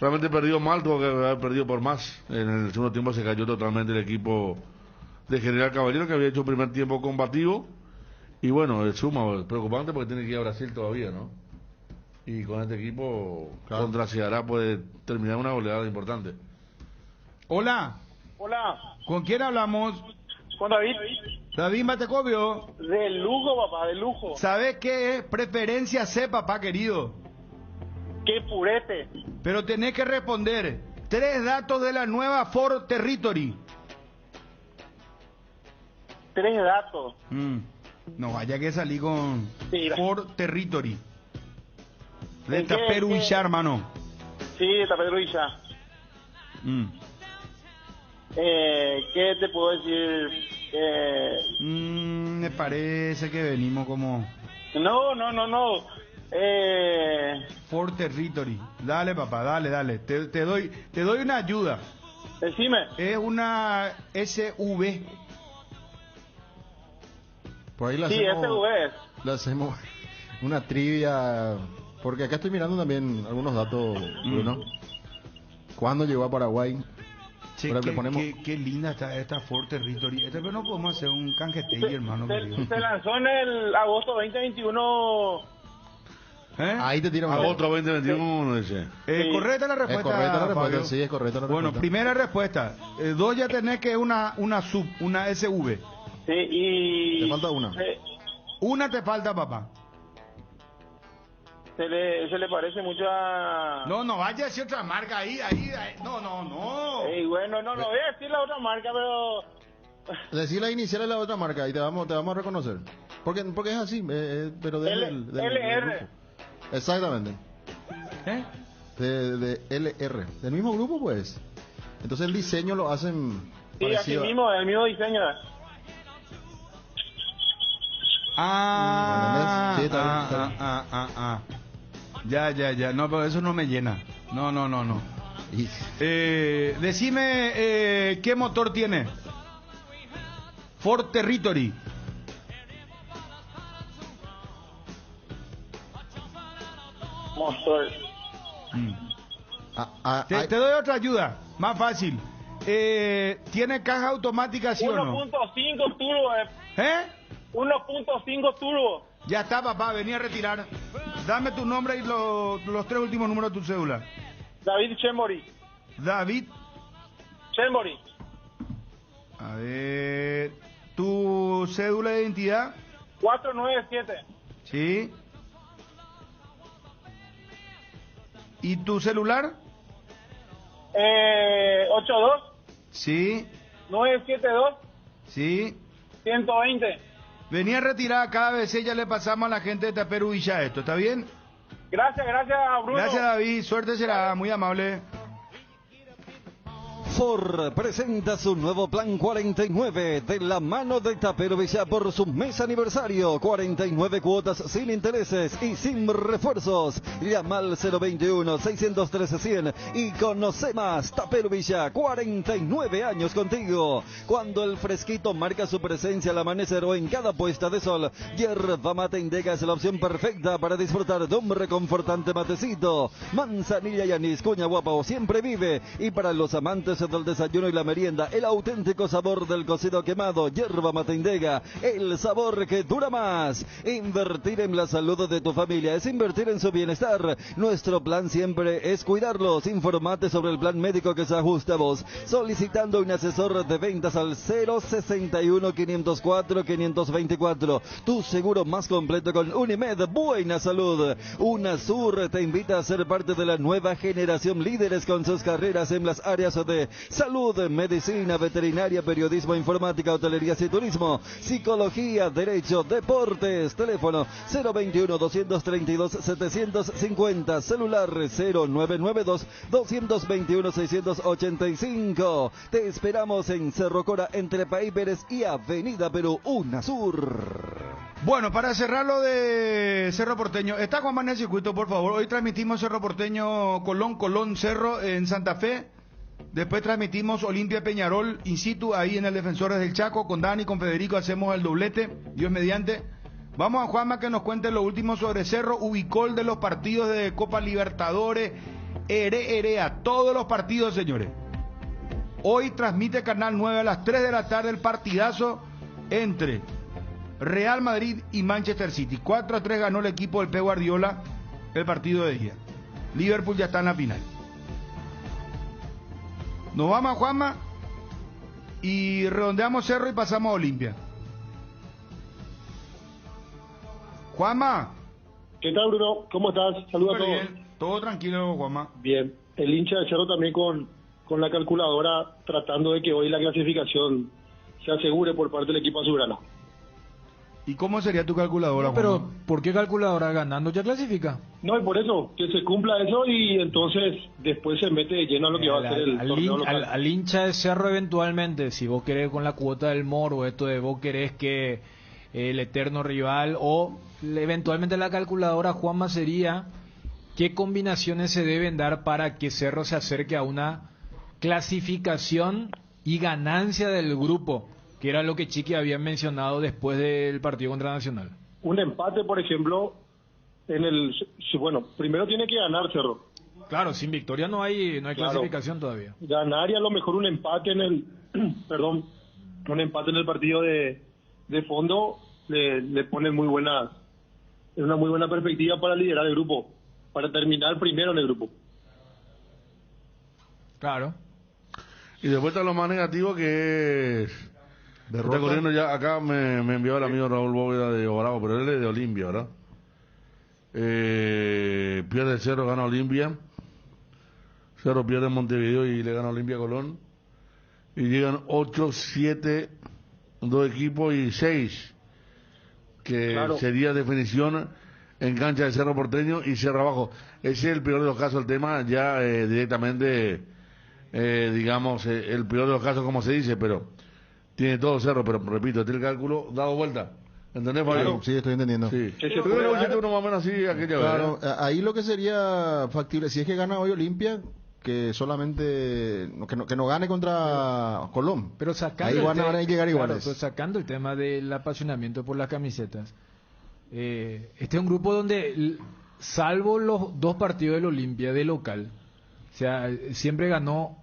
realmente perdió mal, tuvo que haber perdido por más. En el segundo tiempo se cayó totalmente el equipo de General Caballero, que había hecho un primer tiempo combativo, y bueno, el suma, preocupante porque tiene que ir a Brasil todavía, ¿no? Y con este equipo contra Ceará puede terminar una goleada importante. Hola. ¿Con quién hablamos? Con David. David Matecobio. De lujo, papá, de lujo. ¿Sabes qué es? Preferencia C, papá querido. ¡Qué purete! Pero tenés que responder 3 datos de la nueva Ford Territory. 3 datos. No vaya que salí con Mira. Ford Territory. De ¿En qué- Taperuilla, hermano. Sí, de Taperuilla. ¿Qué te puedo decir? Me parece que venimos como No. Ford Territory. Dale, papá, dale. Te doy una ayuda. Decime. Es una SV. Por ahí Sí, le hacemos una trivia, porque acá estoy mirando también algunos datos, Bruno. ¿Cuándo llegó a Paraguay? Che, Por ahí le ponemos... qué linda está esta Ford Territory. Pero no podemos hacer un canjetey, hermano. Se lanzó en el agosto 2021. Ahí te tiran agosto 2021, dice. Correcta la respuesta. Es correcta la respuesta, Fabio. sí, es correcta la respuesta. Bueno, primera respuesta. 2 ya tenés que es una sub, una SV. Sí, y... Te falta una. Una te falta, papá. Se le parece mucho a... No vaya a decir otra marca ahí. No. Bueno, no voy a decir la otra marca, pero... Decir la inicial de la otra marca y te vamos a reconocer. Porque es así, pero del LR. grupo. Exactamente. De LR. Del mismo grupo, pues. Entonces el diseño lo hacen Sí, así parecido. mismo, el mismo diseño. Sí, está bien. Ya. No, pero eso no me llena. No. Decime qué motor tiene. Ford Territory. Motor. Te doy otra ayuda, más fácil. ¿Tiene caja automática, sí o no? 1.5 turbo. 1.5 turbo. Ya está, papá, vení a retirar. Dame tu nombre y los 3 últimos números de tu cédula. David Chembori. David Chembori. A ver, tu cédula de identidad. 497. Sí. ¿Y tu celular? 82. Sí. 972. Sí. 120. Venía a retirar cada vez, ya le pasamos a la gente de Taperuilla esto, ¿está bien? Gracias, Bruno. Gracias, David, suerte será, muy amable. Ford presenta su nuevo plan 49 de la mano de Taperuilla por su mes aniversario. 49 cuotas sin intereses y sin refuerzos. Llama al 021-613-100 y conoce más. Taperuilla, 49 años contigo. Cuando el fresquito marca su presencia al amanecer o en cada puesta de sol, Yerba Mate Indega es la opción perfecta para disfrutar de un reconfortante matecito. Manzanilla y anís, cuña guapa o siempre vive. Y para los amantes del desayuno y la merienda, el auténtico sabor del cocido quemado. Yerba Mate Indega, el sabor que dura más. Invertir en la salud de tu familia es invertir en su bienestar. Nuestro plan siempre es cuidarlos. Informate sobre el plan médico que se ajusta a vos, solicitando un asesor de ventas al 061-504-524. Tu seguro más completo con Unimed. Buena salud. UNASUR te invita a ser parte de la nueva generación líderes con sus carreras en las áreas de salud, medicina, veterinaria, periodismo, informática, hotelería y turismo, psicología, derecho, deportes. Teléfono 021-232-750, celular 0992-221-685. Te esperamos en Cerro Cora, entre Paí Pérez y Avenida Perú, UNASUR. Bueno, para cerrar lo de Cerro Porteño, está Juan Manuel Circuito, por favor. Hoy transmitimos Cerro Porteño, Colón, Cerro en Santa Fe. Después transmitimos Olimpia Peñarol in situ ahí en el Defensores del Chaco. Con Dani, con Federico hacemos el doblete, Dios mediante. Vamos a Juanma que nos cuente lo último sobre Cerro, Ubicol de los partidos de Copa Libertadores, Herea, todos los partidos, señores. Hoy transmite Canal 9 a las 3 de la tarde el partidazo entre Real Madrid y Manchester City. 4-3 ganó el equipo del Pep Guardiola el partido de día. Liverpool ya está en la final. Nos vamos a Juanma y redondeamos Cerro y pasamos a Olimpia. Juanma. ¿Qué tal, Bruno? ¿Cómo estás? Saludos a todos. Todo tranquilo, Juanma. Bien, el hincha de Cerro también con la calculadora tratando de que hoy la clasificación se asegure por parte del equipo azulgrana. ¿Y cómo sería tu calculadora, No, pero Juanma? ¿por qué calculadora? Ganando ya clasifica. No, y por eso, que se cumpla eso y entonces después se mete de lleno a lo que va a ser el torneo local. Al hincha de Cerro eventualmente, si vos querés con la cuota del moro, esto de vos querés que el eterno rival o eventualmente la calculadora, Juanma, sería qué combinaciones se deben dar para que Cerro se acerque a una clasificación y ganancia del grupo, que era lo que Chiqui había mencionado después del partido contra Nacional. Un empate, por ejemplo, bueno, primero tiene que ganar Cerro. Claro, sin victoria no hay Claro. clasificación todavía. Ganar y a lo mejor un empate un empate en el partido de fondo le pone una muy buena perspectiva para liderar el grupo, para terminar primero en el grupo. Claro. Y después está lo más negativo que es... Está corriendo ya, acá me envió el amigo Raúl Bóveda de Bravo, pero él es de Olimpia, ¿verdad? Pierde Cerro, gana Olimpia. Cerro pierde en Montevideo y le gana Olimpia Colón. Y llegan 8, 7, 2 equipos y 6. Que Claro. sería definición en cancha de Cerro Porteño y Cerro Abajo. Ese es el peor de los casos, el tema ya directamente, digamos, el peor de los casos como se dice, pero tiene todo Cerro, pero repito, tiene el cálculo dado vuelta. ¿Entendés, Fabio? Sí, estoy entendiendo. Sí. ¿Qué se Yo puede creo que dar? uno más o menos así aquella Claro, vez. ahí lo que sería factible, si es que gana hoy Olimpia, que solamente que no gane contra Colón. Pero sacando ahí van a llegar iguales. Claro, pero sacando el tema del apasionamiento por las camisetas, este es un grupo donde, salvo los 2 partidos del Olimpia de local, o sea, siempre ganó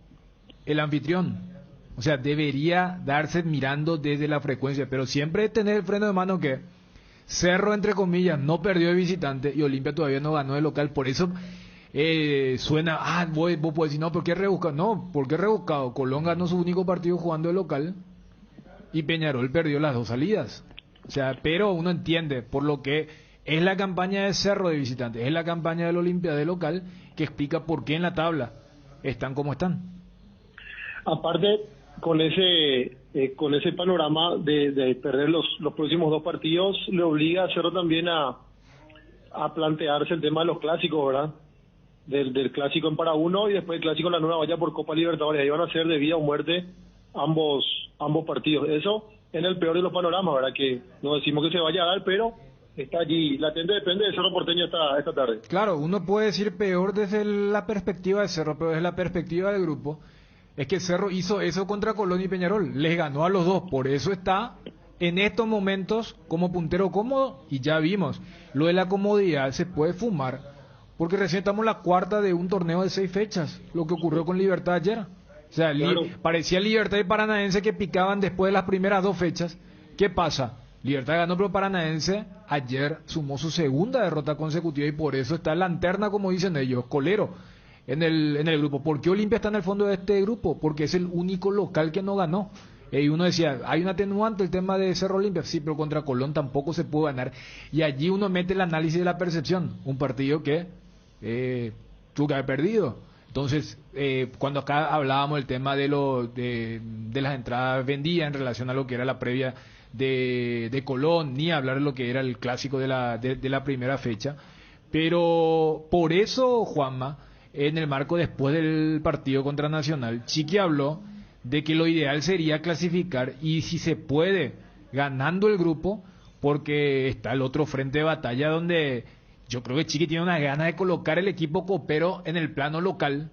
el anfitrión. O sea, debería darse mirando desde la frecuencia, pero siempre tener el freno de mano que Cerro, entre comillas, no perdió de visitante y Olimpia todavía no ganó de local. Por eso suena, vos podés decir, no, ¿por qué rebuscado? No, ¿por qué rebuscado? Colón ganó su único partido jugando de local y Peñarol perdió las 2 salidas. O sea, pero uno entiende por lo que es la campaña de Cerro de visitante, es la campaña del Olimpia de local, que explica por qué en la tabla están como están. Aparte, con ese panorama de perder los próximos 2 partidos, le obliga a Cerro también a plantearse el tema de los clásicos, ¿verdad? Del clásico en para uno y después el clásico en la Nueva Valla por Copa Libertadores. Ahí van a ser de vida o muerte ambos partidos. Eso en el peor de los panoramas, ¿verdad? Que no decimos que se vaya a dar, pero está allí. Latente depende de Cerro Porteño esta tarde. Claro, uno puede decir peor desde la perspectiva de Cerro, pero desde la perspectiva del grupo, es que Cerro hizo eso contra Colón y Peñarol, les ganó a los 2, por eso está en estos momentos como puntero cómodo, y ya vimos, lo de la comodidad se puede fumar, porque recién estamos en la cuarta de un torneo de 6 fechas, lo que ocurrió con Libertad ayer. O sea, Claro. parecía Libertad y Paranaense que picaban después de las primeras 2 fechas. ¿Qué pasa? Libertad ganó, pero Paranaense ayer sumó su segunda derrota consecutiva y por eso está en lanterna, como dicen ellos, colero en el grupo. ¿Por qué Olimpia está en el fondo de este grupo? Porque es el único local que no ganó. Y uno decía, hay un atenuante el tema de Cerro Olimpia, sí, pero contra Colón tampoco se pudo ganar. Y allí uno mete el análisis de la percepción, un partido que tuvo que haber perdido. Entonces, cuando acá hablábamos del tema de las entradas vendidas en relación a lo que era la previa de Colón, ni hablar de lo que era el clásico de la primera fecha, pero por eso, Juanma, en el marco después del partido contra Nacional, Chiqui habló de que lo ideal sería clasificar y si se puede, ganando el grupo, porque está el otro frente de batalla donde yo creo que Chiqui tiene una ganas de colocar el equipo copero en el plano local,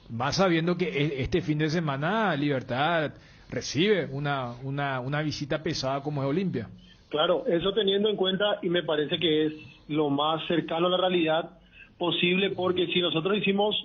más sabiendo que este fin de semana Libertad recibe una visita pesada como es Olimpia. Claro, eso teniendo en cuenta, y me parece que es lo más cercano a la realidad posible, porque si nosotros hicimos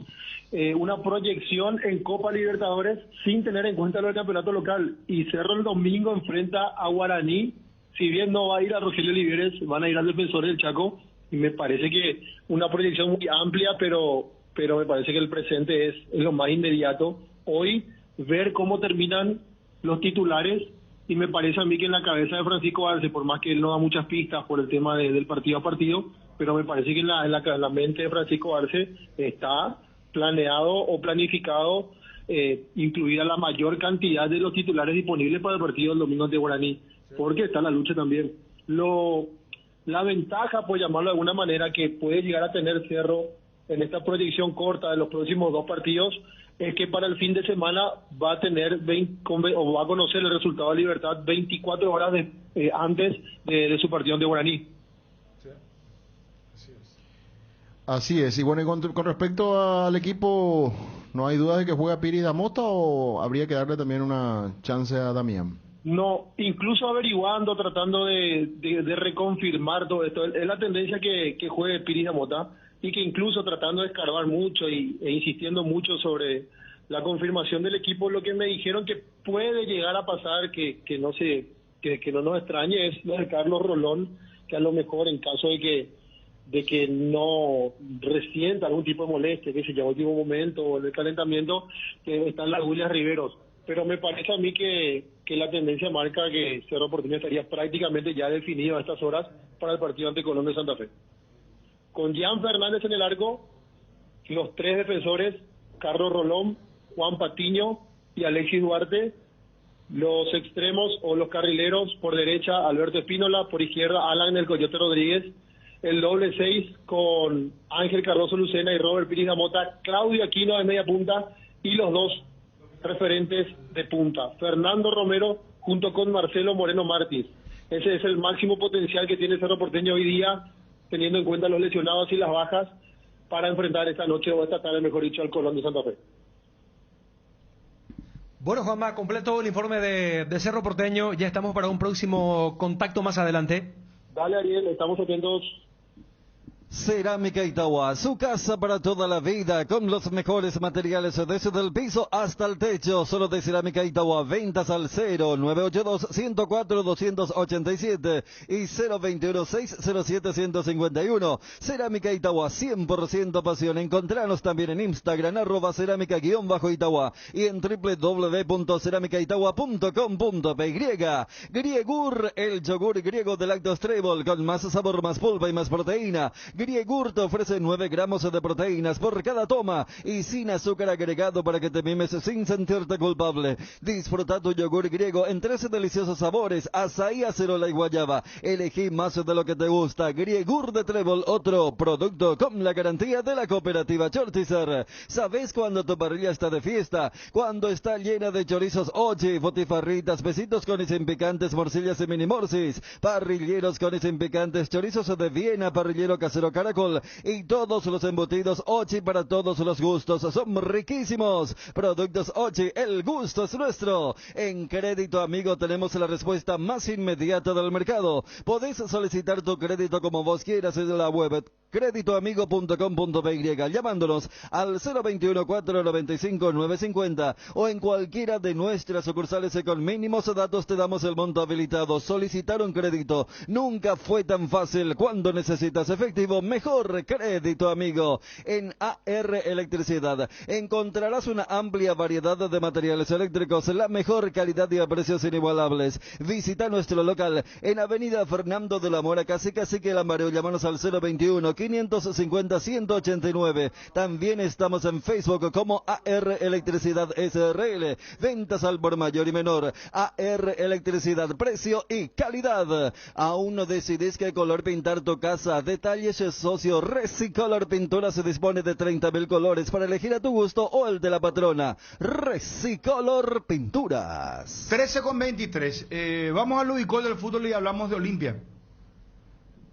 una proyección en Copa Libertadores sin tener en cuenta lo del campeonato local, y Cerro el domingo enfrenta a Guaraní, si bien no va a ir a Rogelio Oliveres, van a ir al Defensor del Chaco, y me parece que una proyección muy amplia, pero me parece que el presente es lo más inmediato. Hoy, ver cómo terminan los titulares, y me parece a mí que en la cabeza de Francisco Arce, por más que él no da muchas pistas por el tema del partido a partido, pero me parece que en la mente de Francisco Arce está planeado o planificado incluir a la mayor cantidad de los titulares disponibles para el partido del domingo ante Guaraní, porque está la lucha también. La ventaja, por llamarlo de alguna manera, que puede llegar a tener Cerro en esta proyección corta de los próximos 2 partidos, es que para el fin de semana va a tener va a conocer el resultado de Libertad 24 horas antes de su partido ante Guaraní. Así es. Y bueno, y con respecto al equipo, ¿no hay duda de que juega Piri Damota o habría que darle también una chance a Damián? No, incluso averiguando, tratando de reconfirmar todo esto, es la tendencia que juegue Piri Damota, y que incluso tratando de escarbar mucho e insistiendo mucho sobre la confirmación del equipo, lo que me dijeron que puede llegar a pasar, que no nos extrañe, es lo de Carlos Rolón, que a lo mejor en caso de que no resienta algún tipo de molestia, que se llama último momento o en el calentamiento, que están las Williams Riveros. Pero me parece a mí que la tendencia marca que Cerro Porteño estaría prácticamente ya definido a estas horas para el partido ante Colón de Santa Fe. Con Jean Fernández en el arco, los 3 defensores, Carlos Rolón, Juan Patiño y Alexis Duarte, los extremos o los carrileros, por derecha Alberto Espínola, por izquierda Alan el Coyote Rodríguez, el doble 6 con Ángel Cardoso Lucena y Robert Piri Damota, Claudio Aquino de media punta y los 2 referentes de punta, Fernando Romero junto con Marcelo Moreno Mártir. Ese es el máximo potencial que tiene Cerro Porteño hoy día, teniendo en cuenta los lesionados y las bajas, para enfrentar esta noche o esta tarde, mejor dicho, al Colón de Santa Fe. Bueno, Juanma, completo el informe de Cerro Porteño. Ya estamos para un próximo contacto más adelante. Dale, Ariel, estamos atentos. Cerámica Itagua, su casa para toda la vida, con los mejores materiales desde el piso hasta el techo. Solo de Cerámica Itagua, ventas al 0982-104-287 y 021-607-151. Cerámica Itagua, 100% pasión. Encontranos también en Instagram, @cerámica_Itagua y en www.ceramicaitagua.com.py. Griegur, el yogur griego de Lactos Trébol, con más sabor, más polpa y más proteína. Griegur te ofrece 9 gramos de proteínas por cada toma y sin azúcar agregado para que te mimes sin sentirte culpable. Disfruta tu yogur griego en 13 deliciosos sabores: azaí, acerola y guayaba. Elegí más de lo que te gusta. Griegur de Trébol, otro producto con la garantía de la cooperativa Chortizer. ¿Sabes cuando tu parrilla está de fiesta? Cuando está llena de chorizos ochi, botifarritas, besitos con y sin picantes, morcillas y mini morcis, parrilleros con y sin picantes, chorizos de Viena, parrillero casero Caracol y todos los embutidos Ochi para todos los gustos. Son riquísimos. Productos Ochi, el gusto es nuestro. En Crédito Amigo tenemos la respuesta más inmediata del mercado. Podés solicitar tu crédito como vos quieras en la web creditoamigo.com.py llamándonos al 021-495-950 o en cualquiera de nuestras sucursales. Con mínimos datos te damos el monto habilitado. Solicitar un crédito nunca fue tan fácil. Cuando necesitas efectivo, mejor Crédito Amigo. En AR Electricidad encontrarás una amplia variedad de materiales eléctricos, la mejor calidad y a precios inigualables. Visita nuestro local en Avenida Fernando de la Mora, casi que el Amareo. Llámanos al 021-550-189. También estamos en Facebook como AR Electricidad SRL. Ventas al por mayor y menor. AR Electricidad, precio y calidad. ¿Aún no decidís qué color pintar tu casa? Detalles socio. Resicolor Pintura se dispone de 30.000 colores para elegir a tu gusto o el de la patrona. Resicolor Pinturas. 13:23. Vamos al ubicol del fútbol y hablamos de Olimpia.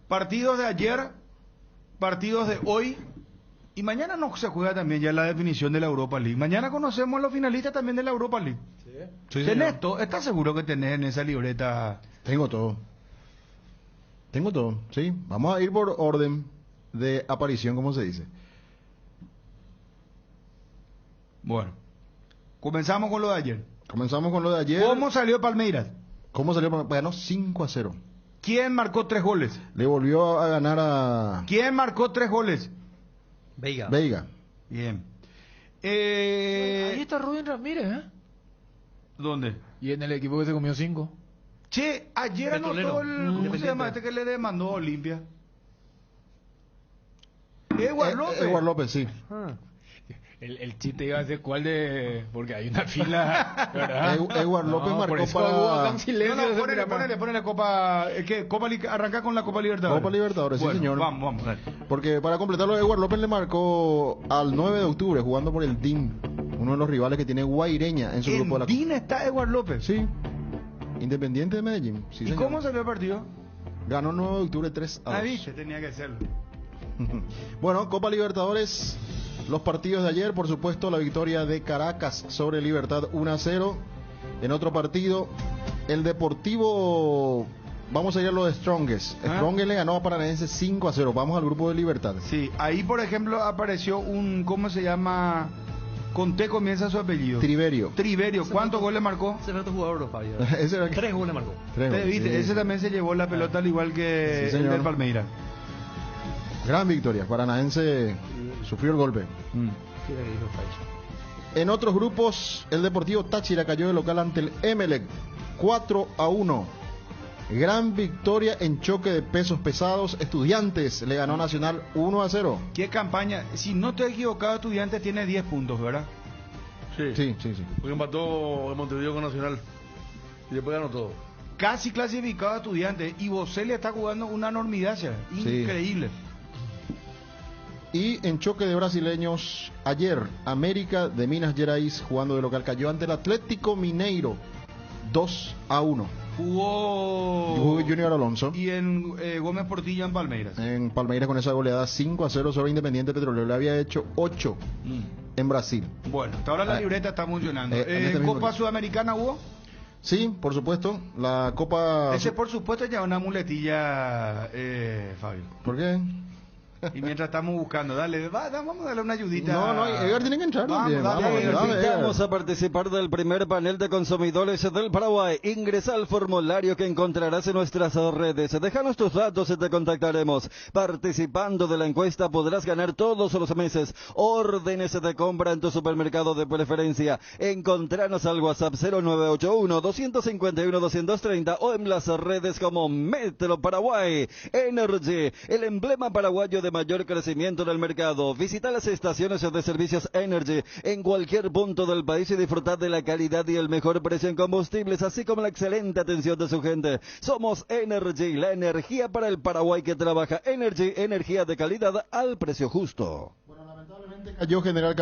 Partidos de ayer, partidos de hoy, y mañana no se juega también ya la definición de la Europa League. Mañana conocemos los finalistas también de la Europa League. Sí, ¿Tenés todo? ¿Estás seguro que tenés en esa libreta? Tengo todo, sí. Vamos a ir por orden de aparición, como se dice. Bueno, comenzamos con lo de ayer. ¿Cómo salió Palmeiras? Ganó 5-0. ¿Quién marcó 3 goles? Le volvió a ganar a... ¿Quién marcó 3 goles? Veiga. Bien. Ahí está Rubén Ramírez, ¿eh? ¿Dónde? Y en el equipo que se comió 5. Che, ayer anotó el... ¿Cómo se llama este que le demandó a Olimpia? Edward López, sí. El chiste iba a ser cuál de... Porque hay una fila, ¿verdad? Edward López marcó Ponele Copa... arranca con la Copa Libertadores. Copa Libertadores, bueno, sí, señor. Vamos, dale. Porque para completarlo, Edward López le marcó al 9 de octubre, jugando por el DIN, uno de los rivales que tiene Guaireña en su grupo. ¿En DIN está Edward López? Sí. Independiente de Medellín. Sí, ¿Y señor. cómo salió el partido? Ganó 9 de octubre 3-2. Viste, tenía que hacerlo. Bueno, Copa Libertadores, los partidos de ayer, por supuesto, la victoria de Caracas sobre Libertad 1-0. En otro partido, el Deportivo, vamos a ir a lo de Strongest. Strongest le ganó a Paranaense 5-0. Vamos al grupo de Libertad. Sí, ahí por ejemplo apareció un, ¿cómo se llama? Con T comienza su apellido. Triverio. ¿Cuántos goles marcó? Ese fue tu jugador, Fabio. 3 goles marcó. ¿Viste? Sí. Ese también se llevó la pelota al igual que el del Palmeiras. Gran victoria. Paranaense sufrió el golpe. En otros grupos, el Deportivo Táchira cayó de local ante el Emelec 4-1. Gran victoria en choque de pesos pesados. Estudiantes le ganó a Nacional 1-0. ¿Qué campaña? Si no te he equivocado, Estudiantes tiene 10 puntos, ¿verdad? Sí. Porque empató en Montevideo con Nacional y después ganó todo. Casi clasificado a Estudiantes. Y Boselli está jugando una enormidad ya. Increíble. Y en choque de brasileños, ayer América de Minas Gerais, jugando de local, cayó ante el Atlético Mineiro 2-1. Jugó Junior Alonso. Y en Gómez Portillo en Palmeiras. En Palmeiras con esa goleada 5-0 sobre Independiente Petrolero. Le había hecho 8 en Brasil. Bueno, hasta ahora la libreta está funcionando. ¿Copa Sudamericana hubo? Sí, por supuesto. La Copa... Ese por supuesto ya una muletilla, Fabio. ¿Por qué? Y mientras estamos buscando, vamos a darle una ayudita. No, Edgar tiene que entrar también. Invitamos a participar del primer panel de consumidores del Paraguay. Ingresa al formulario que encontrarás en nuestras redes. Déjanos tus datos y te contactaremos. Participando de la encuesta podrás ganar todos los meses órdenes de compra en tu supermercado de preferencia. Encontranos al WhatsApp 0981-251-230 o en las redes como Metro Paraguay. Energy, el emblema paraguayo de mayor crecimiento en el mercado. Visita las estaciones de servicios Energy en cualquier punto del país y disfrutar de la calidad y el mejor precio en combustibles, así como la excelente atención de su gente. Somos Energy, la energía para el Paraguay que trabaja. Energy, energía de calidad al precio justo. Bueno, lamentablemente cayó General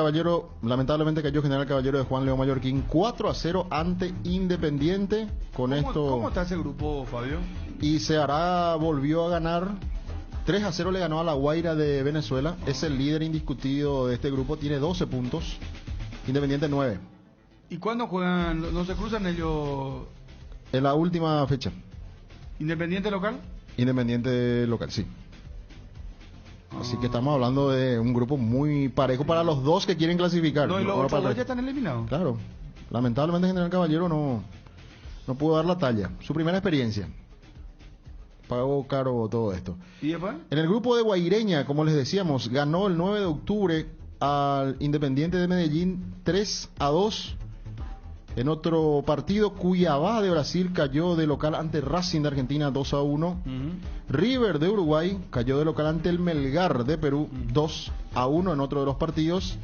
Caballero de Juan León Mallorquín 4-0 ante Independiente. ¿Cómo está ese grupo, Fabio? Y Ceará volvió a ganar. 3-0 le ganó a La Guaira de Venezuela. Es el líder indiscutido de este grupo. Tiene 12 puntos. Independiente 9. ¿Y cuándo juegan? ¿No se cruzan ellos? En la última fecha. ¿Independiente local? Independiente local, sí. Así que estamos hablando de un grupo muy parejo para los dos que quieren clasificar. No, y los otros dos ya están eliminados. Claro. Lamentablemente General Caballero no pudo dar la talla. Su primera experiencia. Pagó caro todo esto. ¿Y después? En el grupo de Guaireña, como les decíamos, ganó el 9 de octubre al Independiente de Medellín 3-2. En otro partido, Cuiabá de Brasil cayó de local ante Racing de Argentina 2-1. River de Uruguay cayó de local ante el Melgar de Perú 2-1 en otro de los partidos.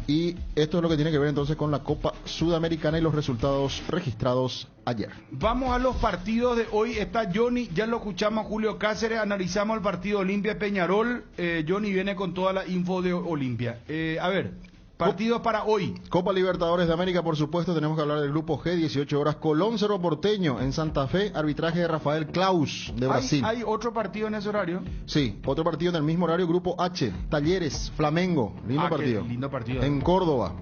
Y esto es lo que tiene que ver entonces con la Copa Sudamericana y los resultados registrados ayer. Vamos a los partidos de hoy. Está Johnny, ya lo escuchamos a Julio Cáceres, analizamos el partido Olimpia Peñarol. Johnny viene con toda la info de Olimpia. A ver, partidos para hoy. Copa Libertadores de América, por supuesto, tenemos que hablar del grupo G, 18 horas, Colón Cerro Porteño en Santa Fe, arbitraje de Rafael Claus de Brasil. ¿Hay otro partido en ese horario? Sí, otro partido en el mismo horario, grupo H, Talleres, Flamengo, lindo partido. Lindo partido. En Córdoba,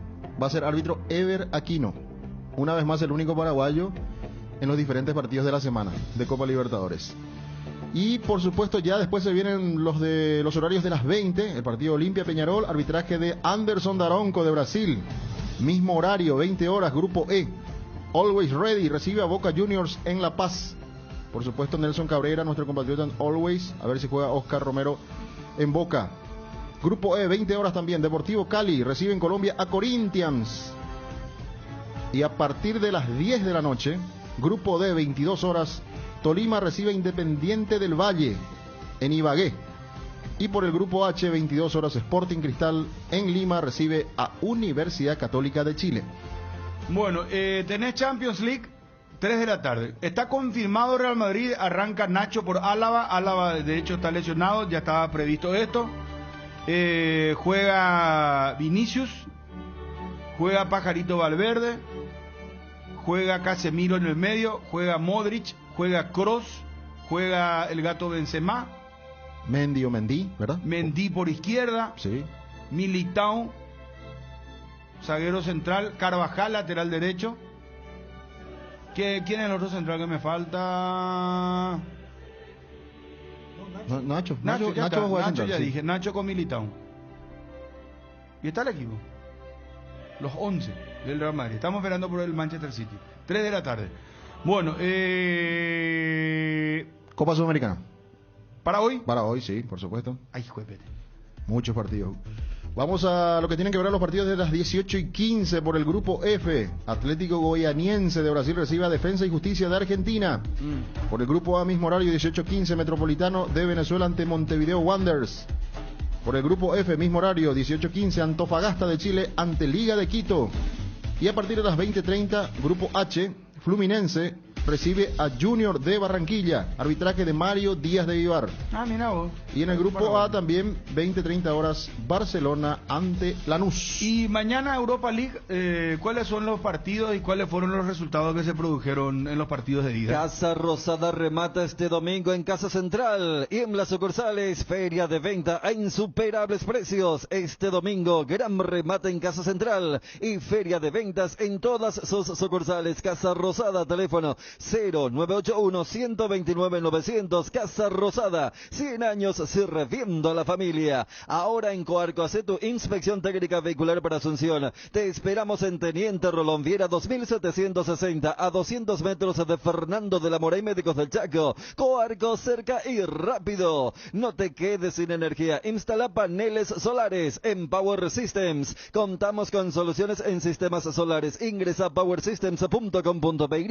va a ser árbitro Ever Aquino, una vez más el único paraguayo en los diferentes partidos de la semana de Copa Libertadores. Y por supuesto ya después se vienen los horarios de las 20, el partido Olimpia Peñarol, arbitraje de Anderson Daronco de Brasil, mismo horario, 20 horas, grupo E. Always Ready recibe a Boca Juniors en La Paz. Por supuesto Nelson Cabrera, nuestro compatriota en Always, a ver si juega Oscar Romero en Boca. Grupo E, 20 horas también, Deportivo Cali recibe en Colombia a Corinthians. Y a partir de las 10 de la noche, grupo D, 22 horas, Tolima recibe a Independiente del Valle en Ibagué. Y por el grupo H, 22 horas, Sporting Cristal en Lima recibe a Universidad Católica de Chile. Bueno, tenés Champions League, 3 de la tarde. Está confirmado Real Madrid, arranca Nacho por Álava. Álava, de hecho, está lesionado, ya estaba previsto esto. Juega Vinicius, juega Pajarito Valverde, juega Casemiro en el medio, juega Modric, juega Kroos, juega el Gato Benzema. Mendy, ¿verdad? Mendy por izquierda. Sí. Militao, zaguero central. Carvajal, lateral derecho. ¿Quién es el otro central que me falta? Nacho ya Nacho está. va a jugar Nacho central, ya sí. dije, Nacho con Militao. Y está el equipo. Los 11 del Real Madrid. Estamos esperando por el Manchester City. 3 de la tarde. Bueno, Copa Sudamericana. ¿Para hoy? Para hoy, sí, por supuesto. Ay, juepete. Muchos partidos. Vamos a lo que tienen que ver los partidos de las 18:15 por el grupo F. Atlético Goianiense de Brasil recibe a Defensa y Justicia de Argentina. Por el grupo A, mismo horario, 18:15, Metropolitano de Venezuela ante Montevideo Wanderers. Por el grupo F, mismo horario, 18:15, Antofagasta de Chile ante Liga de Quito. Y a partir de las 20:30, grupo H, Fluminense recibe a Junior de Barranquilla, arbitraje de Mario Díaz de Vivar. Ah, mira vos. Y en el grupo A también, 20:30 horas, Barcelona ante Lanús. Y mañana Europa League, ¿cuáles son los partidos y cuáles fueron los resultados que se produjeron en los partidos de ida? Casa Rosada remata este domingo en Casa Central y en las sucursales feria de venta a insuperables precios. Este domingo gran remate en Casa Central y feria de ventas en todas sus sucursales. Casa Rosada, teléfono 0981-129-900. Casa Rosada, 100 años sirviendo a la familia. Ahora en Coarco, hace tu inspección técnica vehicular para Asunción. Te esperamos en Teniente Rolón Viera 2760, a 200 metros de Fernando de la Mora y Médicos del Chaco. Coarco, cerca y rápido. No te quedes sin energía. Instala paneles solares en Power Systems. Contamos con soluciones en sistemas solares. Ingresa a powersystems.com.py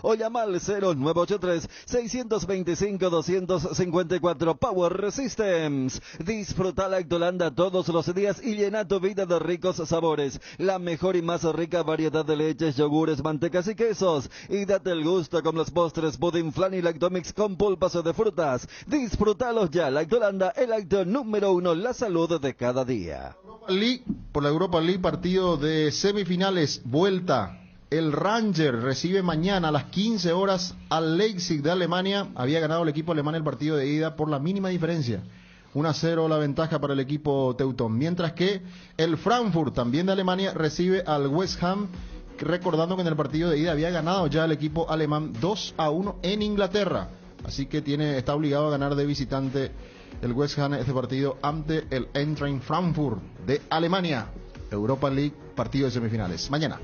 o llama al 0983-625-254. Power Systems. Disfruta la Lactolanda todos los días y llena tu vida de ricos sabores. La mejor y más rica variedad de leches, yogures, mantecas y quesos. Y date el gusto con los postres pudding flan y lactomix con pulpas de frutas. Disfrútalos ya. Lactolanda, el lácteo número 1, la salud de cada día. Por la Europa League, partido de semifinales, vuelta. El Ranger recibe mañana a las 15 horas al Leipzig de Alemania. Había ganado el equipo alemán el partido de ida por la mínima diferencia. 1-0 la ventaja para el equipo teutón. Mientras que el Frankfurt, también de Alemania, recibe al West Ham. Recordando que en el partido de ida había ganado ya el equipo alemán 2-1 en Inglaterra. Así que está obligado a ganar de visitante el West Ham este partido ante el Eintracht Frankfurt de Alemania. Europa League, partido de semifinales. Mañana.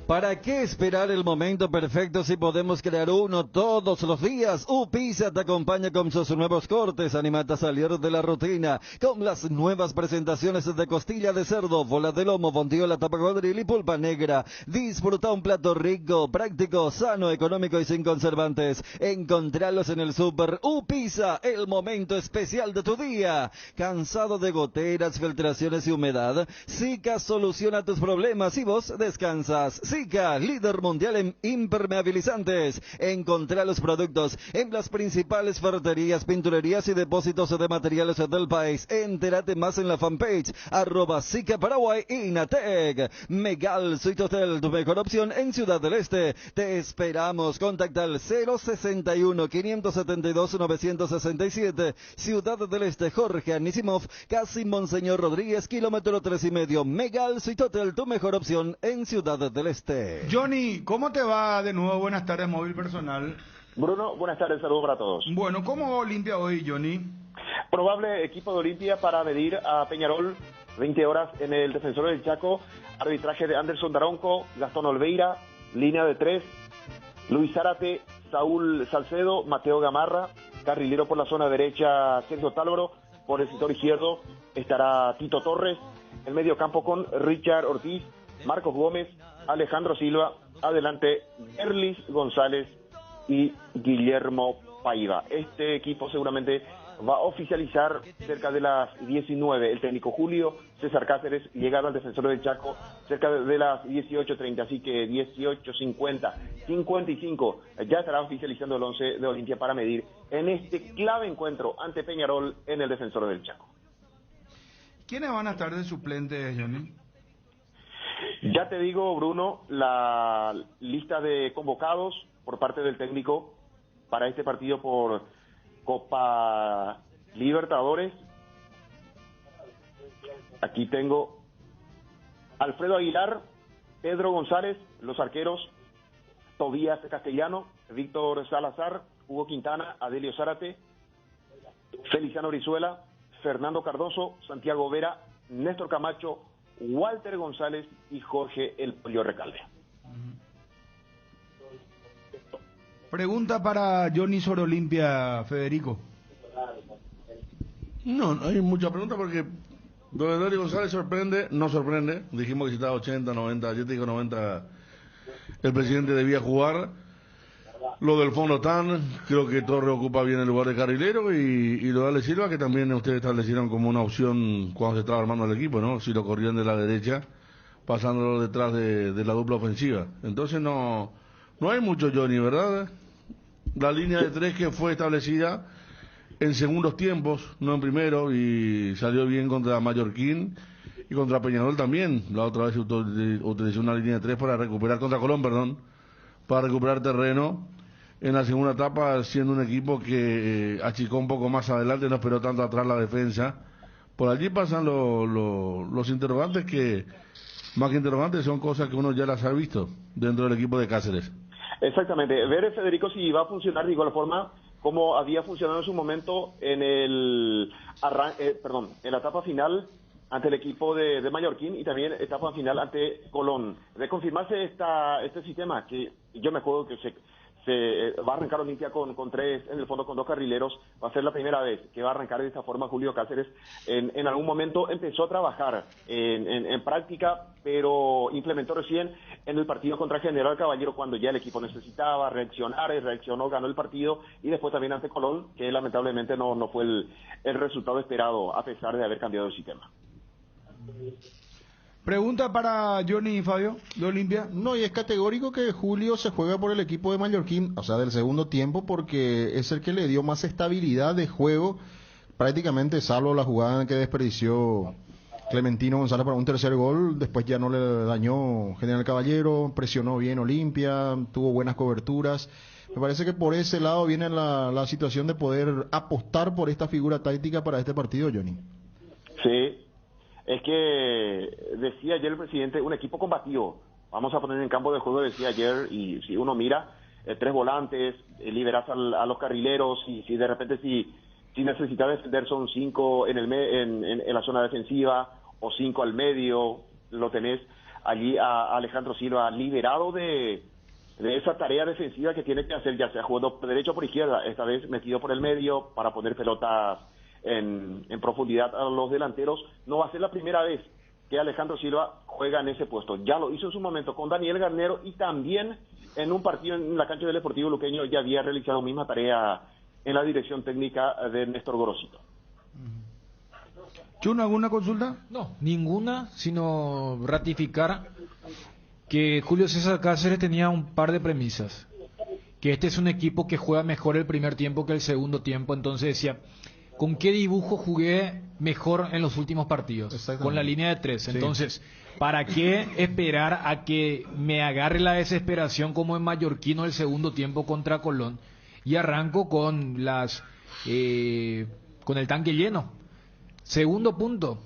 ¿Para qué esperar el momento perfecto si podemos crear uno todos los días? Upisa te acompaña con sus nuevos cortes. Anímate a salir de la rutina con las nuevas presentaciones de costilla de cerdo, bola de lomo, bondiola, tapa cuadril y pulpa negra. Disfruta un plato rico, práctico, sano, económico y sin conservantes. Encontralos en el súper. Upisa, el momento especial de tu día. ¿Cansado de goteras, filtraciones y humedad? Sika soluciona tus problemas y vos descansas. Sika, líder mundial en impermeabilizantes. Encontrá los productos en las principales ferreterías, pinturerías y depósitos de materiales del país. Entérate más en la fanpage @Sika Paraguay y Natec. Megal Suite Hotel, tu mejor opción en Ciudad del Este. Te esperamos. Contacta al 061-572-967. Ciudad del Este, Jorge Anisimov, casi Monseñor Rodríguez, kilómetro 3,5. Megal Suite Hotel, tu mejor opción en Ciudad del Este. Johnny, ¿cómo te va de nuevo? Buenas tardes, móvil personal. Bruno, buenas tardes, saludos para todos. Bueno, ¿cómo Olimpia hoy, Johnny? Probable equipo de Olimpia para medir a Peñarol, 20 horas en el Defensor del Chaco, arbitraje de Anderson Daronco, Gastón Olveira, línea de 3, Luis Zárate, Saúl Salcedo, Mateo Gamarra, carrilero por la zona derecha, Sergio Tálvaro, por el sector izquierdo estará Tito Torres, el medio campo con Richard Ortiz, Marcos Gómez, Alejandro Silva, adelante Erlis González y Guillermo Paiva. Este equipo seguramente va a oficializar cerca de las 19. El técnico Julio César Cáceres llegado al Defensor del Chaco cerca de las 18:30, así que 18:50, 55, ya estará oficializando el 11 de Olimpia para medir en este clave encuentro ante Peñarol en el Defensor del Chaco. ¿Quiénes van a estar de suplentes, Johnny? Ya te digo, Bruno, la lista de convocados por parte del técnico para este partido por Copa Libertadores. Aquí tengo Alfredo Aguilar, Pedro González, los arqueros Tobías Castellano, Víctor Salazar, Hugo Quintana, Adelio Zárate, Feliciano Brizuela, Fernando Cardoso, Santiago Vera, Néstor Camacho, Walter González y Jorge El Pollo Recalde. Pregunta para Johnny sobre Olimpia, Federico. No hay mucha pregunta porque Don Edorio González sorprende, no sorprende. Dijimos que si estaba 80, 90, yo te digo 90, el presidente debía jugar. Lo del fondo TAN, creo que Torre ocupa bien el lugar de carrilero y lo de Ale Silva, que también ustedes establecieron como una opción cuando se estaba armando el equipo, ¿no? Si lo corrían de la derecha, pasándolo detrás de la dupla ofensiva. Entonces no hay mucho, Johnny, ¿verdad? La línea de 3 que fue establecida en segundos tiempos, no en primero, y salió bien contra Mallorquín y contra Peñarol también. La otra vez utilizó una línea de 3 para recuperar, contra Colón, perdón, para recuperar terreno en la segunda etapa, siendo un equipo que achicó un poco más adelante, no esperó tanto atrás la defensa. Por allí pasan los interrogantes que, más que interrogantes, son cosas que uno ya las ha visto dentro del equipo de Cáceres. Exactamente, ver, Federico, si va a funcionar de igual forma como había funcionado en su momento en en la etapa final ante el equipo de Mallorquín y también etapa final ante Colón. De confirmarse este sistema, que yo me acuerdo que se va a arrancar Olimpia con 3, en el fondo con 2 carrileros, va a ser la primera vez que va a arrancar de esta forma Julio Cáceres. En algún momento empezó a trabajar en práctica, pero implementó recién en el partido contra General Caballero cuando ya el equipo necesitaba reaccionar, y reaccionó, ganó el partido, y después también ante Colón, que lamentablemente no fue el resultado esperado a pesar de haber cambiado el sistema. Pregunta para Johnny y Fabio, de Olimpia. No, y es categórico que Julio se juega por el equipo de Mallorquín, o sea, del segundo tiempo, porque es el que le dio más estabilidad de juego, prácticamente, salvo la jugada en que desperdició Clementino González para un tercer gol. Después ya no le dañó General Caballero, presionó bien Olimpia, tuvo buenas coberturas. Me parece que por ese lado viene la situación de poder apostar por esta figura táctica para este partido, Johnny. Sí. Es que decía ayer el presidente, un equipo combativo. Vamos a poner en campo de juego, decía ayer, y si uno mira, 3 volantes, liberas a los carrileros, y si de repente si necesitas defender son 5 en la zona defensiva, o 5 al medio, lo tenés allí a Alejandro Silva liberado de esa tarea defensiva que tiene que hacer, ya sea jugando por derecha o por izquierda, esta vez metido por el medio para poner pelotas en profundidad a los delanteros. No va a ser la primera vez que Alejandro Silva juega en ese puesto. Ya lo hizo en su momento con Daniel Garnero y también en un partido en la cancha del Deportivo Luqueño ya había realizado la misma tarea en la dirección técnica de Néstor Gorosito. ¿Chun, alguna consulta? No, ninguna, sino ratificar que Julio César Cáceres tenía un par de premisas. Que este es un equipo que juega mejor el primer tiempo que el segundo tiempo, entonces decía, ¿con qué dibujo jugué mejor en los últimos partidos? Con la línea de 3. Entonces, ¿para qué esperar a que me agarre la desesperación como en Mallorquino el segundo tiempo contra Colón? Y arranco con con el tanque lleno. Segundo punto,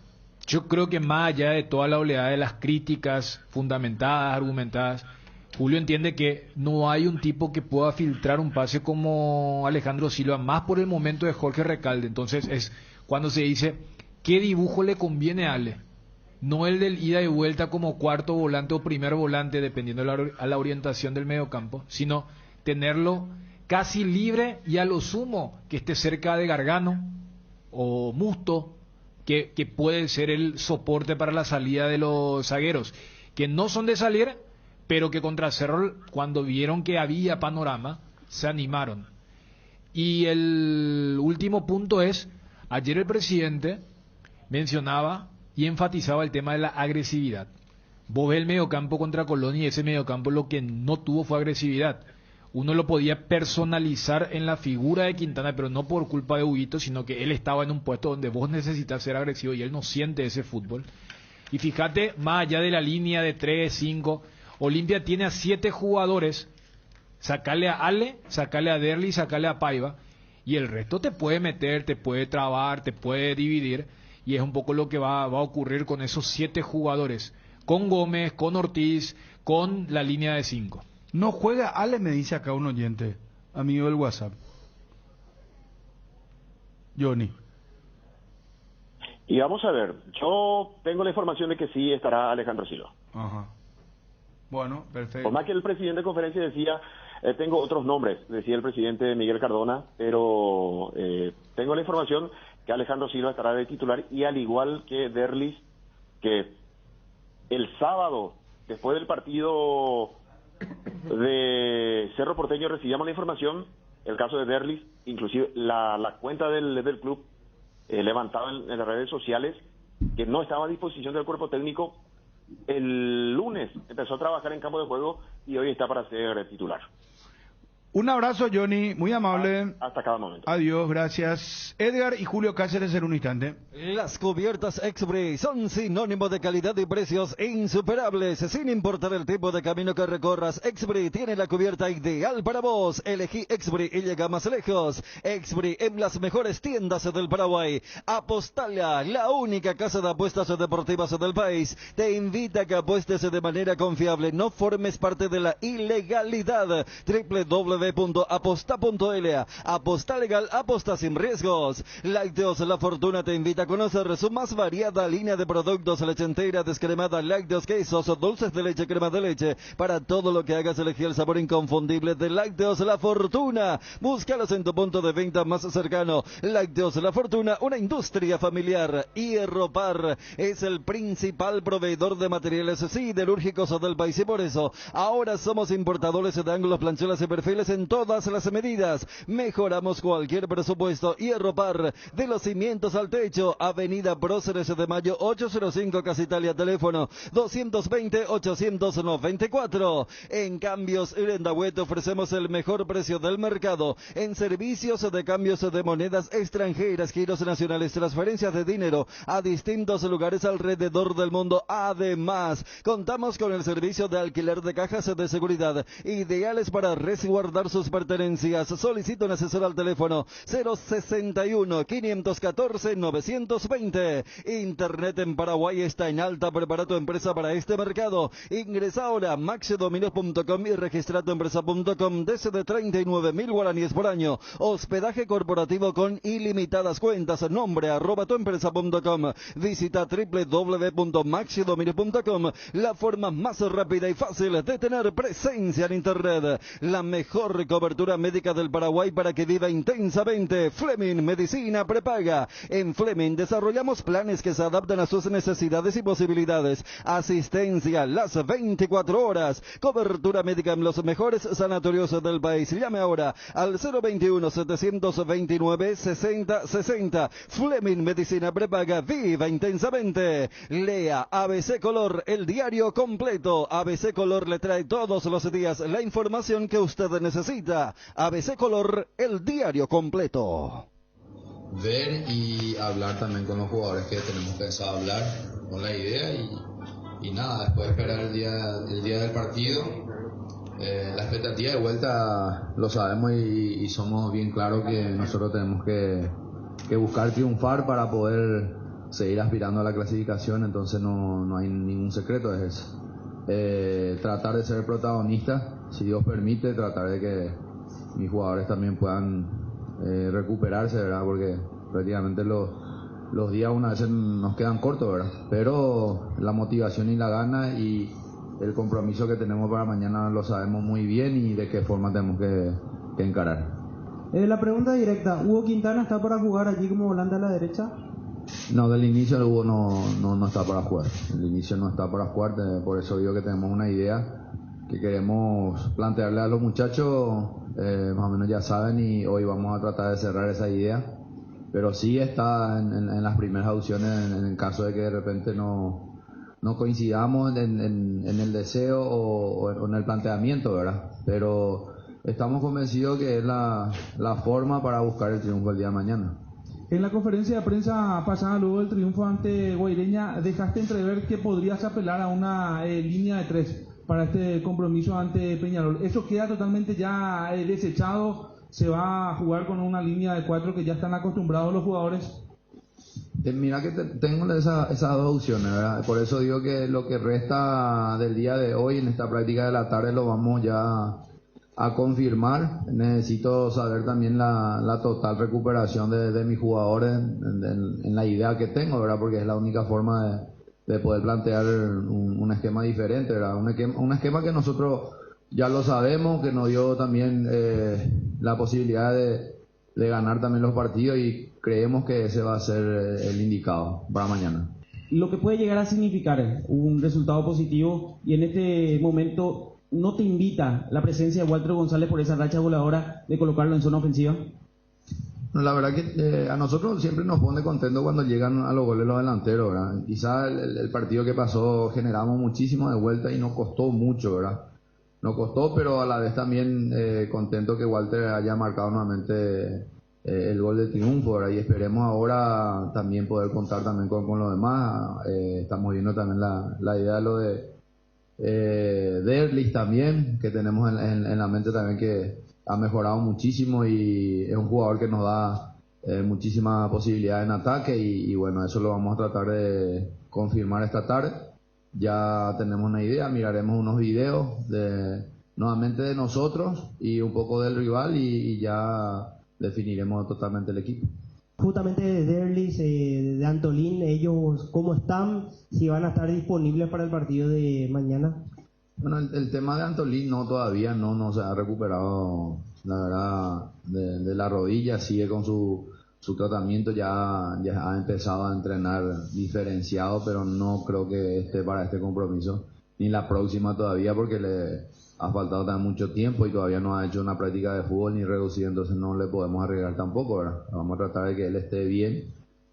yo creo que más allá de toda la oleada de las críticas fundamentadas, argumentadas, Julio entiende que no hay un tipo que pueda filtrar un pase como Alejandro Silva, más por el momento de Jorge Recalde. Entonces es cuando se dice, ¿qué dibujo le conviene a Ale? No el del ida y vuelta como cuarto volante o primer volante, dependiendo a la orientación del mediocampo, sino tenerlo casi libre y a lo sumo que esté cerca de Gargano o Musto, que puede ser el soporte para la salida de los zagueros, que no son de salir, pero que contra Cerro, cuando vieron que había panorama, se animaron. Y el último punto es, ayer el presidente mencionaba y enfatizaba el tema de la agresividad. Vos ves el mediocampo contra Colón y ese mediocampo lo que no tuvo fue agresividad. Uno lo podía personalizar en la figura de Quintana, pero no por culpa de Huguito, sino que él estaba en un puesto donde vos necesitas ser agresivo y él no siente ese fútbol. Y fíjate, más allá de la línea de 3, 5, Olimpia tiene a 7 jugadores, sacarle a Ale, sacarle a Derli, sacarle a Paiva, y el resto te puede meter, te puede trabar, te puede dividir, y es un poco lo que va a ocurrir con esos 7 jugadores, con Gómez, con Ortiz, con la línea de 5. No juega Ale, me dice acá un oyente, amigo del WhatsApp. Johnny. Y vamos a ver, yo tengo la información de que sí estará Alejandro Silva. Ajá. Bueno, perfecto. Por más que el presidente de conferencia decía, tengo otros nombres, decía el presidente Miguel Cardona, pero tengo la información que Alejandro Silva estará de titular, y al igual que Derlis, que el sábado, después del partido de Cerro Porteño, recibíamos la información, el caso de Derlis, inclusive la cuenta del club levantaba en las redes sociales que no estaba a disposición del cuerpo técnico. El lunes empezó a trabajar en campo de juego y hoy está para ser titular. Un abrazo, Johnny, muy amable. Hasta cada momento. Adiós, gracias. Edgar y Julio Cáceres en un instante. Las cubiertas Exbri son sinónimo de calidad y precios insuperables. Sin importar el tipo de camino que recorras, Exbri tiene la cubierta ideal para vos. Elegí Exbri y llega más lejos. Exbri en las mejores tiendas del Paraguay. Apostala, la única casa de apuestas deportivas del país, te invita a que apuestes de manera confiable. No formes parte de la ilegalidad. www.aposta.la. Aposta legal, aposta sin riesgos. Lácteos La Fortuna te invita a conocer su más variada línea de productos: leche entera, descremada, lácteos, quesos, dulces de leche, crema de leche. Para todo lo que hagas, elegí el sabor inconfundible de Lácteos La Fortuna. Búscalos en tu punto de venta más cercano. Lácteos La Fortuna, una industria familiar. Hierropar es el principal proveedor de materiales siderúrgicos del país, y por eso ahora somos importadores de ángulos, planchuelas y perfiles en todas las medidas. Mejoramos cualquier presupuesto. Hierropar, de los cimientos al techo. Avenida Próceres de Mayo 805, Casa Italia, teléfono 220-894. En Cambios Irendahué te ofrecemos el mejor precio del mercado en servicios de cambios de monedas extranjeras, giros nacionales, transferencias de dinero a distintos lugares alrededor del mundo. Además, contamos con el servicio de alquiler de cajas de seguridad, ideales para resguardar sus pertenencias. Solicita un asesor al teléfono 061-514-920. Internet en Paraguay está en alta. Prepara tu empresa para este mercado. Ingresa ahora a maxidominos.com y registra tu empresa.com desde 39.000 guaraníes por año. Hospedaje corporativo con ilimitadas cuentas. Nombre @tuempresa.com. Visita www.maxidominos.com, la forma más rápida y fácil de tener presencia en Internet. La mejor cobertura médica del Paraguay para que viva intensamente. Fleming Medicina Prepaga. En Fleming desarrollamos planes que se adaptan a sus necesidades y posibilidades. Asistencia las 24 horas. Cobertura médica en los mejores sanatorios del país. Llame ahora al 021-729-6060. Fleming Medicina Prepaga. Viva intensamente. Lea ABC Color, el diario completo. ABC Color le trae todos los días la información que usted necesita. ABC Color, el diario completo. Ver y hablar también con los jugadores que tenemos pensado hablar, con la idea y nada, después esperar el día del partido. La expectativa de vuelta lo sabemos y somos bien claros que nosotros tenemos que buscar triunfar para poder seguir aspirando a la clasificación. Entonces no hay ningún secreto, es tratar de ser protagonista, si Dios permite, tratar de que mis jugadores también puedan recuperarse, ¿verdad? Porque prácticamente los días una vez nos quedan cortos, ¿verdad? Pero la motivación y la gana y el compromiso que tenemos para mañana lo sabemos muy bien y de qué forma tenemos que encarar. La pregunta directa, ¿Hugo Quintana está para jugar allí como volante a la derecha? No, del inicio el Hugo no está para jugar. El inicio no está para jugar, por eso digo que tenemos una idea que queremos plantearle a los muchachos, más o menos ya saben, y hoy vamos a tratar de cerrar esa idea. Pero sí está en las primeras opciones en el caso de que de repente no coincidamos en el deseo o en el planteamiento, ¿verdad? Pero estamos convencidos que es la forma para buscar el triunfo el día de mañana. En la conferencia de prensa pasada, luego del triunfo ante Guaireña, dejaste entrever que podrías apelar a una línea de 3 para este compromiso ante Peñarol. ¿Eso queda totalmente ya desechado? ¿Se va a jugar con una línea de 4 que ya están acostumbrados los jugadores? Mira que tengo esas dos opciones, ¿verdad? Por eso digo que lo que resta del día de hoy en esta práctica de la tarde lo vamos ya a confirmar. Necesito saber también la total recuperación de mis jugadores en la idea que tengo, ¿verdad? Porque es la única forma de poder plantear un esquema diferente, ¿verdad? Un esquema que nosotros ya lo sabemos, que nos dio también la posibilidad de ganar también los partidos, y creemos que ese va a ser el indicado para mañana. Lo que puede llegar a significar un resultado positivo, y en este momento no te invita la presencia de Walter González por esa racha voladora de colocarlo en zona ofensiva. La verdad que a nosotros siempre nos pone contento cuando llegan a los goles los delanteros, ¿verdad? Quizás el partido que pasó generamos muchísimo de vuelta y nos costó mucho, ¿verdad? Nos costó, pero a la vez también contento que Walter haya marcado nuevamente el gol de triunfo, ¿verdad? Y esperemos ahora también poder contar también con los demás. Estamos viendo también la idea de lo de Derlis también, que tenemos en la mente también, que ha mejorado muchísimo y es un jugador que nos da muchísima posibilidad en ataque, y bueno, eso lo vamos a tratar de confirmar esta tarde. Ya tenemos una idea, miraremos unos videos nuevamente de nosotros y un poco del rival, y ya definiremos totalmente el equipo. Justamente de Derlis, de Antolín, ellos cómo están, si van a estar disponibles para el partido de mañana. Bueno, el tema de Antolín todavía no se ha recuperado, la verdad, de la rodilla, sigue con su tratamiento, ya ha empezado a entrenar diferenciado, pero no creo que esté para este compromiso, ni la próxima todavía, porque le ha faltado también mucho tiempo y todavía no ha hecho una práctica de fútbol ni reducido, entonces no le podemos arriesgar tampoco, ¿verdad? Vamos a tratar de que él esté bien,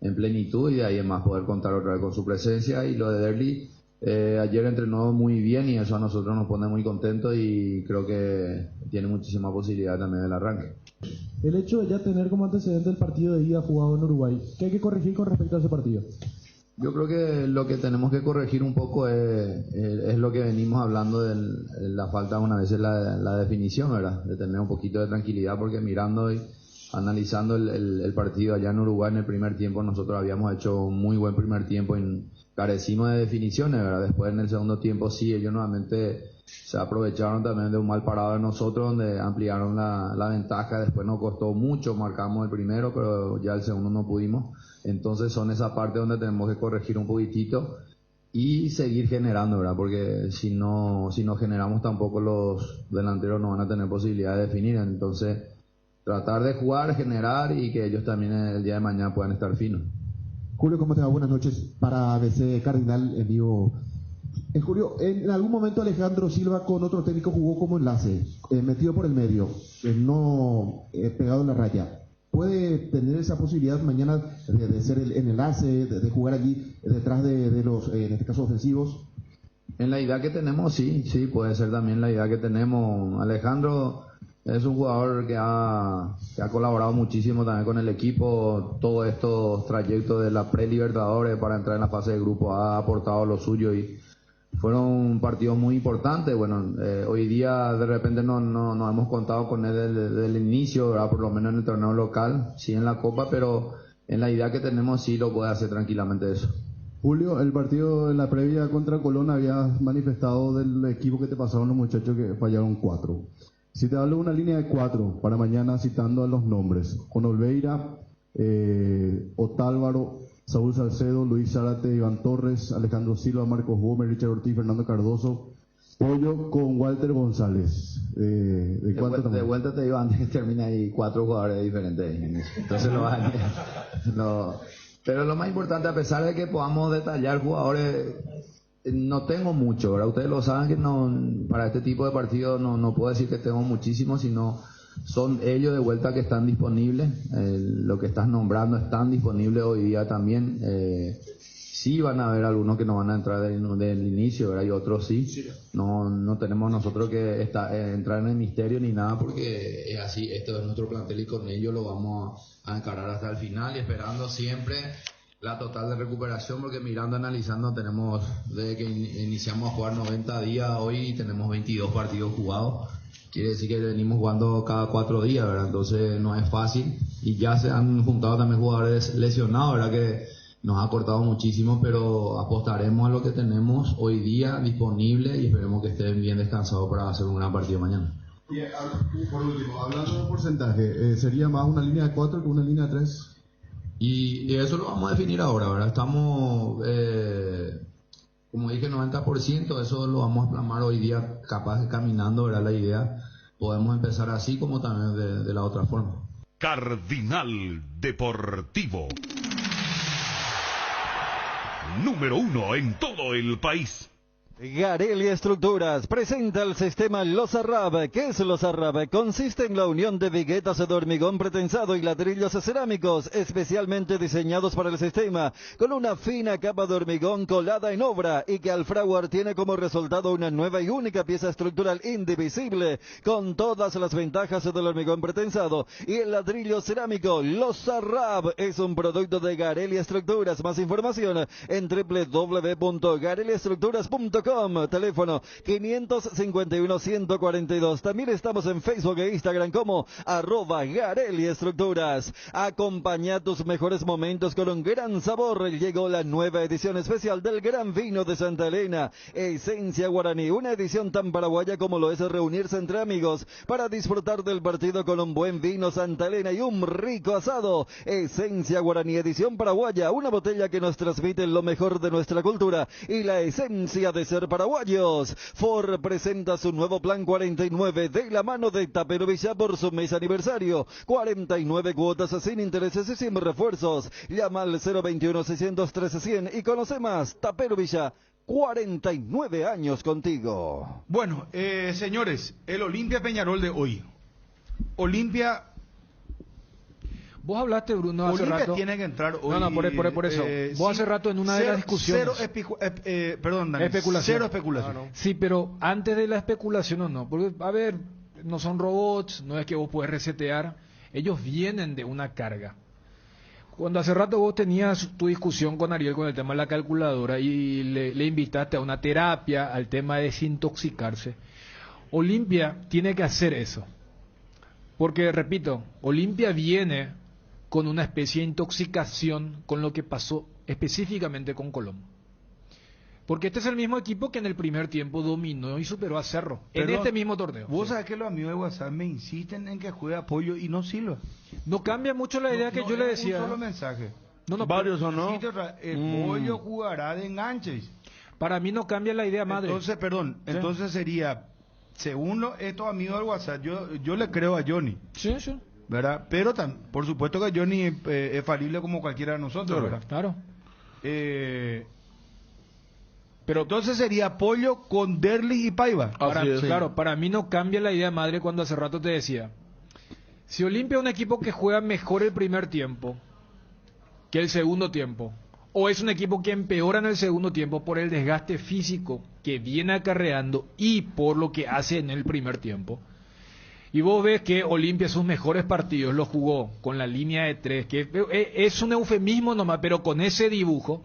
en plenitud, y de ahí en más poder contar otra vez con su presencia. Y lo de Derli, ayer entrenó muy bien y eso a nosotros nos pone muy contentos, y creo que tiene muchísima posibilidad también del arranque. El hecho de ya tener como antecedente el partido de ida jugado en Uruguay, ¿qué hay que corregir con respecto a ese partido? Yo creo que lo que tenemos que corregir un poco es lo que venimos hablando de la falta una vez la definición, ¿verdad? De tener un poquito de tranquilidad, porque mirando y analizando el partido allá en Uruguay en el primer tiempo, nosotros habíamos hecho un muy buen primer tiempo y carecimos de definiciones, ¿verdad? Después en el segundo tiempo sí, ellos nuevamente se aprovecharon también de un mal parado de nosotros, donde ampliaron la ventaja. Después nos costó mucho, marcamos el primero, pero ya el segundo no pudimos. Entonces son esa parte donde tenemos que corregir un poquitito y seguir generando, ¿verdad? Porque si no generamos, tampoco los delanteros no van a tener posibilidad de definir. Entonces tratar de jugar, generar, y que ellos también el día de mañana puedan estar finos. Julio, ¿cómo te va? Buenas noches. Para ABC Cardinal en vivo. Julio, en algún momento Alejandro Silva con otro técnico jugó como enlace, metido por el medio, no pegado en la raya. ¿Puede tener esa posibilidad mañana de ser el enlace, de jugar allí detrás de los, en este caso, ofensivos? En la idea que tenemos, sí, puede ser también la idea que tenemos. Alejandro es un jugador que ha colaborado muchísimo también con el equipo. Todos estos trayectos de la pre-Libertadores para entrar en la fase de grupo ha aportado lo suyo, y fueron partidos muy importantes. Bueno, hoy día de repente no hemos contado con él desde el inicio, ¿verdad? Por lo menos en el torneo local, sí en la Copa, pero en la idea que tenemos sí lo puede hacer tranquilamente eso. Julio, el partido en la previa contra Colón habías manifestado del equipo que te pasaron los muchachos que fallaron 4. Si te hablo de una línea de 4 para mañana, citando a los nombres: con Olveira, Otálvaro, Saúl Salcedo, Luis Zárate, Iván Torres, Alejandro Silva, Marcos Gómez, Richard Ortiz, Fernando Cardoso, Pollo con Walter González. ¿De vuelta te digo antes que termine ahí 4 jugadores diferentes. Entonces pero lo más importante, a pesar de que podamos detallar jugadores No tengo mucho, ¿verdad? Ustedes lo saben que no, para este tipo de partidos no puedo decir que tengo muchísimo, sino son ellos de vuelta que están disponibles. Lo que estás nombrando están disponibles hoy día también. Sí van a haber algunos que no van a entrar del inicio, ¿verdad? Y otros sí. No tenemos nosotros que entrar en el misterio ni nada, porque es así, esto es nuestro plantel y con ello lo vamos a encarar hasta el final y esperando siempre la total de recuperación, porque mirando, analizando, tenemos desde que iniciamos a jugar 90 días, hoy tenemos 22 partidos jugados. Quiere decir que venimos jugando cada 4 días, ¿verdad? Entonces no es fácil y ya se han juntado también jugadores lesionados, ¿verdad? Que nos ha cortado muchísimo, pero apostaremos a lo que tenemos hoy día disponible y esperemos que estén bien descansados para hacer un gran partido mañana. Y por último, hablando de porcentaje, ¿sería más una línea de 4 que una línea de 3? Y eso lo vamos a definir ahora, ¿verdad? Estamos, como dije, 90%, eso lo vamos a plasmar hoy día, capaz de caminando, ¿verdad? La idea, podemos empezar así como también de la otra forma. Cardinal Deportivo. Número 1 en todo el país. Gareli Estructuras presenta el sistema Losarrab. ¿Qué es Losarrab? Consiste en la unión de viguetas de hormigón pretensado y ladrillos cerámicos especialmente diseñados para el sistema, con una fina capa de hormigón colada en obra y que al fraguar tiene como resultado una nueva y única pieza estructural indivisible, con todas las ventajas del hormigón pretensado y el ladrillo cerámico. Losarrab es un producto de Gareli Estructuras. Más información en www.gareliestructuras.com. Teléfono 551-142. También estamos en Facebook e Instagram como @Gareli Estructuras. Acompaña tus mejores momentos con un gran sabor. Llegó la nueva edición especial del Gran Vino de Santa Elena, Esencia Guaraní. Una edición tan paraguaya como lo es reunirse entre amigos para disfrutar del partido con un buen vino Santa Elena y un rico asado. Esencia Guaraní, edición paraguaya. Una botella que nos transmite lo mejor de nuestra cultura y la esencia de ser paraguayos. Ford presenta su nuevo plan 49 de la mano de Tapero Villa por su mes aniversario. 49 cuotas sin intereses y sin refuerzos. Llama al 021-613-100 y conoce más. Tapero Villa, 49 años contigo. Bueno, señores, el Olimpia Peñarol de hoy. Olimpia... Vos hablaste, Bruno, hace Olimpia rato. Tiene que entrar hoy. No, por eso. Vos hace rato en una de las discusiones. Cero especulación. Sí, pero antes de la especulación o no. Porque, a ver, no son robots, no es que vos puedes resetear. Ellos vienen de una carga. Cuando hace rato vos tenías tu discusión con Ariel con el tema de la calculadora y le invitaste a una terapia, al tema de desintoxicarse. Olimpia tiene que hacer eso. Porque, repito, Olimpia viene con una especie de intoxicación con lo que pasó específicamente con Colón. Porque este es el mismo equipo que en el primer tiempo dominó y superó a Cerro, en este mismo torneo. Vos sabés que los amigos de WhatsApp me insisten en que juegue Apoyo y no Silva. No cambia mucho la idea que yo le decía. Un solo mensaje. Varios o no. Pollo jugará de enganches. Para mí no cambia la idea, madre. Entonces, entonces sería, según estos amigos del WhatsApp, yo le creo a Johnny. Sí. ¿Verdad? Pero por supuesto que Johnny es falible como cualquiera de nosotros, ¿verdad? Claro. Pero entonces sería Pollo con Derli y Paiva. Claro, para mí no cambia la idea, madre, cuando hace rato te decía. Si Olimpia es un equipo que juega mejor el primer tiempo que el segundo tiempo, o es un equipo que empeora en el segundo tiempo por el desgaste físico que viene acarreando y por lo que hace en el primer tiempo, y vos ves que Olimpia sus mejores partidos los jugó con la línea de 3, que es un eufemismo nomás, pero con ese dibujo,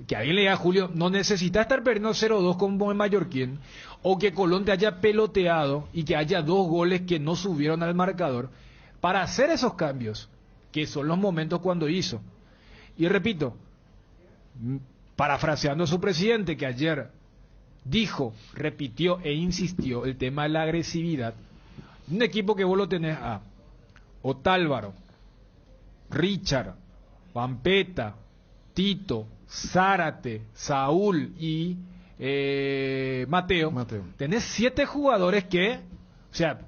que ahí le diga a Julio, no necesita estar perdiendo 0-2 como en Mallorquín, o que Colón te haya peloteado y que haya 2 goles que no subieron al marcador, para hacer esos cambios, que son los momentos cuando hizo. Y repito, parafraseando a su presidente, que ayer dijo, repitió e insistió el tema de la agresividad, un equipo que vos lo tenés a Otálvaro, Richard, Vampeta, Tito, Zárate, Saúl y Mateo. Tenés 7 jugadores que, o sea,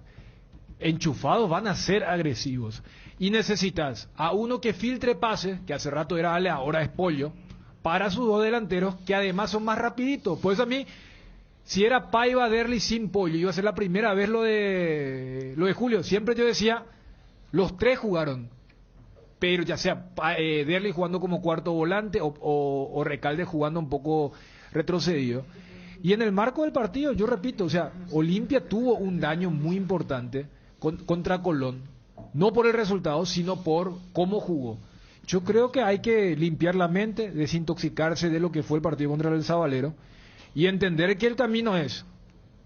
enchufados van a ser agresivos. Y necesitas a uno que filtre pases, que hace rato era Ale, ahora es Pollo, para sus dos delanteros, que además son más rapiditos. Por eso a mí, si era Paiva, Derli sin Pollo, iba a ser la primera vez lo de Julio. Siempre yo decía, los tres jugaron, pero ya sea Derli jugando como cuarto volante o Recalde jugando un poco retrocedido. Y en el marco del partido, yo repito, o sea, Olimpia tuvo un daño muy importante contra Colón, no por el resultado, sino por cómo jugó. Yo creo que hay que limpiar la mente, desintoxicarse de lo que fue el partido contra el Sabalero y entender que el camino es,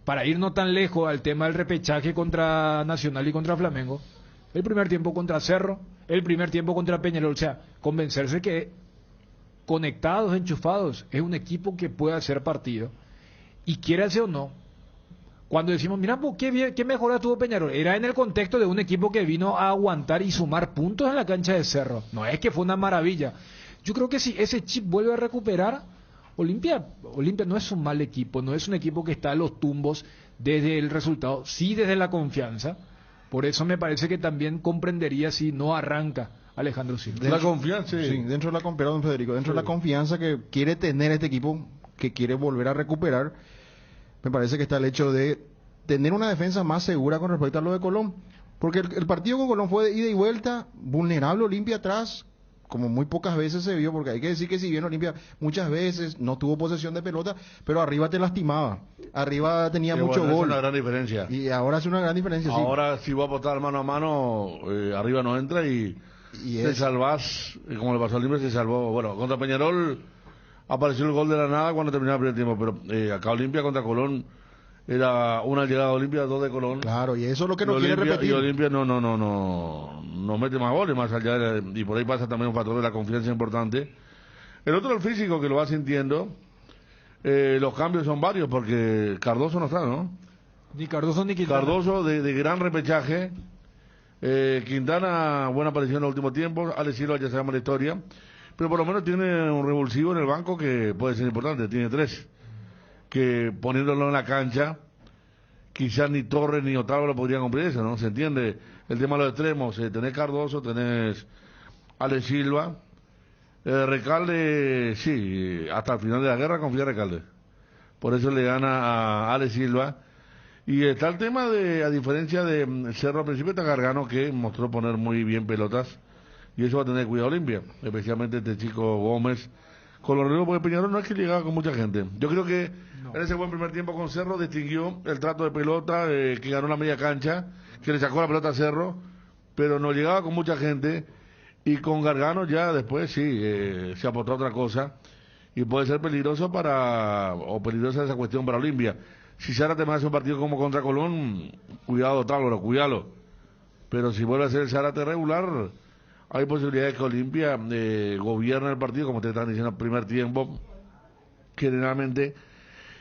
para ir no tan lejos al tema del repechaje contra Nacional y contra Flamengo, el primer tiempo contra Cerro, el primer tiempo contra Peñarol, o sea, convencerse que conectados, enchufados, es un equipo que puede hacer partido. Y quiérase o no, cuando decimos, mira, qué mejora tuvo Peñarol, era en el contexto de un equipo que vino a aguantar y sumar puntos en la cancha de Cerro. No es que fue una maravilla. Yo creo que si ese chip vuelve a recuperar, Olimpia no es un mal equipo, no es un equipo que está a los tumbos desde el resultado, sí desde la confianza. Por eso me parece que también comprendería si no arranca Alejandro Silva. La confianza, sí, dentro de la confianza, don Federico, dentro de la confianza que quiere tener este equipo, que quiere volver a recuperar, me parece que está el hecho de tener una defensa más segura con respecto a lo de Colón, porque el partido con Colón fue de ida y vuelta, vulnerable Olimpia atrás, como muy pocas veces se vio, porque hay que decir que si bien Olimpia muchas veces no tuvo posesión de pelota, pero arriba te lastimaba, arriba tenía mucho gol. Es una gran diferencia. Y ahora es una gran diferencia, ahora si va a apostar mano a mano, arriba no entra y te salvás, como le pasó a Olimpia, se salvó. Bueno, contra Peñarol apareció el gol de la nada cuando terminaba el primer tiempo, pero acá Olimpia contra Colón era una llegada de Olimpia, dos de Colón. Claro, y eso es lo que no quiere repetir. Y Olimpia no mete más goles, más allá y por ahí pasa también un factor de la confianza importante. El otro, el físico, que lo va sintiendo. Los cambios son varios, porque Cardoso no está, ¿no? Ni Cardoso ni Quintana. Cardoso de gran repechaje. Quintana, buena aparición en el último tiempo. Alex Silva, ya sabemos la historia. Pero por lo menos tiene un revulsivo en el banco que puede ser importante. Tiene tres. Que poniéndolo en la cancha, quizás ni Torres ni Otávalo lo podrían cumplir eso, ¿no? Se entiende el tema de los extremos. Tenés Cardoso, tenés Alex Silva. Recalde, sí, hasta el final de la guerra confía en Recalde. Por eso le gana a Alex Silva. Y está el tema de, a diferencia de Cerro al principio, está Gargano, que mostró poner muy bien pelotas. Y eso va a tener cuidado Olimpia, especialmente este chico Gómez. Con los ritmos, porque Peñarol no es que llegaba con mucha gente. Yo creo que en ese buen primer tiempo con Cerro distinguió el trato de pelota, que ganó la media cancha, que le sacó la pelota a Cerro, pero no llegaba con mucha gente. Y con Gargano ya después sí, se apostó a otra cosa. Y puede ser peligrosa esa cuestión para Olimpia. Si Zárate me hace un partido como contra Colón, cuidado, Táboro, cuidado. Pero si vuelve a ser el Zárate regular, hay posibilidades que Olimpia gobierne el partido, como te están diciendo, el primer tiempo, generalmente.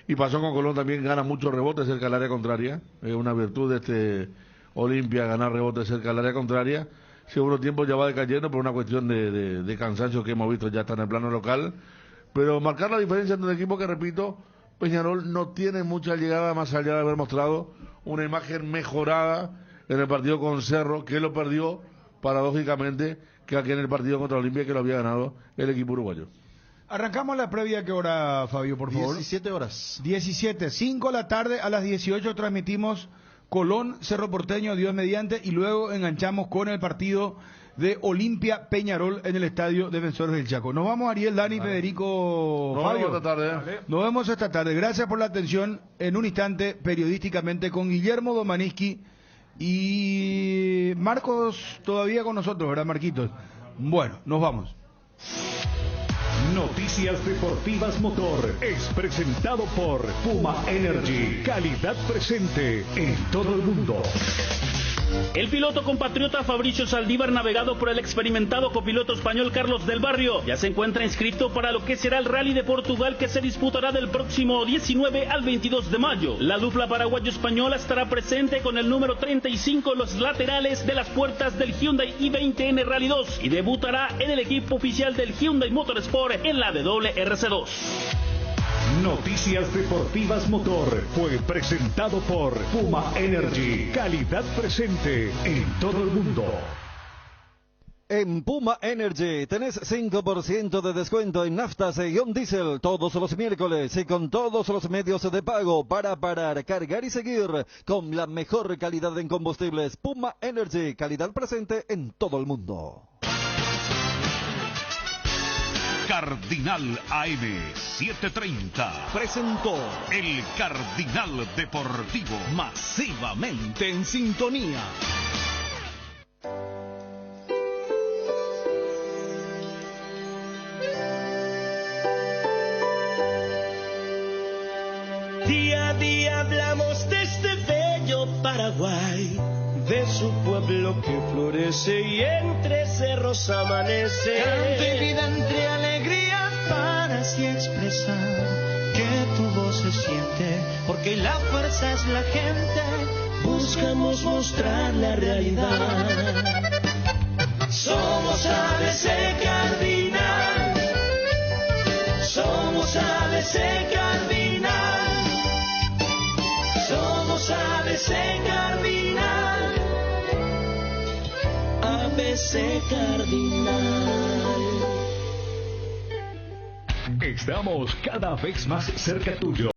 Y pasó con Colón también, gana muchos rebotes cerca del área contraria. Es una virtud de este Olimpia, ganar rebotes cerca del área contraria. Segundo tiempo ya va decayendo por una cuestión de cansancio que hemos visto ya está en el plano local. Pero marcar la diferencia entre un equipo que, repito, Peñarol no tiene mucha llegada más allá de haber mostrado una imagen mejorada en el partido con Cerro, que lo perdió paradójicamente que aquí en el partido contra Olimpia, que lo había ganado el equipo uruguayo. Arrancamos la previa. ¿Qué hora, Fabio, por favor? 17 horas. 17, 5 de la tarde, a las 18 transmitimos Colón, Cerro Porteño, Dios mediante, y luego enganchamos con el partido de Olimpia Peñarol en el Estadio Defensores del Chaco. Nos vamos, Ariel, Dani, Federico, Fabio. Nos vemos esta tarde. Nos vemos esta tarde. Gracias por la atención. En un instante, periodísticamente, con Guillermo Domaniski y Marcos todavía con nosotros, ¿verdad, Marquitos? Bueno, nos vamos. Noticias Deportivas Motor es presentado por Puma Energy, calidad presente en todo el mundo. El piloto compatriota Fabricio Saldívar, navegado por el experimentado copiloto español Carlos del Barrio, ya se encuentra inscrito para lo que será el Rally de Portugal, que se disputará del próximo 19 al 22 de mayo. La dupla paraguayo-española estará presente con el número 35 en los laterales de las puertas del Hyundai i20N Rally 2 y debutará en el equipo oficial del Hyundai Motorsport en la WRC2. Noticias Deportivas Motor fue presentado por Puma Energy, calidad presente en todo el mundo. En Puma Energy tenés 5% de descuento en naftas e ion diésel todos los miércoles y con todos los medios de pago para parar, cargar y seguir con la mejor calidad en combustibles. Puma Energy, calidad presente en todo el mundo. Cardinal AM 730 presentó el Cardinal Deportivo, masivamente en sintonía. Día a día hablamos de este bello Paraguay, de su pueblo que florece y entre cerros amanece. Canto y vida entre alegrías para así expresar que tu voz se siente, porque la fuerza es la gente. Buscamos mostrar la realidad. Somos ABC Cardinal. Somos ABC Cardinal. Somos ABC Cardinal. ABC Cardinal. Estamos cada vez más cerca tuyo.